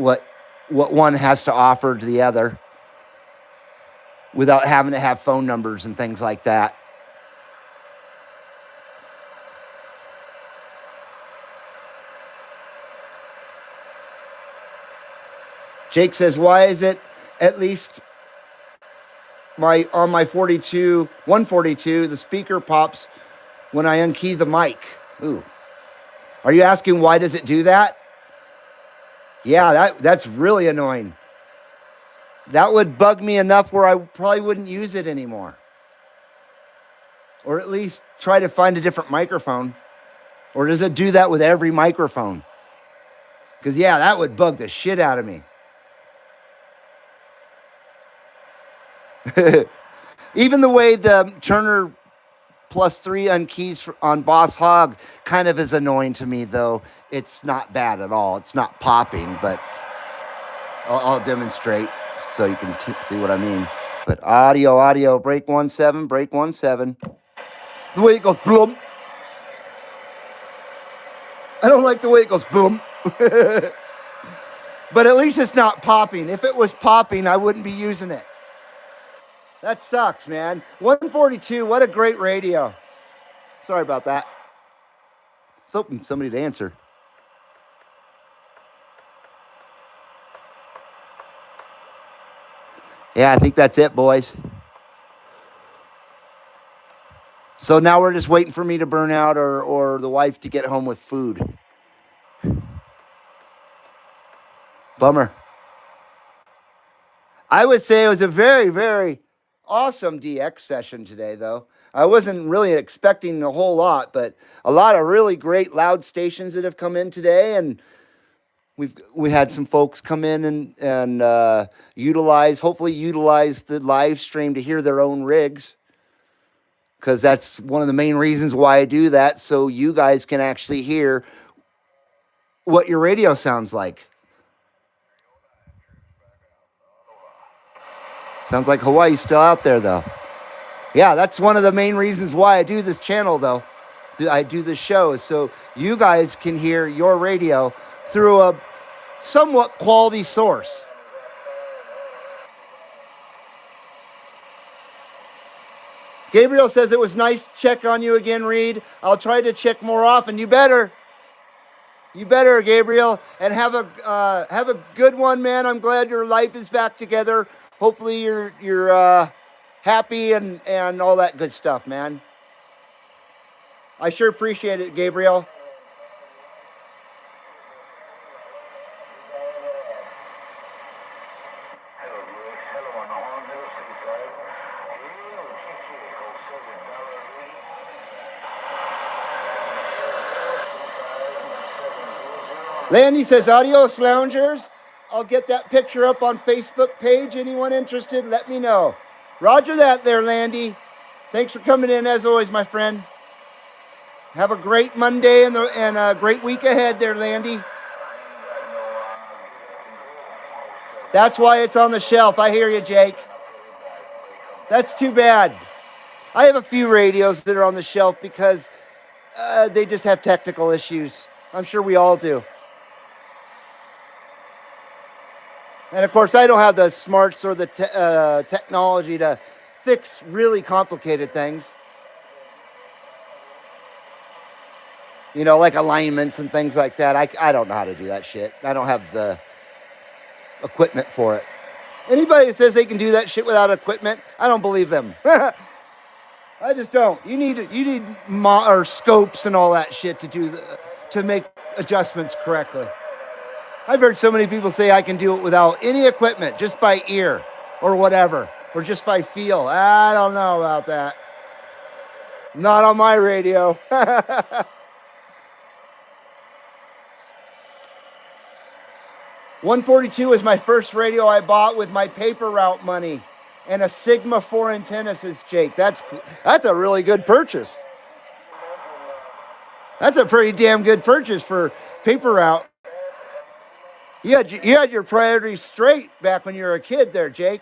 one has to offer to the other without having to have phone numbers and things like that. Jake says, why is it at least on my 142, the speaker pops when I unkey the mic? Ooh. Are you asking why does it do that? Yeah, that's really annoying. That would bug me enough where I probably wouldn't use it anymore. Or at least try to find a different microphone. Or does it do that with every microphone? Because, yeah, that would bug the shit out of me. Even the way the Turner +3 unkeys on Boss Hogg kind of is annoying to me, though. It's not bad at all. It's not popping, but I'll demonstrate so you can see what I mean. But audio, break 1-7, break 1-7. The way it goes, boom. I don't like the way it goes, boom. But at least it's not popping. If it was popping, I wouldn't be using it. That sucks, man. 142, what a great radio. Sorry about that. I was hoping somebody to answer. Yeah, I think that's it, boys. So now we're just waiting for me to burn out or the wife to get home with food. Bummer. I would say it was a very, very awesome DX session today, though. I wasn't really expecting a whole lot, but a lot of really great loud stations that have come in today, and we had some folks come in and hopefully utilize the live stream to hear their own rigs, because that's one of the main reasons why I do that, so you guys can actually hear what your radio sounds like. Sounds like Hawaii's still out there, though. Yeah, that's one of the main reasons why I do this channel, though. I do this show, so you guys can hear your radio through a somewhat quality source. Gabriel says it was nice to check on you again, Reed. I'll try to check more often. You better. You better, Gabriel, and have a good one, man. I'm glad your life is back together. Hopefully you're happy and all that good stuff, man. I sure appreciate it, Gabriel. Landy says, adios, loungers. I'll get that picture up on Facebook page. Anyone interested, let me know. Roger that there, Landy. Thanks for coming in, as always, my friend. Have a great Monday and a great week ahead there, Landy. That's why it's on the shelf. I hear you, Jake. That's too bad. I have a few radios that are on the shelf because they just have technical issues. I'm sure we all do. And of course, I don't have the smarts or the technology to fix really complicated things. You know, like alignments and things like that. I don't know how to do that shit. I don't have the equipment for it. Anybody that says they can do that shit without equipment, I don't believe them. I just don't. You need scopes and all that shit to make adjustments correctly. I've heard so many people say I can do it without any equipment, just by ear or whatever, or just by feel. I don't know about that. Not on my radio. 142 is my first radio I bought with my paper route money and a Sigma 4 antenna, says Jake. That's a really good purchase. That's a pretty damn good purchase for paper route. You had your priorities straight back when you were a kid there, Jake.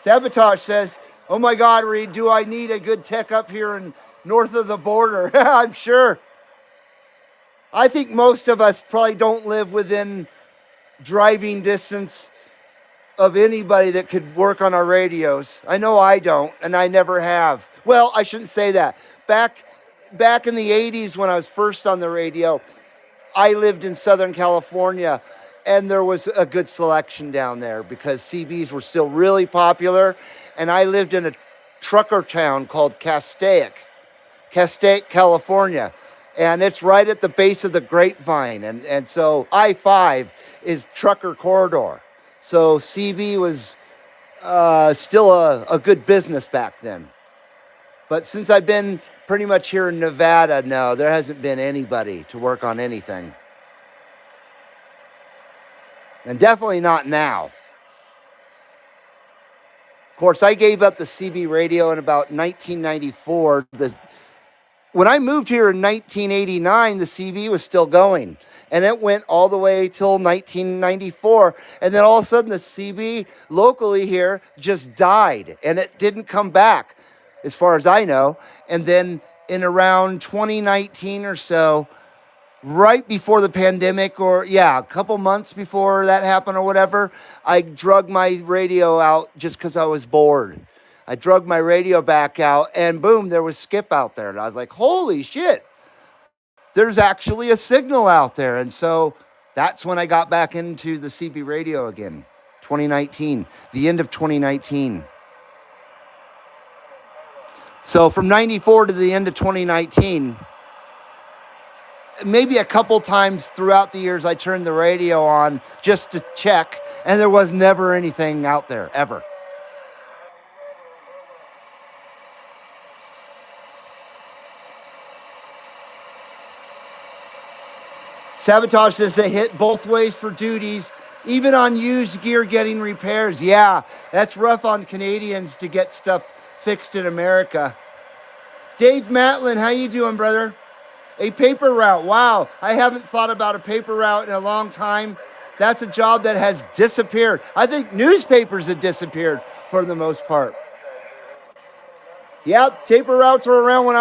Sabotage says, oh my God, Reed, do I need a good tech up here in north of the border? I'm sure. I think most of us probably don't live within driving distance of anybody that could work on our radios. I know I don't, and I never have. Well, I shouldn't say that. Back in the 80s when I was first on the radio, I lived in Southern California, and there was a good selection down there because CBs were still really popular. And I lived in a trucker town called Castaic, California. And it's right at the base of the Grapevine. And so I-5 is trucker corridor. So CB was still a good business back then. But since I've been pretty much here in Nevada, no, there hasn't been anybody to work on anything. And definitely not now. Of course, I gave up the CB radio in about 1994. When I moved here in 1989, the CB was still going. And it went all the way till 1994. And then all of a sudden, the CB locally here just died. And it didn't come back, as far as I know. And then in around 2019 or so, right before the pandemic, or a couple months before that happened or whatever, I drug my radio out just because I was bored. I drug my radio back out, and boom, there was Skip out there. And I was like, holy shit, there's actually a signal out there. And so That's when I got back into the CB radio again. 2019, the end of 2019. So from 94 to the end of 2019, maybe a couple times throughout the years I turned the radio on just to check, and there was never anything out there, ever. Sabotage says they hit both ways for duties, even on used gear getting repairs. Yeah, that's rough on Canadians to get stuff fixed in America. Dave Matlin, how you doing, brother? A paper route. Wow, I haven't thought about a paper route in a long time. That's a job that has disappeared. I think newspapers have disappeared for the most part. Yeah, paper routes were around when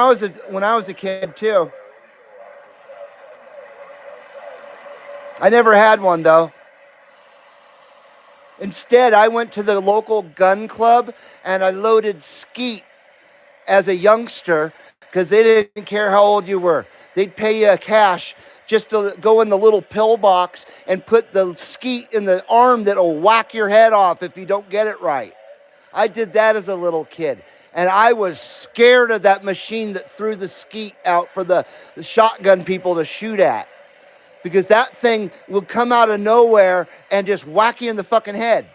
I was a kid too. I never had one though. Instead, I went to the local gun club and I loaded skeet as a youngster because they didn't care how old you were. They'd pay you cash just to go in the little pill box and put the skeet in the arm that'll whack your head off if you don't get it right. I did that as a little kid. And I was scared of that machine that threw the skeet out for the shotgun people to shoot at. Because that thing will come out of nowhere and just whack you in the fucking head.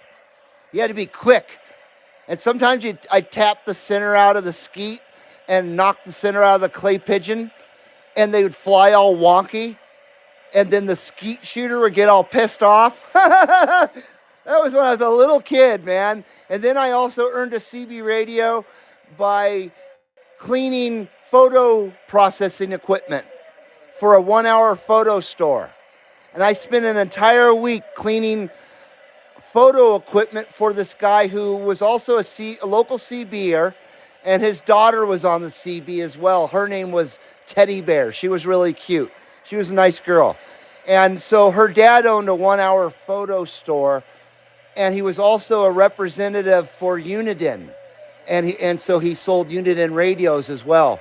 You had to be quick. And sometimes I'd tap the center out of the skeet and knock the center out of the clay pigeon, and they would fly all wonky. And then the skeet shooter would get all pissed off. That was when I was a little kid, man. And then I also earned a CB radio by cleaning photo processing equipment for a 1-hour photo store. And I spent an entire week cleaning photo equipment for this guy who was also a local CBer, and his daughter was on the CB as well. Her name was Teddy Bear. She was really cute. She was a nice girl. And so her dad owned a 1-hour photo store, and he was also a representative for Uniden. And so he sold Uniden radios as well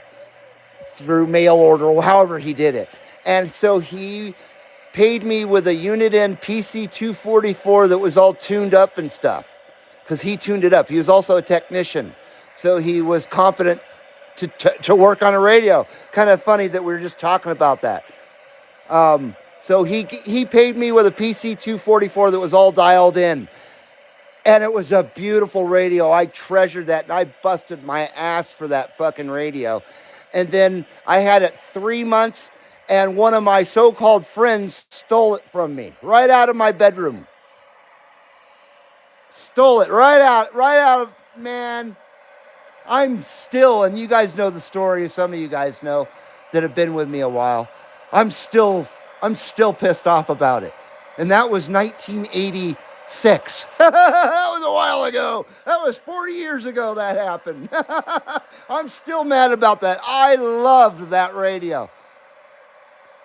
through mail order, or however he did it. And so he paid me with a Uniden PC-244 that was all tuned up and stuff, because he tuned it up. He was also a technician, so he was competent to work on a radio. Kind of funny that we were just talking about that. So he paid me with a PC-244 that was all dialed in. And it was a beautiful radio. I treasured that, and I busted my ass for that fucking radio. And then I had it 3 months, and one of my so-called friends stole it from me, right out of my bedroom. Stole it right out of, man. I'm still, and you guys know the story, some of you guys know that have been with me a while. I'm still pissed off about it. And that was 1986. That was a while ago. That was 40 years ago that happened. I'm still mad about that. I loved that radio.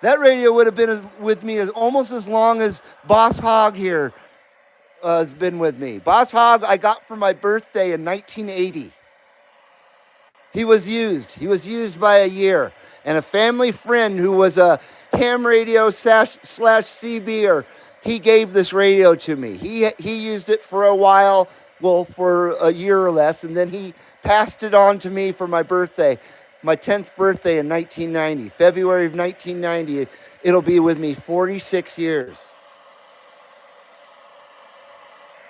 That radio would have been with me almost as long as Boss Hogg here has been with me. Boss Hogg I got for my birthday in 1980. He was used. He was used by a year. And a family friend who was a ham radio slash CBer, he gave this radio to me. He used it for a while, well, for a year or less, and then he passed it on to me for my birthday, my 10th birthday in 1990. February of 1990, it'll be with me 46 years.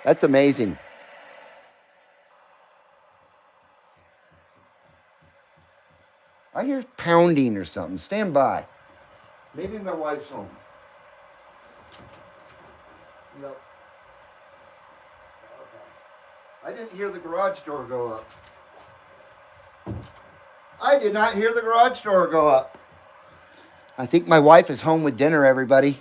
That's amazing. I hear pounding or something. Stand by. Maybe my wife's home. Yep. Okay. I didn't hear the garage door go up. I did not hear the garage door go up. I think my wife is home with dinner, everybody.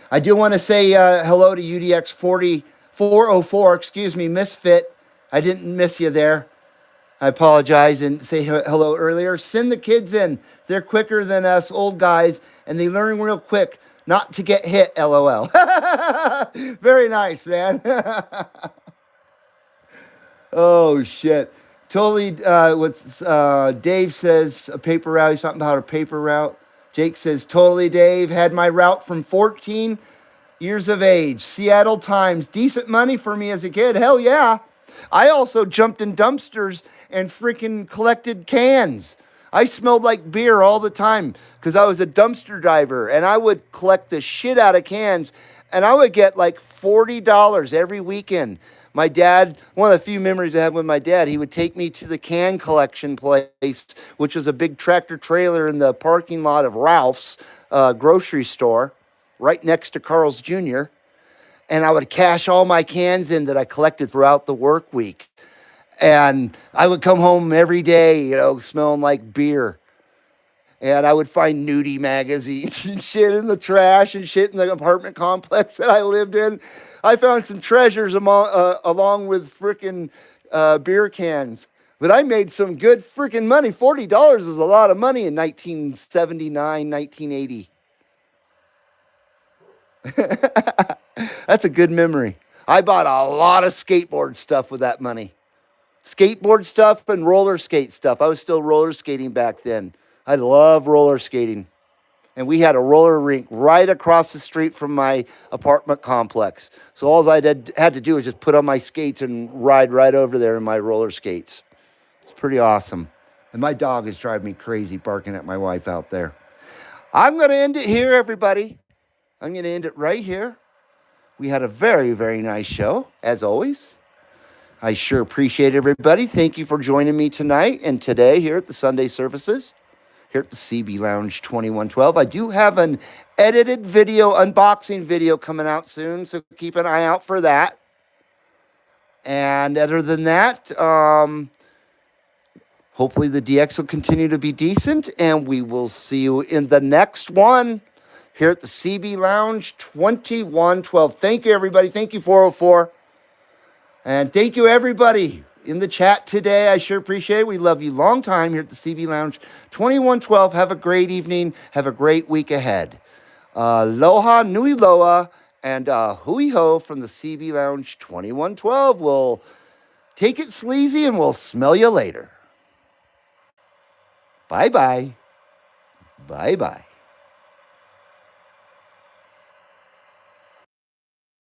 I do want to say hello to UDX 404, Misfit. I didn't miss you there. I apologize and say hello earlier. Send the kids in. They're quicker than us old guys, and they learn real quick not to get hit, LOL. Very nice, man. Oh, shit. Totally, Dave says, a paper route. He's talking about a paper route. Jake says, totally, Dave. Had my route from 14 years of age. Seattle Times. Decent money for me as a kid. Hell yeah. I also jumped in dumpsters and freaking collected cans. I smelled like beer all the time because I was a dumpster diver, and I would collect the shit out of cans, and I would get like $40 every weekend. My dad, one of the few memories I have with my dad, he would take me to the can collection place, which was a big tractor trailer in the parking lot of Ralph's grocery store right next to Carl's Jr., and I would cash all my cans in that I collected throughout the work week. And I would come home every day, smelling like beer. And I would find nudie magazines and shit in the trash and shit in the apartment complex that I lived in. I found some treasures along with freaking beer cans. But I made some good freaking money. $40 is a lot of money in 1979, 1980. That's a good memory. I bought a lot of skateboard stuff with that money. Skateboard stuff and roller skate stuff. I was still roller skating back then. I love roller skating. And we had a roller rink right across the street from my apartment complex. So all I had to do was just put on my skates and ride right over there in my roller skates. It's pretty awesome. And my dog is driving me crazy barking at my wife out there. I'm going to end it here, everybody. I'm going to end it right here. We had a very, very nice show, as always. I sure appreciate everybody. Thank you for joining me tonight and today here at the Sunday services, here at the CB Lounge 2112. I do have an edited video, unboxing video coming out soon, so keep an eye out for that. And other than that, hopefully the DX will continue to be decent, and we will see you in the next one here at the CB Lounge 2112. Thank you, everybody. Thank you, 404. And thank you, everybody, in the chat today. I sure appreciate it. We love you long time here at the CB Lounge 2112. Have a great evening. Have a great week ahead. Aloha, nui loa, and hui ho from the CB Lounge 2112. We'll take it sleazy, and we'll smell you later. Bye-bye. Bye-bye.